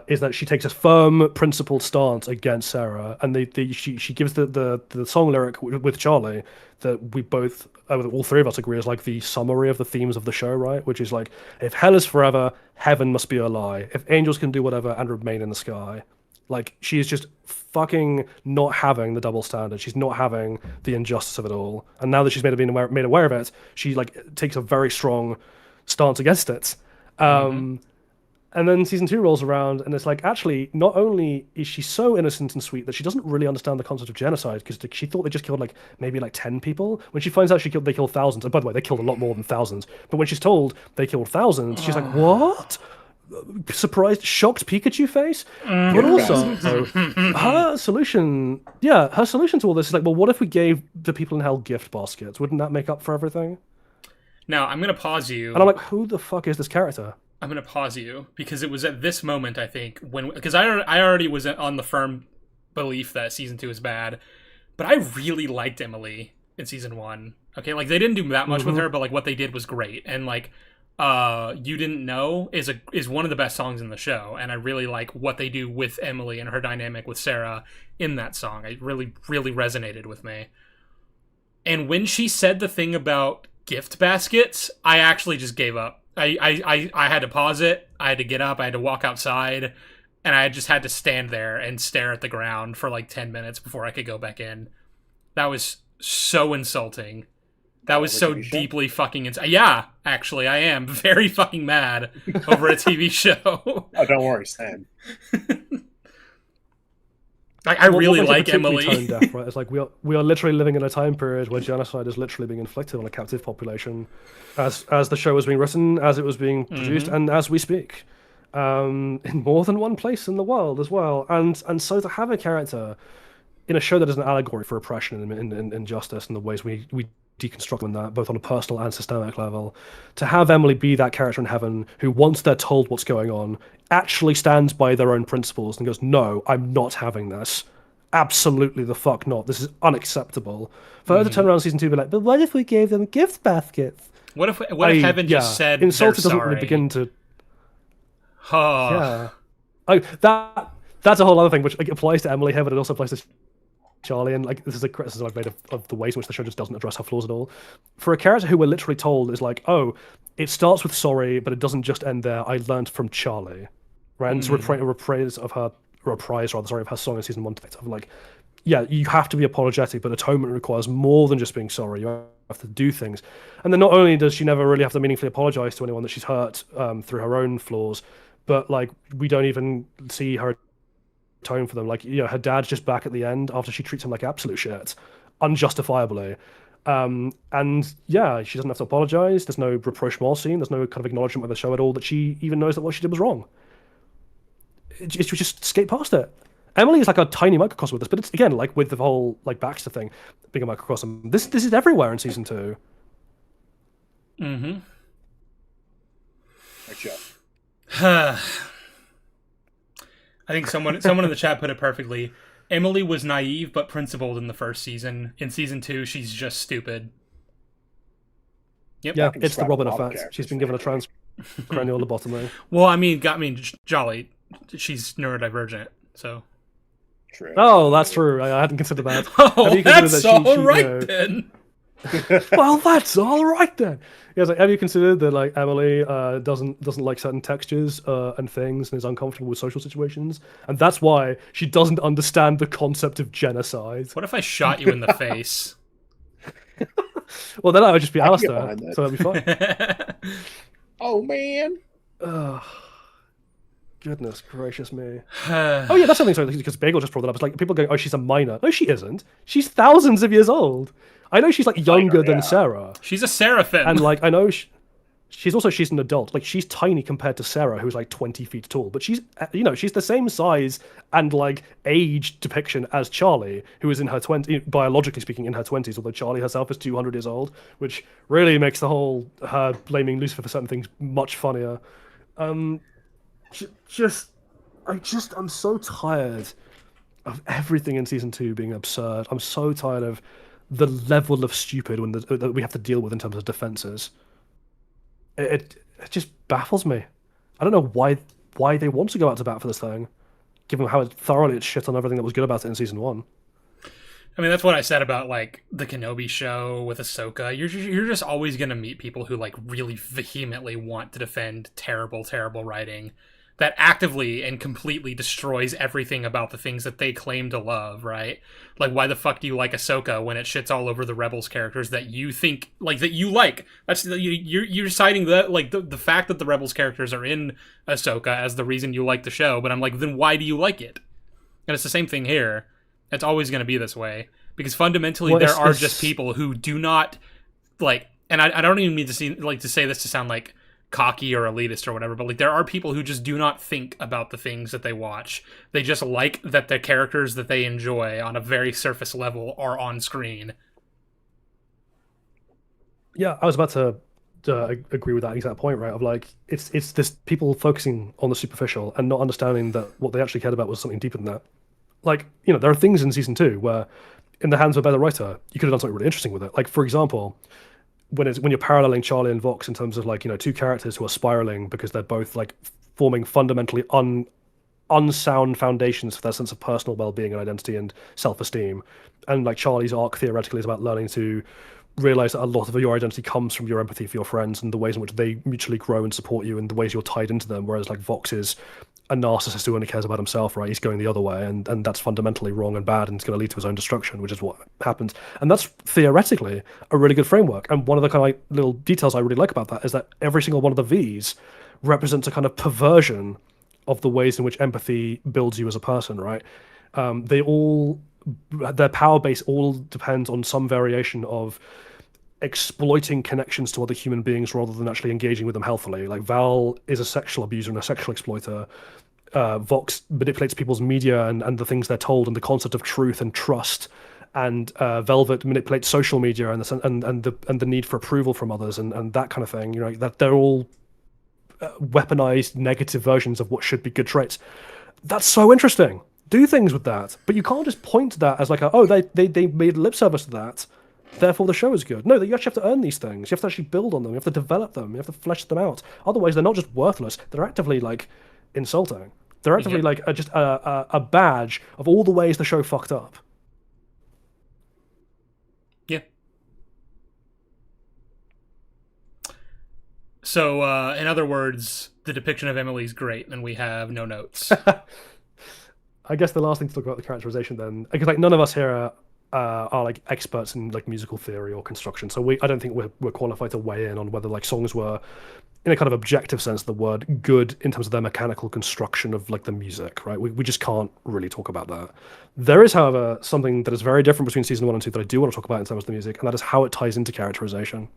is that she takes a firm principled stance against Sarah, and she gives the song lyric with Charlie that we both, all three of us agree is like the summary of the themes of the show, right? Which is like, if hell is forever, heaven must be a lie. If angels can do whatever and remain in the sky. Like, she is just fucking not having the double standard. She's not having the injustice of it all. And now that she's made aware of it, she like takes a very strong stance against it. And then season 2 rolls around, and it's like, actually, not only is she so innocent and sweet that she doesn't really understand the concept of genocide, because she thought they just killed like maybe like 10 people. When she finds out they killed thousands, and by the way, they killed a lot more than thousands. But when she's told they killed thousands, she's like, what? Surprised, shocked Pikachu face. But also, her solution to all this is like, well, what if we gave the people in hell gift baskets? Wouldn't that make up for everything? Now, I'm going to pause you. And I'm like, who the fuck is this character? I'm going to pause you, because it was at this moment, I think, because I already was on the firm belief that season 2 is bad, but I really liked Emily in season 1. Okay, like, they didn't do that much with her, but like what they did was great. And like, You Didn't Know is one of the best songs in the show, and I really like what they do with Emily and her dynamic with Sarah in that song. It really, really resonated with me. And when she said the thing about gift baskets, I actually just gave up. I had to pause it. I had to get up. I had to walk outside, and I just had to stand there and stare at the ground for like 10 minutes before I could go back in. That was so insulting. That was so deeply fucking insane. Yeah, actually, I am very fucking mad over a TV show. Oh, don't worry, Stan. I really like Emily. Tone deaf, right? It's like we are literally living in a time period where genocide is literally being inflicted on a captive population, as the show was being written, as it was being produced, and as we speak, in more than one place in the world as well. And so to have a character in a show that is an allegory for oppression and injustice and the ways we deconstruct in that, both on a personal and systemic level, to have Emily be that character in heaven who, once they're told what's going on, actually stands by their own principles and goes, no, I'm not having this. Absolutely the fuck not. This is unacceptable. For her to turn around in season 2 and be like, but what if we gave them gift baskets? What if heaven just said insulted they're doesn't sorry? really begin to... Oh. Yeah. That's a whole other thing, which like, applies to Emily here, but it also applies to Charlie, and like, this is a criticism I've made of the ways in which the show just doesn't address her flaws at all. For a character who we're literally told is like, oh, it starts with sorry, but it doesn't just end there. I learned from Charlie, right? And it's a reprise of her song in season 1. Of like, yeah, you have to be apologetic, but atonement requires more than just being sorry. You have to do things. And then not only does she never really have to meaningfully apologize to anyone that she's hurt through her own flaws, but like, we don't even see her tone for them. Like, you know, her dad's just back at the end after she treats him like absolute shit, unjustifiably. And yeah, she doesn't have to apologize. There's no rapprochement scene. There's no kind of acknowledgement by the show at all that she even knows that what she did was wrong. She just skate past it. Emily is like a tiny microcosm with this, but it's again like with the whole like Baxter thing being a microcosm. This is everywhere in season 2. Right, Joe. I think someone in the chat put it perfectly. Emily was naive but principled in the first season. In season 2, she's just stupid. Yep. Yeah, it's the Robin effect. She's been given a transcranial lobotomy. Well, I mean, Jolly, she's neurodivergent, so. True. Oh, that's true. I hadn't considered that. Oh, Have you considered that's that all you right know, then. well, that's all right then. Yeah, like, have you considered that like Emily doesn't like certain textures and things and is uncomfortable with social situations, and that's why she doesn't understand the concept of genocide. What if I shot you in the face? Well, then I would just be I can get Alistair, behind that. so that'd be fine. Oh man. Oh, goodness gracious me. Oh yeah, that's something. Sorry, because Bagel just brought that up. It's like people going, "Oh, she's a minor." No, she isn't. She's thousands of years old. I know she's like younger than yeah. Sarah, She's a seraphim. and like I know she's an adult. Like she's tiny compared to Sarah, who's like 20 feet tall. But she's she's the same size and like age depiction as Charlie, who is in her 20s, biologically speaking, in her 20s. Although Charlie herself is 200 years old, which really makes the whole her blaming Lucifer for certain things much funnier. I'm so tired of everything in season 2 being absurd. I'm so tired of the level of stupid that we have to deal with in terms of defenses. It just baffles me. I don't know why they want to go out to bat for this thing, given how thoroughly it's shit on everything that was good about it in season 1. I mean, that's what I said about like the Kenobi show with Ahsoka. You're just always gonna meet people who like really vehemently want to defend terrible writing that actively and completely destroys everything about the things that they claim to love, right? Like, why the fuck do you like Ahsoka when it shits all over the Rebels characters that you think, like, that you like? That's you're citing the fact that the Rebels characters are in Ahsoka as the reason you like the show, but I'm like, then why do you like it? And it's the same thing here. It's always going to be this way. Because fundamentally, there are just people who do not, like, and I don't even mean to say this to sound like cocky or elitist or whatever, but like there are people who just do not think about the things that they watch. They just like that the characters that they enjoy on a very surface level are on screen. Yeah, I was about to agree with that exact point, right? Of like, it's this people focusing on the superficial and not understanding that what they actually cared about was something deeper than that. Like, there are things in season 2 where, in the hands of a better writer, you could have done something really interesting with it. Like, for example, when you're paralleling Charlie and Vox in terms of like two characters who are spiraling because they're both like forming fundamentally unsound foundations for their sense of personal well-being and identity and self-esteem, and like Charlie's arc theoretically is about learning to realize that a lot of your identity comes from your empathy for your friends and the ways in which they mutually grow and support you and the ways you're tied into them, whereas like Vox is a narcissist who only cares about himself, right? He's going the other way, and that's fundamentally wrong and bad, and it's going to lead to his own destruction, which is what happens. And that's theoretically a really good framework. And one of the kind of like little details I really like about that is that every single one of the V's represents a kind of perversion of the ways in which empathy builds you as a person, right? Their power base all depends on some variation of exploiting connections to other human beings rather than actually engaging with them healthily. Like Val is a sexual abuser and a sexual exploiter. Vox manipulates people's media and the things they're told and the concept of truth and trust. And Velvet manipulates social media and the need for approval from others and that kind of thing. That they're all weaponized negative versions of what should be good traits. That's so interesting. Do things with that, but you can't just point to that as like they made lip service to that, therefore the show is good. No, you actually have to earn these things. You have to actually build on them. You have to develop them. You have to flesh them out. Otherwise, they're not just worthless. They're actively like insulting. They're actively like just a badge of all the ways the show fucked up. Yeah. So, in other words, the depiction of Emily's great, and we have no notes. I guess the last thing to talk about the characterization then, because like none of us here are like experts in like musical theory or construction, so I don't think we're qualified to weigh in on whether like songs were, in a kind of objective sense of the word, good in terms of their mechanical construction of like the music, right? We just can't really talk about that. There is, however, something that is very different between season 1 and 2 that I do want to talk about in terms of the music, and that is how it ties into characterization.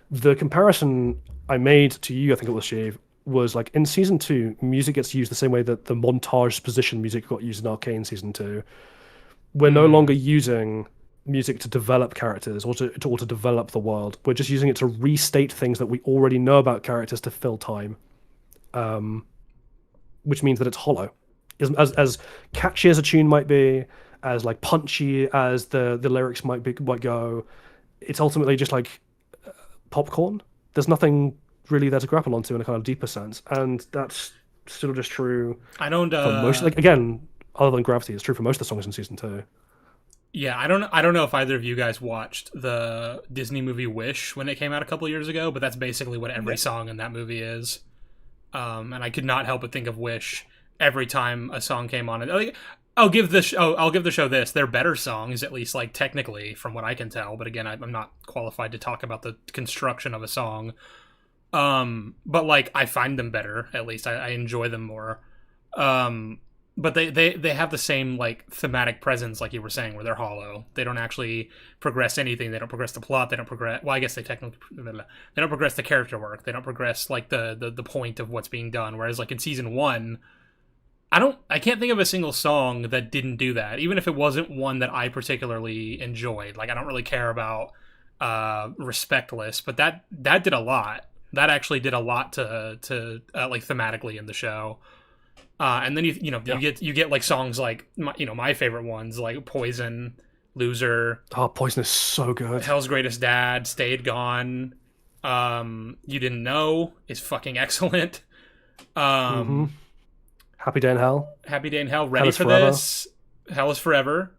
The comparison I made to you, I think it was Shiv, was like in season 2, music gets used the same way that the montage position music got used in Arcane season 2. We're no longer using music to develop characters or to develop the world. We're just using it to restate things that we already know about characters to fill time, which means that it's hollow. As catchy as a tune might be, as like punchy as the lyrics might go, it's ultimately just like popcorn. There's nothing really there to grapple onto in a kind of deeper sense, and that's still just true. I don't. For most, like again, other than Gravity. It's true for most of the songs in season 2. Yeah, I don't know if either of you guys watched the Disney movie Wish when it came out a couple years ago, but that's basically what every song in that movie is. And I could not help but think of Wish every time a song came on. Like, I'll give the show this. They're better songs, at least like technically, from what I can tell. But again, I'm not qualified to talk about the construction of a song. But like I find them better. At least I enjoy them more. But they have the same like thematic presence, like you were saying, where they're hollow. They don't actually progress anything. They don't progress the plot. They don't progress. Well, I guess they technically they don't progress the character work. They don't progress like the point of what's being done. Whereas like in season 1, I can't think of a single song that didn't do that. Even if it wasn't one that I particularly enjoyed. Like I don't really care about Respectless, but that did a lot. That actually did a lot to like thematically in the show. And then you get like songs like my favorite ones like Poison, Loser. Oh, Poison is so good. Hell's Greatest Dad, Stayed Gone. You Didn't Know is fucking excellent. Happy Day in Hell. Happy Day in Hell. Ready for Forever. This. Hell is Forever.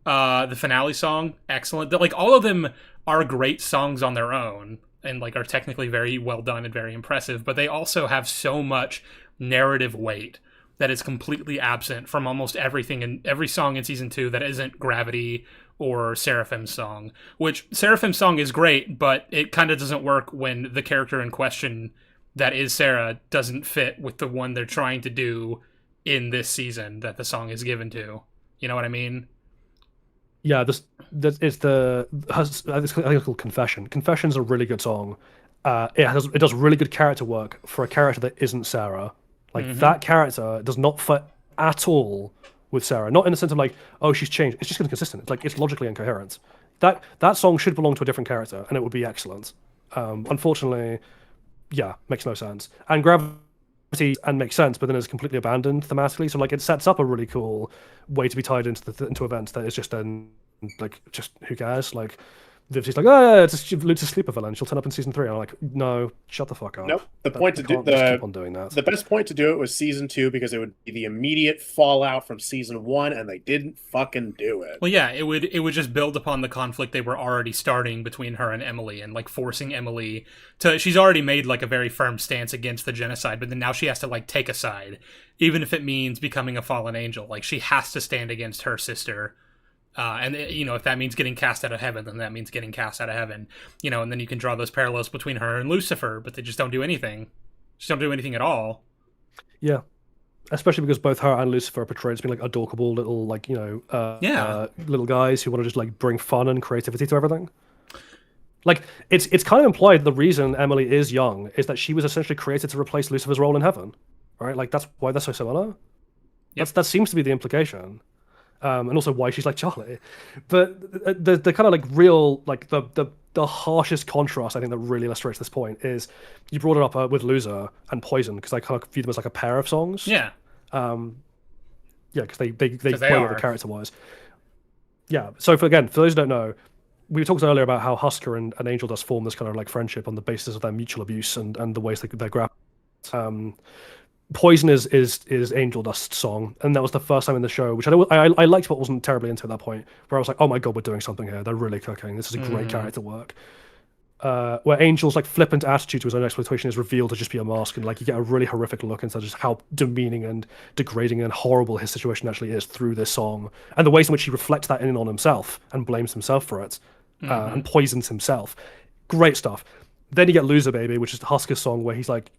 The finale song, excellent. Like all of them are great songs on their own and like are technically very well done and very impressive, but they also have so much narrative weight that is completely absent from almost everything in every song in season 2 that isn't Gravity or Seraphim's song. Which Seraphim's song is great, but it kind of doesn't work when the character in question that is Sarah doesn't fit with the one they're trying to do in this season that the song is given to. You know what I mean? Yeah, this is the I think it's called Confession. Confession's a really good song. It does really good character work for a character that isn't Sarah. Like that character does not fit at all with Sarah. Not in the sense of like, oh, she's changed. It's just inconsistent. It's like it's logically incoherent. That song should belong to a different character, and it would be excellent. Unfortunately, yeah, makes no sense. And Gravity and makes sense, but then is completely abandoned thematically. So like it sets up a really cool way to be tied into events that is just then like just who cares? Like she's like, oh yeah, it's a sleeper villain. She'll turn up in season 3. And I'm like, no, shut the fuck up. Nope. Keep on doing that. The best point to do it was season 2 because it would be the immediate fallout from season 1, and they didn't fucking do it. Well, yeah, it would just build upon the conflict they were already starting between her and Emily, and like forcing Emily to. She's already made like a very firm stance against the genocide, but then now she has to like take a side, even if it means becoming a fallen angel. Like she has to stand against her sister. And if that means getting cast out of heaven, then that means getting cast out of heaven. And then you can draw those parallels between her and Lucifer, but they just don't do anything. Just don't do anything at all. Yeah, especially because both her and Lucifer are portrayed as being like adorable little like little guys who want to just like bring fun and creativity to everything. Like it's kind of implied the reason Emily is young is that she was essentially created to replace Lucifer's role in heaven, right? Like that's why they're so similar. Yep. That seems to be the implication. And also why she's like Charlie, but the kind of like real like the harshest contrast I think that really illustrates this point is you brought it up with Loser and Poison because I kind of view them as like a pair of songs. Yeah. Because they play over character wise. Yeah. So for those who don't know, we talked earlier about how Husker and Angel Dust form this kind of like friendship on the basis of their mutual abuse and the ways they grapple. Poison is Angel Dust's song, and that was the first time in the show, which I liked but wasn't terribly into at that point, where I was like, oh my god, we're doing something here. They're really cooking. This is a great character work. Where Angel's like flippant attitude to his own exploitation is revealed to just be a mask, and like you get a really horrific look into just how demeaning and degrading and horrible his situation actually is through this song, and the ways in which he reflects that in on himself and blames himself for it, and poisons himself. Great stuff. Then you get Loser Baby, which is the Husker's song, where he's like,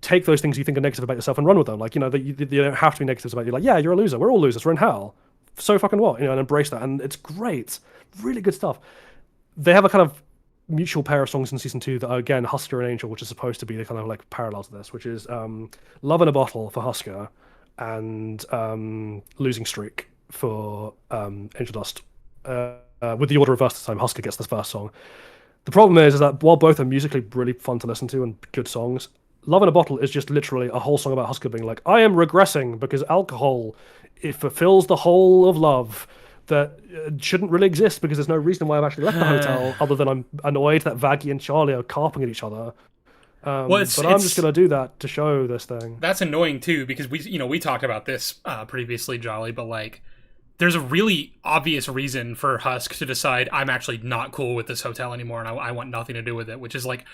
take those things you think are negative about yourself and run with them. Like, you don't have to be negatives about you. Like, yeah, you're a loser. We're all losers. We're in hell. So fucking what? And embrace that. And it's great. Really good stuff. They have a kind of mutual pair of songs in season 2 that are, again, Husker and Angel, which is supposed to be the kind of like parallel to this, which is Love in a Bottle for Husker and Losing Streak for Angel Dust. With the order reversed this time, Husker gets this first song. The problem is that while both are musically really fun to listen to and good songs, Love in a Bottle is just literally a whole song about Husker being like, I am regressing because alcohol, it fulfills the whole of love that shouldn't really exist because there's no reason why I've actually left the hotel other than I'm annoyed that Vaggie and Charlie are carping at each other. Well, But I'm just gonna do that to show this thing. That's annoying too, because we talked about this previously, Jolly, but like there's a really obvious reason for Husk to decide I'm actually not cool with this hotel anymore and I want nothing to do with it, which is like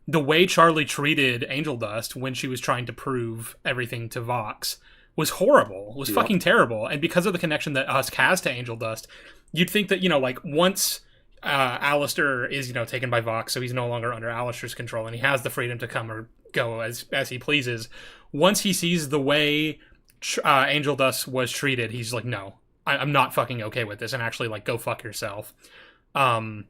the way Charlie treated Angel Dust when she was trying to prove everything to Vox was horrible, was fucking terrible. And because of the connection that Husk has to Angel Dust, you'd think that, like once Alistair is, taken by Vox, so he's no longer under Alistair's control and he has the freedom to come or go as he pleases. Once he sees the way Angel Dust was treated, he's like, no, I'm not fucking okay with this, and actually, like, go fuck yourself. And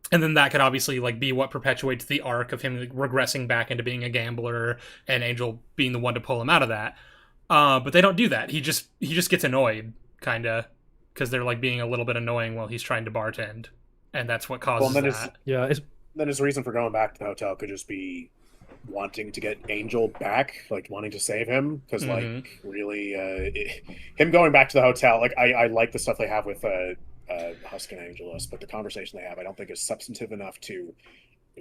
then that could obviously, like, be what perpetuates the arc of him, like, regressing back into being a gambler and Angel being the one to pull him out of that. But they don't do that. He just gets annoyed, kind of, because they're, like, being a little bit annoying while he's trying to bartend. And that's what causes that. Then his reason for going back to the hotel could just be wanting to get Angel back, like wanting to save him, because like really him going back to the hotel, like I like the stuff they have with Husk and Angelus, but the conversation they have I don't think is substantive enough to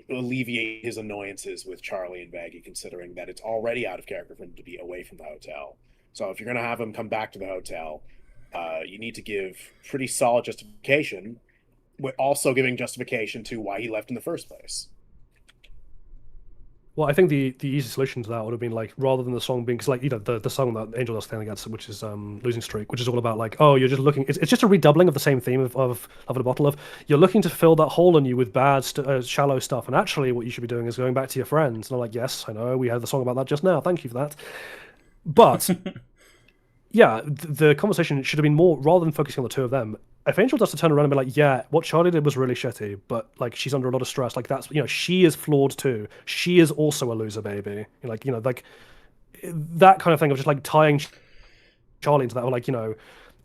alleviate his annoyances with Charlie and Baggy, considering that it's already out of character for him to be away from the hotel. So if you're going to have him come back to the hotel, you need to give pretty solid justification, but also giving justification to why he left in the first place. Well, I think the easy solution to that would have been like, rather than the song being, because like the song that Angel Dust standing against, which is Losing Streak, which is all about like, oh, you're just looking, it's just a redoubling of the same theme of a bottle of, you're looking to fill that hole in you with bad shallow stuff, and actually what you should be doing is going back to your friends. And I'm like, yes, I know, we had the song about that just now, thank you for that. But yeah, the conversation should have been more, rather than focusing on the two of them, if Angel Dust to turn around and be like, yeah, what Charlie did was really shitty, but like she's under a lot of stress, like that's, she is flawed too. She is also a loser, baby. Like, like that kind of thing of just like tying Charlie into that, or like,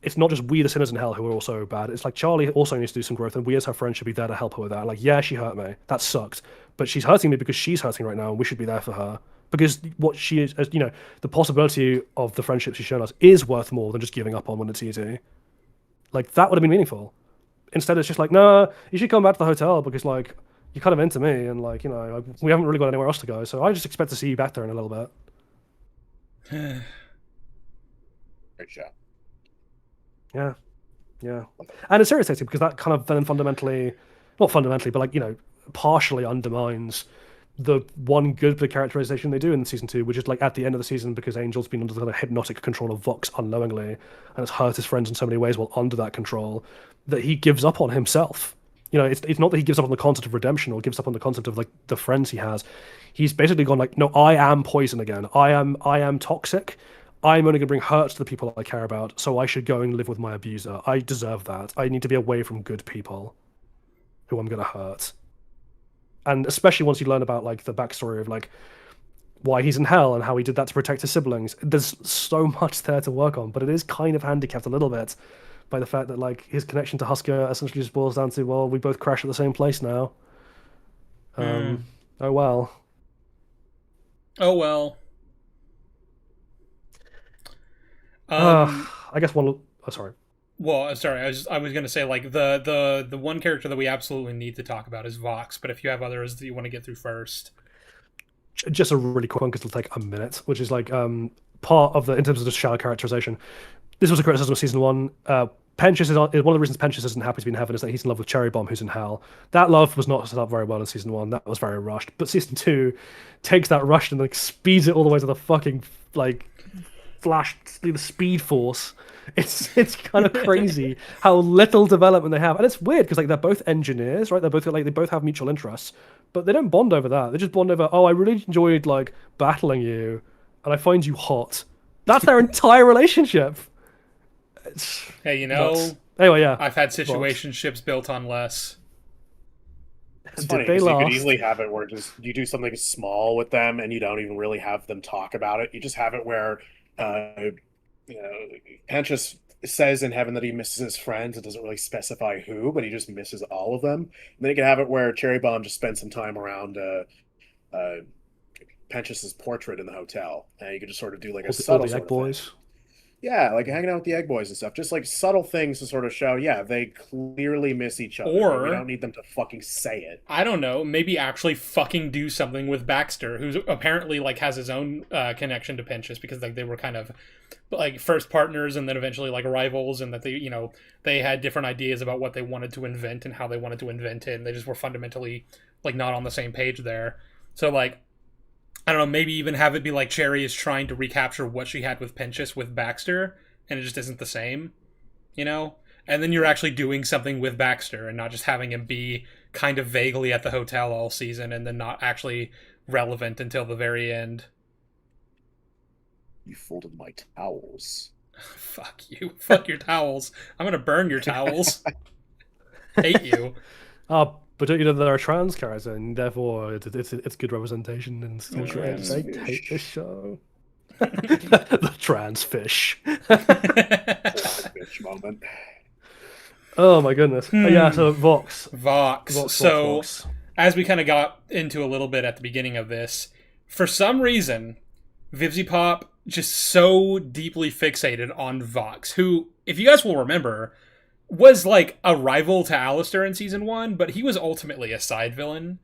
it's not just we the sinners in hell who are also bad. It's like Charlie also needs to do some growth, and we as her friends should be there to help her with that. Like, yeah, she hurt me. That sucked. But she's hurting me because she's hurting right now, and we should be there for her. Because what she is, the possibility of the friendship she's shown us is worth more than just giving up on when it's easy. Like, that would have been meaningful. Instead, it's just like, nah, you should come back to the hotel because, like, you're kind of into me and, like, we haven't really got anywhere else to go. So I just expect to see you back there in a little bit. Great shot. Yeah. Yeah. And it's irritating because that kind of then fundamentally, not fundamentally, but, like, partially undermines the one good bit of characterization they do in season 2, which is like at the end of the season, because Angel's been under the kind of hypnotic control of Vox unknowingly, and has hurt his friends in so many ways while under that control, that he gives up on himself. It's not that he gives up on the concept of redemption or gives up on the concept of like the friends he has. He's basically gone like, no, I am poison again. I am toxic. I'm only going to bring hurt to the people I care about, so I should go and live with my abuser. I deserve that. I need to be away from good people who I'm going to hurt. And especially once you learn about like the backstory of like why he's in hell and how he did that to protect his siblings, there's so much there to work on. But it is kind of handicapped a little bit by the fact that like his connection to Husker essentially just boils down to, well, we both crash at the same place now. Oh well. Oh well. I guess one. Oh, sorry. Well, sorry, I was gonna say like the one character that we absolutely need to talk about is Vox, but if you have others that you want to get through first, just a really quick one because it'll take a minute, which is like part of the, in terms of the shallow characterization. This was a criticism of season 1. Penchus is one of the reasons Penchus isn't happy to be in heaven is that he's in love with Cherry Bomb, who's in hell. That love was not set up very well in season 1. That was very rushed. But season 2 takes that rush and like speeds it all the way to the fucking like flash, the speed force. It's kind of crazy how little development they have, and it's weird because like they're both engineers, right? They both have mutual interests, but they don't bond over that. They just bond over, oh, I really enjoyed like battling you, and I find you hot. That's their entire relationship. Hey, anyway, yeah. I've had situationships built on less. It's funny because you could easily have it where just you do something small with them and you don't even really have them talk about it. You just have it where Penchus says in heaven that he misses his friends. It doesn't really specify who, but he just misses all of them. And then you can have it where Cherry Bomb just spends some time around Penchus's portrait in the hotel, and you could just sort of do like a subtle the egg boys. Yeah, like hanging out with the Egg Boys and stuff. Just like subtle things to sort of show, yeah, they clearly miss each other. But we Or don't need them to fucking say it. I don't know, maybe actually fucking do something with Baxter, who's apparently like has his own connection to Pinchas because like they were kind of like first partners and then eventually like rivals, and that they had different ideas about what they wanted to invent and how they wanted to invent it, and they just were fundamentally like not on the same page there. So like I don't know, maybe even have it be like Cherry is trying to recapture what she had with Pinchas with Baxter, and it just isn't the same, you know? And then you're actually doing something with Baxter and not just having him be kind of vaguely at the hotel all season and then not actually relevant until the very end. You folded my towels. Fuck you. Fuck your towels. I'm gonna burn your towels. Hate you. But don't you know there are trans characters, and therefore it's good representation and still trans. I hate this show. The trans fish. Fish moment. Oh my goodness. Yeah, so Vox. So, as we kind of got into a little bit at the beginning of this, for some reason, Vivzy Pop just so deeply fixated on Vox, who, if you guys will remember, was like a rival to Alistair in season 1, but he was ultimately a side villain.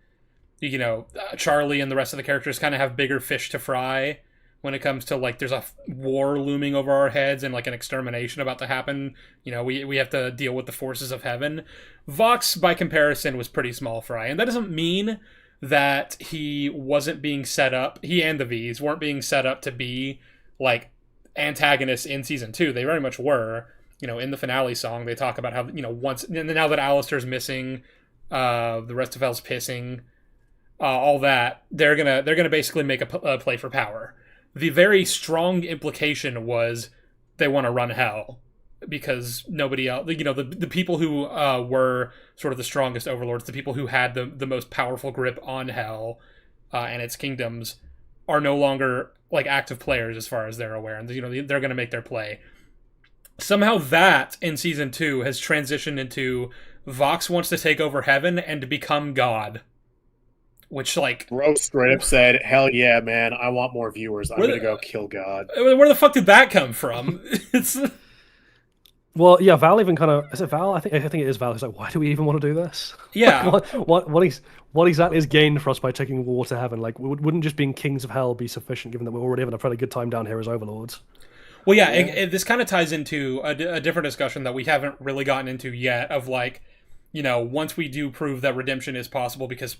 You know, Charlie and the rest of the characters kind of have bigger fish to fry when it comes to like there's a war looming over our heads and like an extermination about to happen. You know, we have to deal with the forces of heaven. Vox, by comparison, was pretty small fry, and that doesn't mean that he wasn't being set up. He and the V's weren't being set up to be like antagonists in season 2. They very much were. You know, in the finale song, they talk about how, you know, once, and now that Alistair's missing, the rest of Hell's pissing, all that, they're gonna basically make a play for power. The very strong implication was they want to run Hell because nobody else, you know, the people who were sort of the strongest overlords, the people who had the most powerful grip on Hell and its kingdoms, are no longer like active players as far as they're aware, and you know they're gonna make their play. Somehow that, in Season 2, has transitioned into Vox wants to take over Heaven and to become God. Which, like... Bro straight up said, hell yeah, man, I want more viewers. I'm gonna go kill God. Where the fuck did that come from? Well, yeah, Val even kind of... Is it Val? I think it is Val. He's like, why do we even want to do this? Yeah. Like, what exactly is gained for us by taking war to Heaven? Like, wouldn't just being Kings of Hell be sufficient, given that we're already having a fairly good time down here as overlords? Well, yeah, this kind of ties into a different discussion that we haven't really gotten into yet of, like, you know, once we do prove that redemption is possible because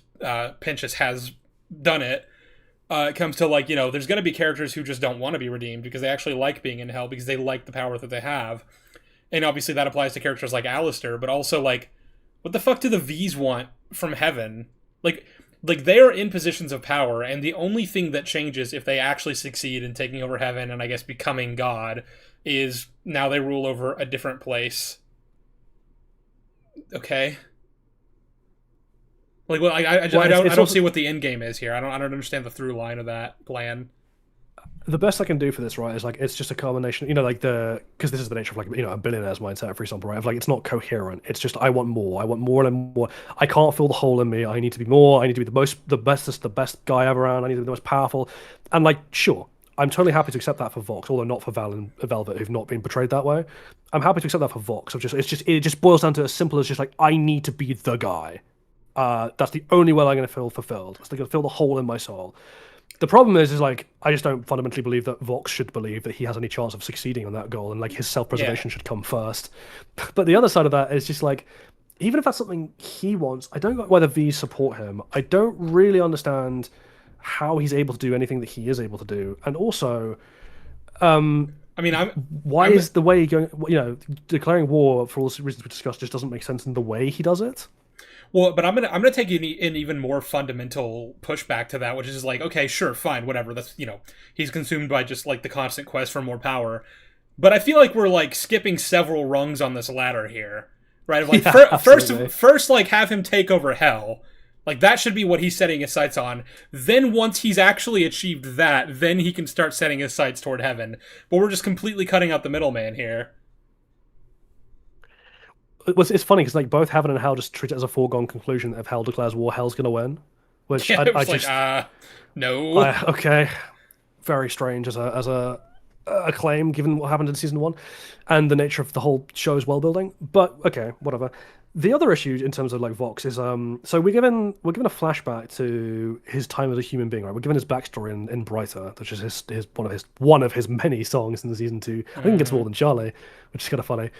Pinchas has done it, it comes to, like, you know, there's going to be characters who just don't want to be redeemed because they actually like being in Hell because they like the power that they have. And obviously that applies to characters like Alistair, but also, like, what the fuck do the V's want from Heaven? Like they are in positions of power, and the only thing that changes if they actually succeed in taking over Heaven and I guess becoming God is now they rule over a different place. Okay. Like, well, I don't see what the end game is here. I don't understand the through line of that plan. The best I can do for this, right, is like it's just a combination, you know, like because this is the nature of, like, you know, a billionaire's mindset, for example, right? Of like it's not coherent. It's just I want more and more. I can't fill the hole in me. I need to be more. I need to be the best guy ever around. I need to be the most powerful. And like, sure, I'm totally happy to accept that for Vox, although not for Val and Velvet, who've not been portrayed that way. I'm happy to accept that for Vox. It just boils down to as simple as just like I need to be the guy. That's the only way I'm going to feel fulfilled. It's going to fill the hole in my soul. The problem is like, I just don't fundamentally believe that Vox should believe that he has any chance of succeeding on that goal, and like his self-preservation should come first. But the other side of that is just like, even if that's something he wants, I don't know why the V's support him. I don't really understand how he's able to do anything that he is able to do. And also, I mean, why is the way going, you know, declaring war for all the reasons we discussed just doesn't make sense in the way he does it? Well, but I'm gonna take an even more fundamental pushback to that, which is like, okay, sure, fine, whatever. That's, you know, he's consumed by just like the constant quest for more power. But I feel like we're like skipping several rungs on this ladder here, right? Like first, like have him take over Hell. Like that should be what he's setting his sights on. Then once he's actually achieved that, then he can start setting his sights toward Heaven. But we're just completely cutting out the middleman here. It's funny because like both Heaven and Hell just treat it as a foregone conclusion that if Hell declares war, Hell's going to win. Which I just no. Okay, very strange as a acclaim given what happened in season 1 and the nature of the whole show's world building. But okay, whatever. The other issue in terms of like Vox is so we're given a flashback to his time as a human being, right? We're given his backstory in Brighter, which is his one of his many songs in the season 2. I think it's more than Charlie, which is kind of funny.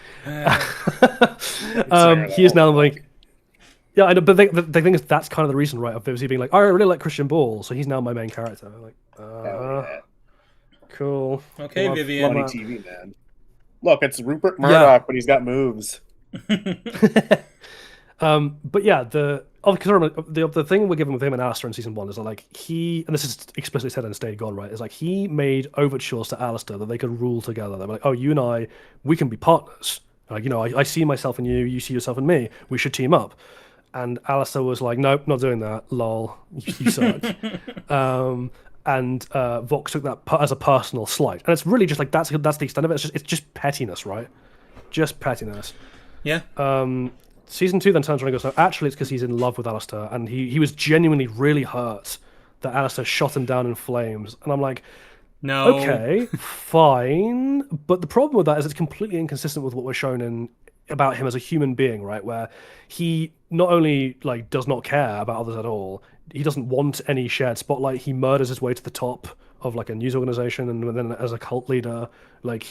He is now like, yeah, I know, but the thing is that's kind of the reason, right? Of he being like, I really like Christian Ball, so he's now my main character. I'm like, cool. Okay, Vivian. Funny TV, man. Look, it's Rupert Murdoch, but he's got moves. But yeah, the thing we're given with him and Alistair in season 1 is that, like, and this is explicitly said in Stay Gone, right? Is like he made overtures to Alistair that they could rule together. They were like, oh, you and I, we can be partners. Like, you know, I see myself in you, you see yourself in me. We should team up. And Alistair was like, nope, not doing that. Lol, you suck. And Vox took that as a personal slight, and it's really just like that's the extent of it. It's just pettiness, right? Just pettiness. Yeah. Season 2 then turns around and goes, no, actually it's because he's in love with Alistair, and he was genuinely really hurt that Alistair shot him down in flames. And I'm like, no, okay, fine, but the problem with that is it's completely inconsistent with what we're shown about him as a human being, right? Where he not only like does not care about others at all, he doesn't want any shared spotlight. He murders his way to the top of like a news organization, and then as a cult leader, like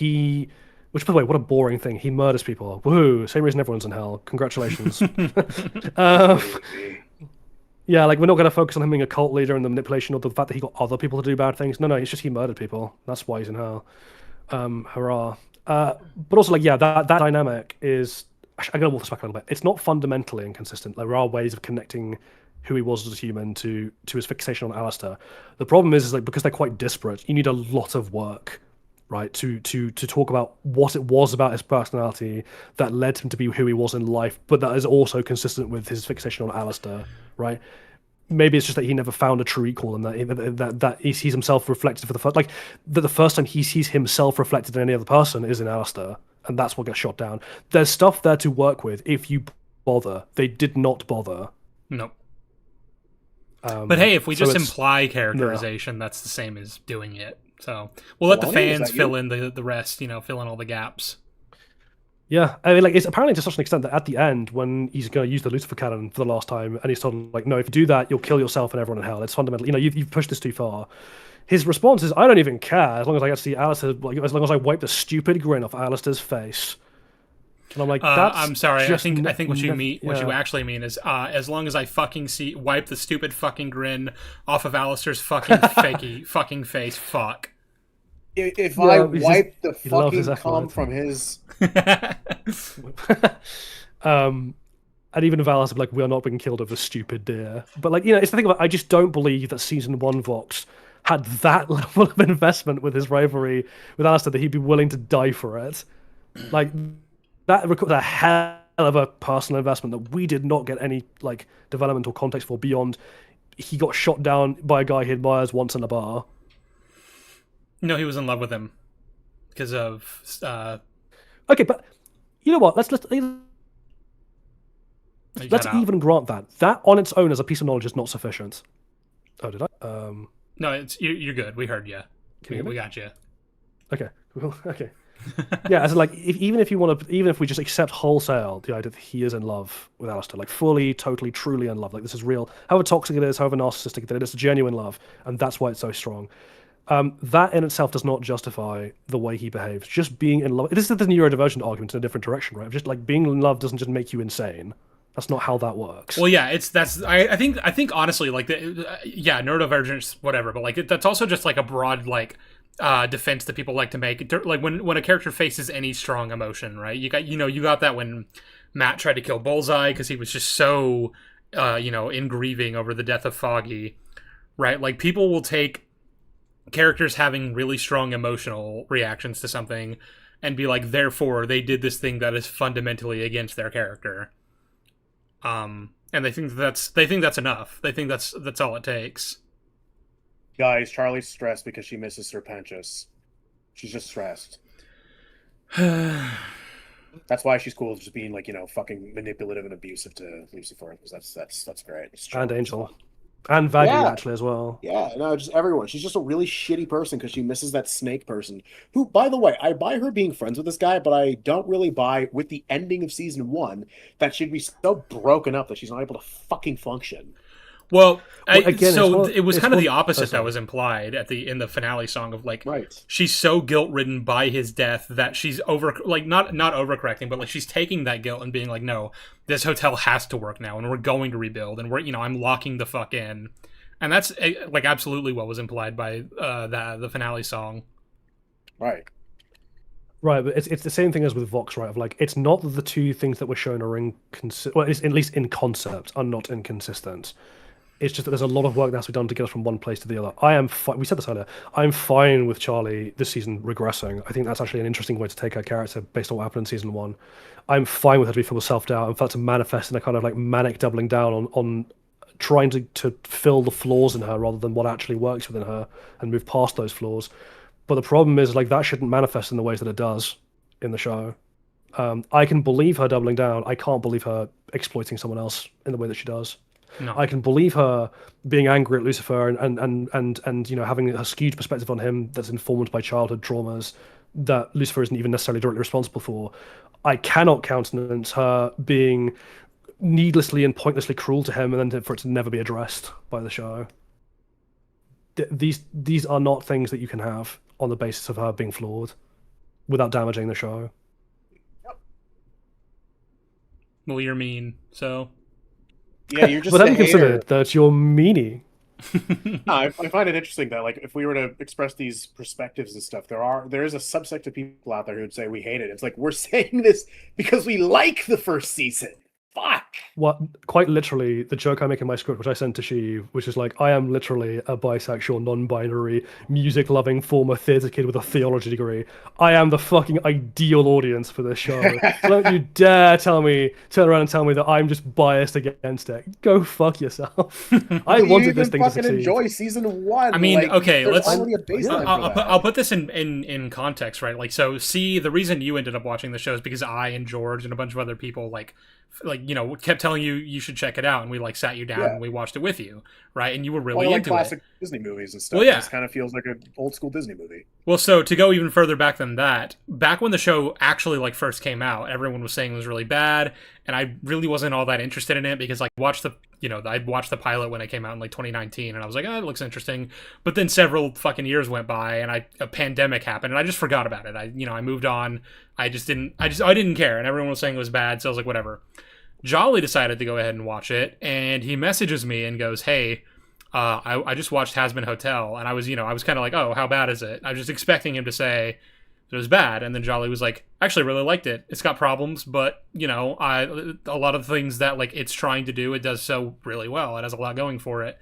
which, by the way, what a boring thing. He murders people. Woohoo! Same reason everyone's in hell. Congratulations. Yeah, like, we're not going to focus on him being a cult leader and the manipulation or the fact that he got other people to do bad things. No, it's just he murdered people. That's why he's in hell. Hurrah. But also, like, yeah, that dynamic is... I'm going to walk this back a little bit. It's not fundamentally inconsistent. There are ways of connecting who he was as a human to his fixation on Alistair. The problem is like, because they're quite disparate, you need a lot of work, right, to talk about what it was about his personality that led him to be who he was in life, but that is also consistent with his fixation on Alistair, right? Maybe it's just that he never found a true equal, and that he sees himself reflected for the first, like, the first time he sees himself reflected in any other person is in Alistair, and that's what gets shot down. There's stuff there to work with if you bother. They did not bother. No. But hey, if we just imply characterization, that's the same as doing it. So we'll let the fans fill in the rest, fill in all the gaps. Yeah, I mean, like, it's apparently to such an extent that at the end, when he's going to use the Lucifer cannon for the last time, and he's told, like, no, if you do that, you'll kill yourself and everyone in hell. It's fundamental. You've pushed this too far. His response is, I don't even care as long as I get to see Alistair, like, as long as I wipe the stupid grin off Alistair's face. And I'm like, I'm sorry. I think what you mean, what you actually mean is, as long as I fucking wipe the stupid fucking grin off of Alistair's fucking fucking face, fuck. If I wipe the fucking cum from his, and even if Alistair like, we are not being killed over stupid deer, but like, it's the thing about, I just don't believe that season 1 Vox had that level of investment with his rivalry with Alistair that he'd be willing to die for it. Like, that requires a hell of a personal investment that we did not get any like development or context for beyond he got shot down by a guy he admires once in a bar. No, he was in love with him because of. Okay, but you know what? Let's even grant that on its own as a piece of knowledge is not sufficient. Oh, did I? No, you're good. We heard you. We got you. Okay. Okay. Yeah, as in, like, even if we just accept wholesale the idea that he is in love with Alistair, like, fully, totally, truly in love, like, this is real, however toxic it is, however narcissistic it is, it's genuine love, and that's why it's so strong. That in itself does not justify the way he behaves. Just being in love, this is the neurodivergent argument in a different direction, right? Just like being in love doesn't just make you insane. That's not how that works. Well, yeah, I think honestly, like, neurodivergence, whatever, but like that's also just like a broad like defense that people like to make. Like when a character faces any strong emotion, right? You got that when Matt tried to kill Bullseye because he was just so in grieving over the death of Foggy, right? Like, people will take characters having really strong emotional reactions to something and be like, therefore they did this thing that is fundamentally against their character. And they think that's enough. They think that's all it takes. Guys, Charlie's stressed because she misses Sir Pentious. She's just stressed. That's why she's cool with just being like, fucking manipulative and abusive to Lucifer, because that's great. And Angel. And Vaggy, Yeah. actually, as well. Yeah, no, just everyone. She's just a really shitty person because she misses that snake person. Who, by the way, I buy her being friends with this guy, but I don't really buy with the ending of season one that she'd be so broken up that she's not able to fucking function. Well, again, it was kind of the oh, opposite that sorry. was implied in the finale song of like, Right. she's so guilt ridden by his death that she's not overcorrecting, but like she's taking that guilt and being like, no, this hotel has to work now, and we're going to rebuild, and I'm locking the fuck in, and that's like absolutely what was implied by the finale song. Right. Right, but it's the same thing as with Vox, right? Of like, it's not that the two things that were shown are well, at least in concept, are not inconsistent. It's just that there's a lot of work that has to be done to get us from one place to the other. I am we said this earlier. I'm fine with Charlie this season regressing. I think that's actually an interesting way to take her character based on what happened in season one. I'm fine with her to be full of self-doubt and for that to manifest in a kind of like manic doubling down on trying to fill the flaws in her rather than what actually works within her and move past those flaws. But the problem is like that shouldn't manifest in the ways that it does in the show. I can believe her doubling down. I can't believe her exploiting someone else in the way that she does. No. I can believe her being angry at Lucifer and having a skewed perspective on him that's informed by childhood traumas that Lucifer isn't even necessarily directly responsible for. I cannot countenance her being needlessly and pointlessly cruel to him and then for it to never be addressed by the show. These are not things that you can have on the basis of her being flawed without damaging the show. Well, you're mean, so... Yeah, you're just But a have you hater. considered that you're meanie? No, I find it interesting that like if we were to express these perspectives and stuff, there is a subsect of people out there who would say we hate it. It's like we're saying this because we like the first season. Fuck. What quite literally the joke I make in my script, which I sent to Sheev, which is like I am literally a bisexual, non-binary, music-loving former theatre kid with a theology degree. I am the fucking ideal audience for this show. So don't you dare turn around and tell me that I'm just biased against it. Go fuck yourself. I wanted this thing to fucking succeed. enjoy season one. I mean, like, okay, there's let's. already a baseline for that. I'll put this in context, right? Like, so see, the reason you ended up watching the show is because I and George and a bunch of other people like kept telling you should check it out, and we like sat you down and we watched it with you, right? And you were really like into classic it. Disney movies and stuff. Well, yeah. This kind of feels like an old school Disney movie. Well, so to go even further back than that, back when the show actually like first came out, everyone was saying it was really bad, and I really wasn't all that interested in it because like I'd watched the pilot when it came out in like 2019, and I was like, oh, it looks interesting. But then several fucking years went by, and a pandemic happened, and I just forgot about it. I moved on. I didn't care, and everyone was saying it was bad, so I was like, whatever. Jolly decided to go ahead and watch it, and he messages me and goes, hey, I just watched Hazbin Hotel, and I was kind of like, oh, how bad is it? I was just expecting him to say it was bad, and then Jolly was like, actually, really liked it. It's got problems, but a lot of things that like it's trying to do, it does so really well. It has a lot going for it,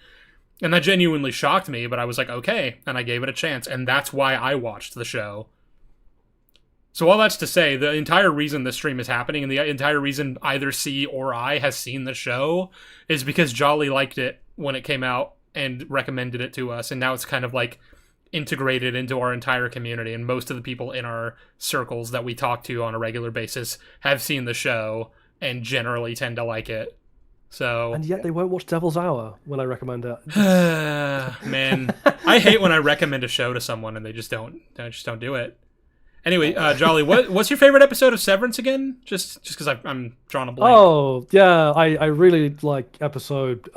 and that genuinely shocked me. But I was like, okay, and I gave it a chance, and that's why I watched the show. So all that's to say, the entire reason this stream is happening, and the entire reason either C or I has seen the show, is because Jolly liked it when it came out and recommended it to us, and now it's kind of like integrated into our entire community, and most of the people in our circles that we talk to on a regular basis have seen the show and generally tend to like it. So And yet they won't watch Devil's Hour when I recommend it. man, I hate when I recommend a show to someone and they just don't do it. Anyway, Jolly, what's your favorite episode of Severance again? Just because I'm drawing a blank. Oh yeah, I really like episode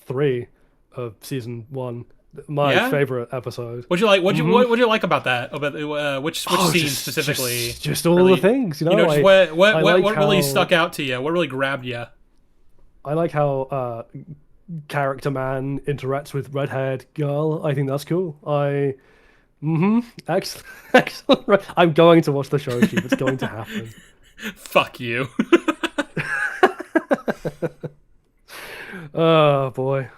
3 of season 1. My favorite episode. What'd you like? What'd you like about that? About which scene specifically? Just all really, the things, just what really stuck out to you? What really grabbed you? I like how character man interacts with redhead girl. I think that's cool. Excellent. Right. I'm going to watch the show, Steve. It's going to happen. Fuck you. Oh boy.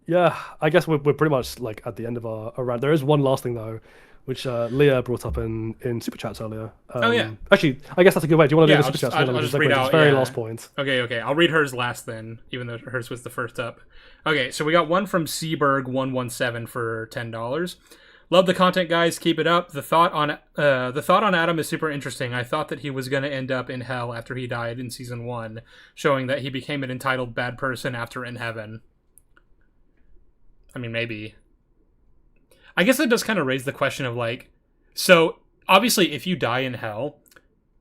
Yeah, I guess we're pretty much like at the end of our round. There is one last thing though, which Leah brought up in super chats earlier. Oh yeah. Actually, I guess that's a good way. Do you want to do the super chats? I'll just read out. Very last point. Okay. I'll read hers last then, even though hers was the first up. Okay, so we got one from Seaberg117 for $10. Love the content, guys. Keep it up. The thought on Adam is super interesting. I thought that he was going to end up in hell after he died in season 1, showing that he became an entitled bad person after in heaven. I mean, maybe. I guess that does kind of raise the question of like, so obviously if you die in hell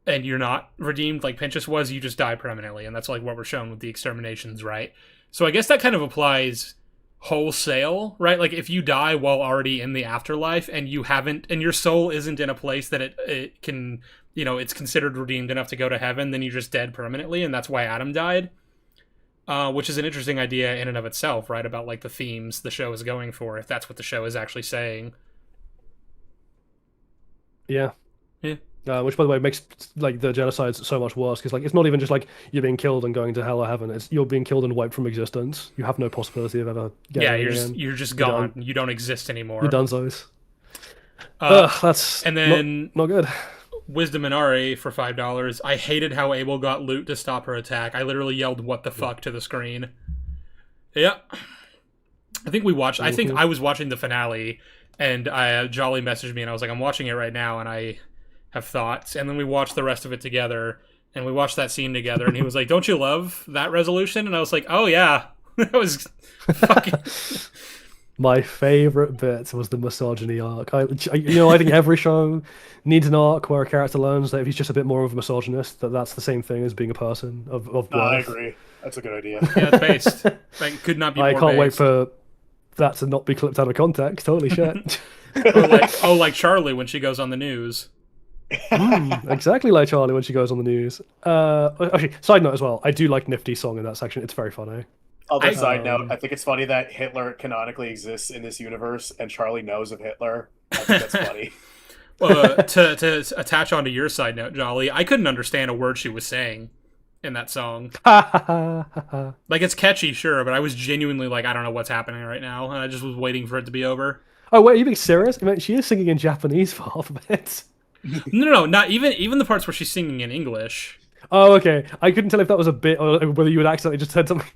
and you're not redeemed like Pinchas was, you just die permanently, and that's like what we're shown with the exterminations, right? So I guess that kind of applies wholesale, right? Like if you die while already in the afterlife and you haven't, and your soul isn't in a place that it can, you know, it's considered redeemed enough to go to heaven, then you're just dead permanently, and that's why Adam died. Which is an interesting idea in and of itself, right? About like the themes the show is going for, if that's what the show is actually saying. Yeah. Yeah. Which, by the way, makes like the genocide so much worse, because like it's not even just like you're being killed and going to hell or heaven. It's you're being killed and wiped from existence. You have no possibility of ever getting you're just gone. You don't exist anymore. You're donezo's. That's and then not good. Wisdom and Ari for $5. I hated how Abel got loot to stop her attack. I literally yelled "What the fuck" to the screen. Yeah, I think we watched. I think I was watching the finale, and Jolly messaged me, and I was like, "I'm watching it right now," and I have thoughts. And then we watched the rest of it together, and we watched that scene together, and he was like, "Don't you love that resolution?" And I was like, "Oh yeah, that was fucking." My favorite bit was the misogyny arc. I think every show needs an arc where a character learns that if he's just a bit more of a misogynist, that's the same thing as being a person of worth. I agree. That's a good idea. Yeah, it's based. Like, could not be more I can't wait based. for that to not be clipped out of context. Holy shit. like Charlie when she goes on the news. Exactly like Charlie when she goes on the news. Actually, side note as well, I do like Nifty's song in that section. It's very funny. Other side note, I think it's funny that Hitler canonically exists in this universe and Charlie knows of Hitler. I think that's funny. To attach onto your side note, Jolly, I couldn't understand a word she was saying in that song. Like, it's catchy, sure, but I was genuinely like, I don't know what's happening right now, and I just was waiting for it to be over. Oh, wait, are you being serious? I mean, she is singing in Japanese for half of it. No, not even the parts where she's singing in English. Oh, okay. I couldn't tell if that was a bit, or whether you had accidentally just said something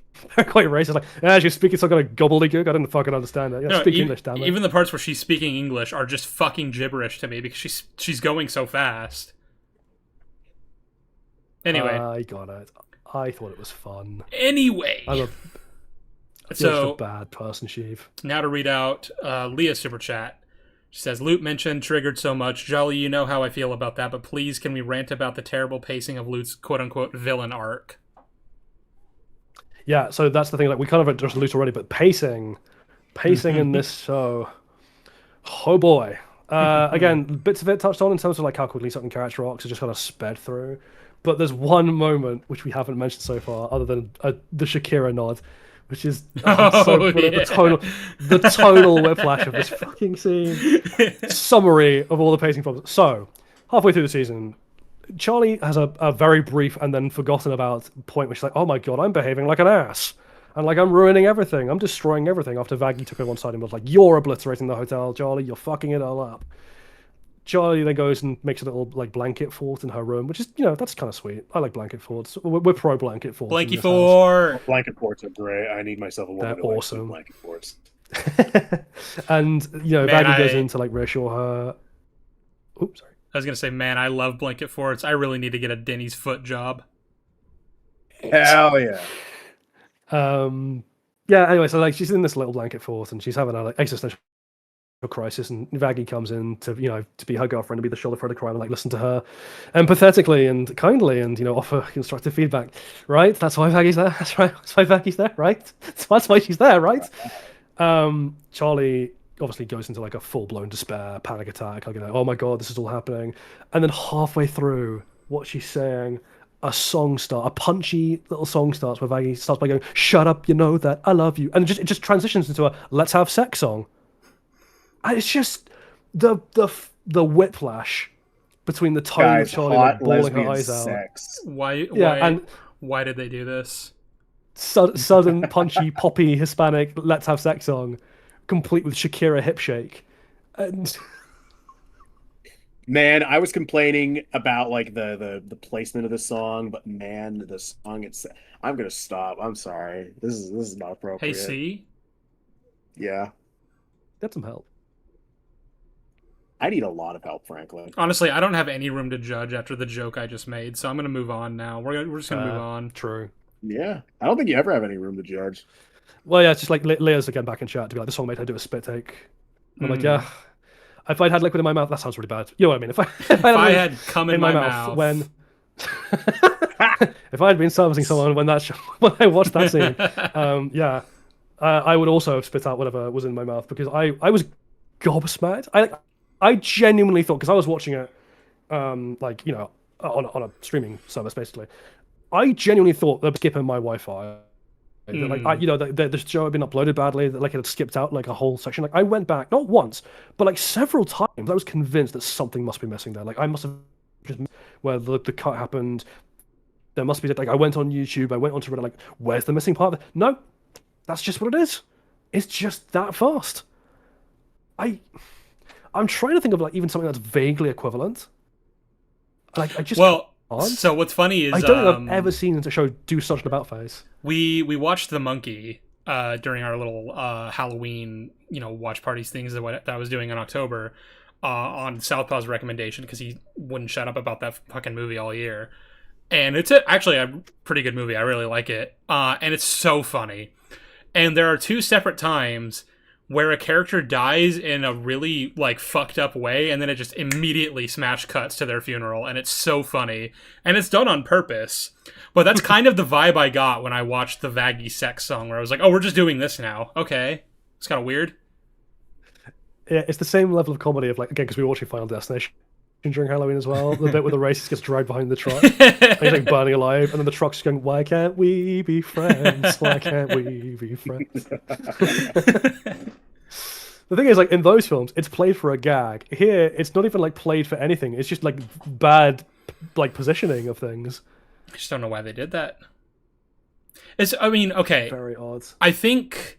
quite racist, like, she's speaking some kind of gobbledygook. I didn't fucking understand it. Yeah, No, speak English, damn it. Even the parts where she's speaking English are just fucking gibberish to me because she's going so fast. Anyway. I got it. I thought it was fun. Anyway. I'm just a bad person, Sheev. Now to read out Leah's super chat. She says, Loot mentioned triggered so much. Jolly, you know how I feel about that, but please can we rant about the terrible pacing of Loot's quote-unquote villain arc? Yeah, so that's the thing. Like, we kind of addressed Loot already, but pacing in this show, oh boy. Again, bits of it touched on in terms of like how quickly certain character arcs are just kind of sped through. But there's one moment which we haven't mentioned so far, other than the Shakira nod, which is so brilliant. Yeah. The tonal whiplash of this fucking scene. Summary of all the pacing problems. So, halfway through the season, Charlie has a very brief and then forgotten about point where she's like, oh my god, I'm behaving like an ass. And like, I'm ruining everything. I'm destroying everything. After Vaggie took her one side and was like, you're obliterating the hotel, Charlie. You're fucking it all up. Charlie then goes and makes a little like blanket fort in her room, which is, that's kind of sweet. I like blanket forts. We're pro blanket forts. Blanket fort. Blanket forts are great. I need myself a woman. They're awesome. Blanket forts. And Vaggie goes in to like reassure her. Oops, sorry. I was gonna say, man, I love blanket forts. I really need to get a Denny's foot job. Hell yeah. Yeah. Anyway, so like she's in this little blanket fort and she's having a like existential crisis, and Vaggie comes in to to be her girlfriend, to be the shoulder for her to cry and like listen to her empathetically and kindly and offer constructive feedback. Right? That's why Vaggie's there. That's right. That's why Vaggie's there. Right? That's why she's there. Right? Charlie obviously goes into like a full-blown despair, panic attack, like, oh my god, this is all happening. And then halfway through what she's saying, a punchy little song starts where Vaggie starts by going, shut up, you know that I love you. And it just transitions into a let's have sex song. And it's just the whiplash between the tone of Charlie like bawling her eyes sex. Why did they do this? Sudden, punchy, poppy, Hispanic let's have sex song, complete with Shakira hip shake. And man, I was complaining about like the placement of the song, but man, the song I'm gonna stop. I'm sorry. This is not appropriate. Hey, C? Yeah. Get some help. I need a lot of help, frankly. Honestly, I don't have any room to judge after the joke I just made, so I'm gonna move on now. We're just gonna move on. True. Yeah, I don't think you ever have any room to judge. Well, yeah, it's just like Leah's again back in chat to be like, the song made her do a spit take. I'm like, yeah. If I'd had liquid in my mouth, that sounds really bad. You know what I mean? If I had cum in my mouth when if I had been servicing someone when when I watched that scene, yeah, I would also have spit out whatever was in my mouth because I was gobsmacked. I genuinely thought, because I was watching it, like, you know, on a streaming service basically. I genuinely thought they were skipping my Wi-Fi. Like, you know, the show had been uploaded badly, that like it had skipped out like a whole section. Like, I went back not once, but like several times. I was convinced that something must be missing there. Like, I must have just where the cut happened. There must be like, I went on YouTube, I went onto Reddit, like, where's the missing part? No, that's just what it is. It's just that fast. I'm trying to think of like even something that's vaguely equivalent. Like, I just so what's funny is I don't think I've ever seen a show do such an about face. We watched The Monkey during our little Halloween, you know, watch parties things that I was doing in October on Southpaw's recommendation because he wouldn't shut up about that fucking movie all year. And it's actually a pretty good movie. I really like it. And it's so funny. And there are two separate times where a character dies in a really like fucked up way, and then it just immediately smash cuts to their funeral, and it's so funny, and it's done on purpose. But that's kind of the vibe I got when I watched the Vaggy sex song, where I was like, oh, we're just doing this now. Okay. It's kind of weird. Yeah, it's the same level of comedy of like, again, because we were watching Final Destination during Halloween as well. The bit where the racist gets dragged behind the truck and he's like burning alive, and then the truck's going, why can't we be friends? Why can't we be friends? The thing is, like, in those films, it's played for a gag. Here, it's not even like played for anything. It's just like bad, like, positioning of things. I just don't know why they did that. I mean, okay. Very odd. I think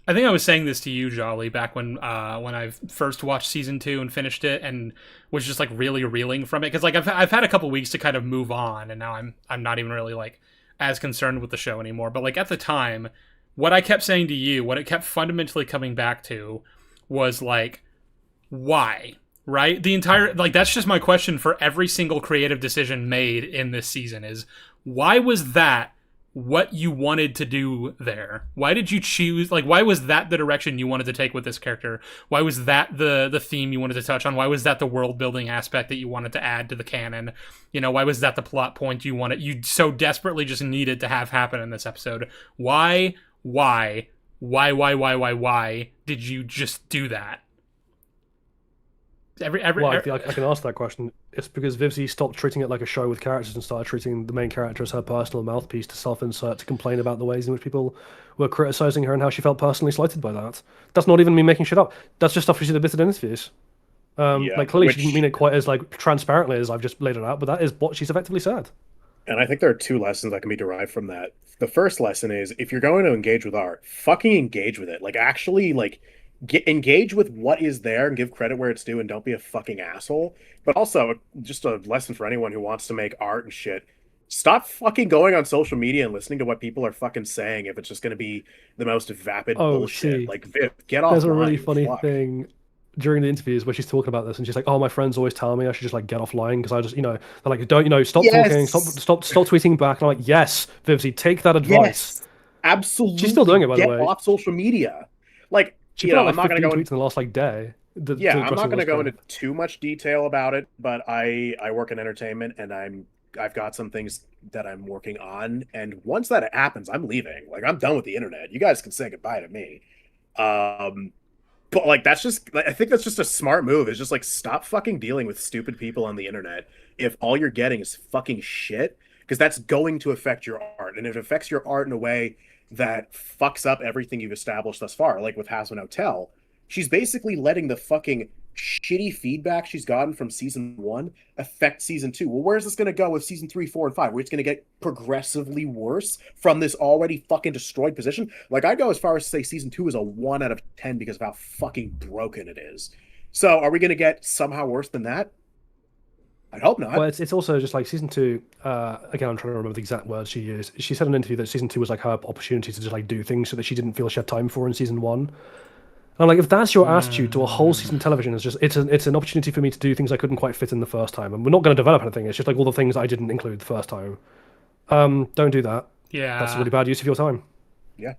I was saying this to you, Jolly, back when I first watched season 2 and finished it, and was just like really reeling from it, because like I've had a couple weeks to kind of move on, and now I'm not even really like as concerned with the show anymore. But like at the time, what I kept saying to you, what it kept fundamentally coming back to, was like, why? Right? The entire, like, that's just my question for every single creative decision made in this season is, why was that what you wanted to do there? Why did you choose, like, why was that the direction you wanted to take with this character? Why was that the theme you wanted to touch on? Why was that the world building aspect that you wanted to add to the canon? You know, why was that the plot point you so desperately just needed to have happen in this episode? Why did you just do that? I can ask that question. It's because Vivzy stopped treating it like a show with characters and started treating the main character as her personal mouthpiece to self-insert, to complain about the ways in which people were criticizing her and how she felt personally slighted by that. That's not even me making shit up. That's just stuff she's admitted in interviews. Like, clearly she didn't mean it quite as like transparently as I've just laid it out, but that is what she's effectively said. And I think there are two lessons that can be derived from that. The first lesson is, if you're going to engage with art, fucking engage with it. Like, actually, like, engage with what is there and give credit where it's due, and don't be a fucking asshole. But also, just a lesson for anyone who wants to make art and shit, stop fucking going on social media and listening to what people are fucking saying if it's just going to be the most vapid bullshit. See, like, Viv, get off. There's a really funny thing during the interviews where she's talking about this, and she's like, oh, my friends always tell me I should just like get offline because I just, you know, they're like, don't, you know, stop talking, stop tweeting back. And I'm like, yes, Vivzy, take that advice. Yes, absolutely. She's still doing it, by the way. Get off social media. Like, she put out like 15 tweets in the last like day. I'm not going to go into too much detail about it, but I work in entertainment, and I've got some things that I'm working on, and once that happens, I'm leaving. Like, I'm done with the internet. You guys can say goodbye to me. But like, I think that's just a smart move. It's just like, stop fucking dealing with stupid people on the internet if all you're getting is fucking shit, because that's going to affect your art, and if it affects your art in a way that fucks up everything you've established thus far, like with Hazbin Hotel, she's basically letting the fucking shitty feedback she's gotten from season 1 affect season 2. Well, where's this going to go with season 3, 4, and 5? Where it's going to get progressively worse from this already fucking destroyed position? Like, I'd go as far as to say season 2 is a 1 out of 10 because of how fucking broken it is. So, are we going to get somehow worse than that? I hope not. Well, it's also just like season 2. Again, I'm trying to remember the exact words she used. She said in an interview that season 2 was like her opportunity to just like do things so that she didn't feel she had time for in season 1. I'm like, if that's your attitude to a whole season of television, it's an opportunity for me to do things I couldn't quite fit in the first time, and we're not going to develop anything. It's just like all the things I didn't include the first time. Don't do that. Yeah. That's a really bad use of your time. Yeah.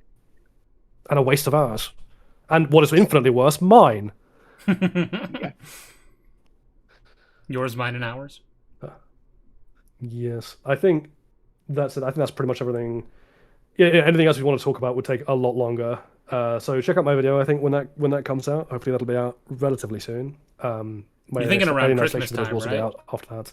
And a waste of ours. And what is infinitely worse, mine. Yeah. Yours, mine, and ours. Yes, I think that's it. I think that's pretty much everything. Yeah, anything else we want to talk about would take a lot longer. So check out my video. I think when that comes out, hopefully that'll be out relatively soon. You're thinking around Christmas time, will right? be out after that.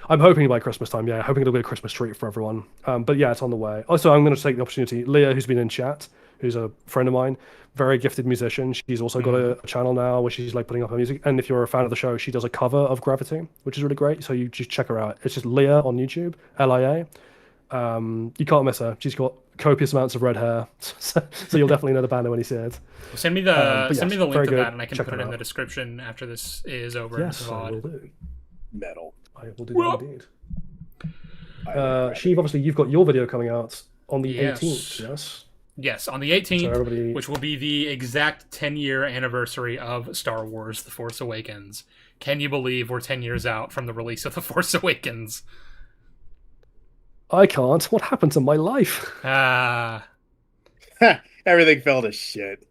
I'm hoping by Christmas time. Yeah, hoping it'll be a Christmas treat for everyone. But yeah, it's on the way. Also, I'm going to take the opportunity. Leah, who's been in chat, who's a friend of mine, very gifted musician. She's also got a channel now where she's like putting up her music. And if you're a fan of the show, she does a cover of Gravity, which is really great. So you just check her out. It's just Leah on YouTube, Lia. You can't miss her. She's got copious amounts of red hair, so you'll definitely know the band when you see it. Well, send me the link to that, and I can Check put it in out. the description after this is over. Yes, I will do. Metal. I will do that indeed. Sheev, obviously, you've got your video coming out on the 18th, yes? Yes, on the 18th, So everybody... which will be the exact 10-year anniversary of Star Wars The Force Awakens. Can you believe we're 10 years out from the release of The Force Awakens? I can't. What happened to my life? Everything fell to shit.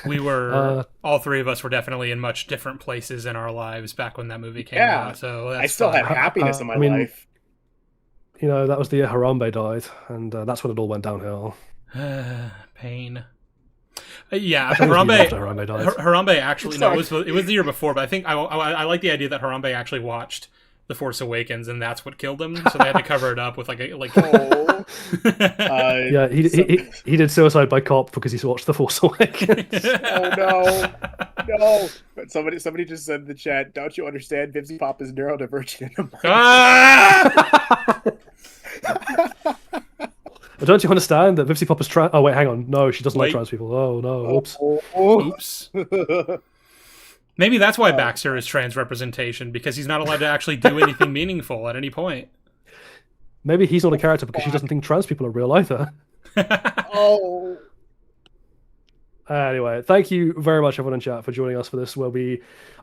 We were, all three of us were definitely in much different places in our lives back when that movie came out. So that's I still fun. have happiness in my life. You know, that was the year Harambe died, and that's when it all went downhill. Pain. Yeah, After Harambe died. Harambe actually, no, it was the year before, but I think I like the idea that Harambe actually watched The Force Awakens, and that's what killed him. So they had to cover it up with yeah, he did suicide by cop because he watched The Force Awakens. Oh no! But somebody just said in the chat, "Don't you understand? Vipsy Pop is neurodivergent." Don't you understand that Vipsy Pop is trans? Oh wait, hang on. No, she doesn't like trans people. Oh no! Oops. Oops. Maybe that's why Baxter is trans representation, because he's not allowed to actually do anything meaningful at any point. Maybe he's not a character because she doesn't think trans people are real either. Oh. Anyway, thank you very much, everyone in chat, for joining us for this. Where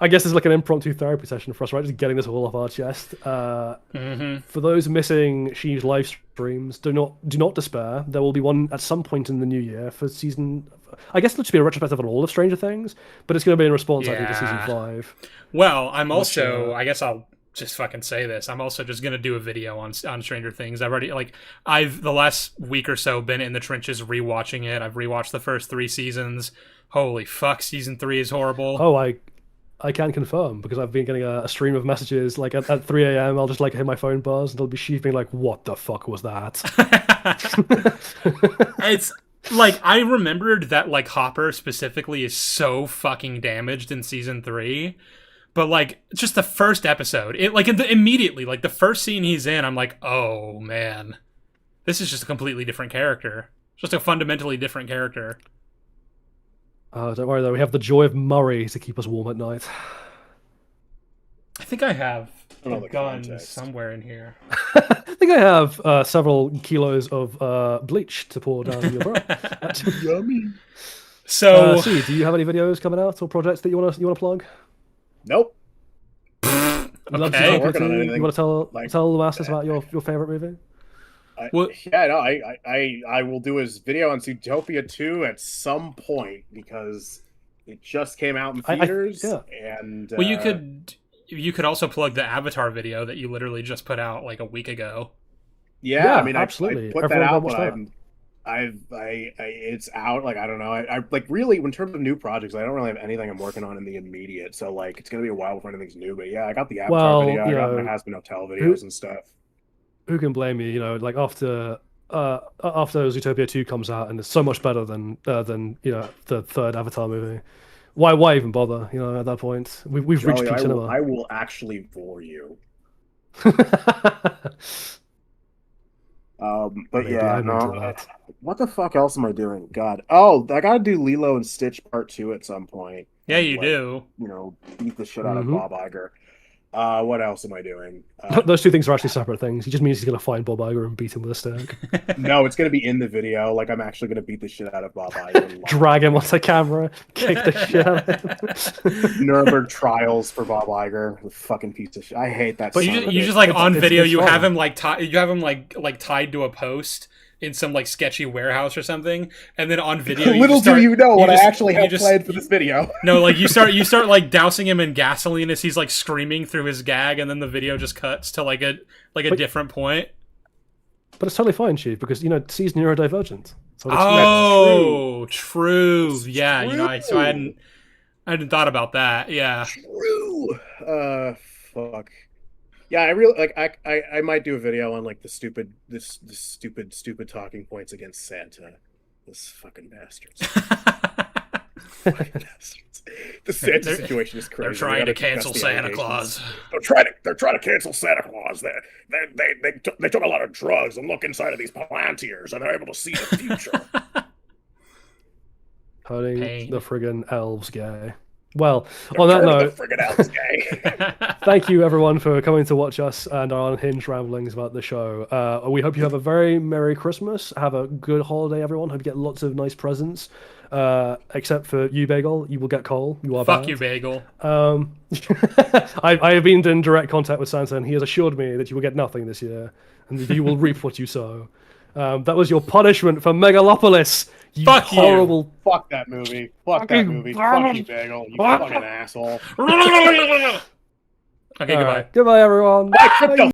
I guess it's like an impromptu therapy session for us, right? Just getting this all off our chest. For those missing Sheev's live streams, do not despair. There will be one at some point in the new year for season. I guess it'll just be a retrospective on all of Stranger Things, but it's going to be in response, I think, to season 5. Well, I'm also. I guess I'll just fucking say this. I'm also just gonna do a video on Stranger Things. I've the last week or so been in the trenches rewatching it. I've rewatched the first 3 seasons. Holy fuck, season 3 is horrible. Oh, I can confirm because I've been getting a stream of messages like at 3 a.m. I'll just like hear my phone buzz and it'll be Sheev being like, "What the fuck was that?" It's like I remembered that like Hopper specifically is so fucking damaged in season 3. But, like, just the first episode, immediately, like, the first scene he's in, I'm like, oh, man. This is just a completely different character. Just a fundamentally different character. Don't worry, though. We have the joy of Murray to keep us warm at night. I think I have a gun somewhere in here. I think I have several kilos of bleach to pour down your throat. Yummy. So, do you have any videos coming out or projects that you want to plug? Nope. Okay. You want to tell the masses about your favorite movie? I will do his video on Zootopia 2 at some point because it just came out in theaters. And well, you could also plug the Avatar video that you literally just put out like a week ago. Yeah, I mean, absolutely. I put that out, but it's out. Like, I don't know. I like really in terms of new projects, I don't really have anything I'm working on in the immediate. So like, it's gonna be a while before anything's new. But yeah, I got the Avatar video. I got my Hazbin Hotel videos and stuff. Who can blame you? You know, like after Zootopia 2 comes out and it's so much better than the third Avatar movie. Why even bother? You know, at that point, we've reached peak cinema. I will actually bore you. But maybe what the fuck else am I doing? God. Oh, I gotta do Lilo and Stitch Part 2 at some point. Yeah, you do. You know, beat the shit out of Bob Iger. What else am I doing? Those two things are actually separate things. He just means he's going to find Bob Iger and beat him with a stick. No, it's going to be in the video. Like, I'm actually going to beat the shit out of Bob Iger. Drag him onto camera, kick the shit out of him. Nuremberg trials for Bob Iger. The fucking piece of shit. I hate that. But you just like on video, you have him like tied to a post in some like sketchy warehouse or something, and then on video, little do you know what I actually have planned for this video. No, like you start like dousing him in gasoline as he's like screaming through his gag, and then the video just cuts to like a different point. But it's totally fine, Chief, because C's neurodivergent. So true. Yeah, true. I hadn't thought about that. Yeah. True. Fuck. Yeah, I really like. I might do a video on like the stupid talking points against Santa. Those fucking bastards. Fucking bastards. The Santa situation is crazy. They're trying to cancel Santa Claus. They're trying to cancel Santa Claus. They took a lot of drugs and look inside of these Palantirs, and they're able to see the future. Hurting the friggin' elves gay. Well, on that note, thank you everyone for coming to watch us and our unhinged ramblings about the show. We hope you have a very Merry Christmas. Have a good holiday, everyone. Hope you get lots of nice presents. Except for you, Bagel. You will get coal. You are Fuck bad. You, Bagel. I have been in direct contact with Santa, and he has assured me that you will get nothing this year, and that you will reap what you sow. That was your punishment for Megalopolis. You Fuck horrible. You. Fuck that movie. Fuck that movie. Fuck you, Bagel. You fucking asshole. Okay, goodbye. Goodbye, everyone. Bye, crypto.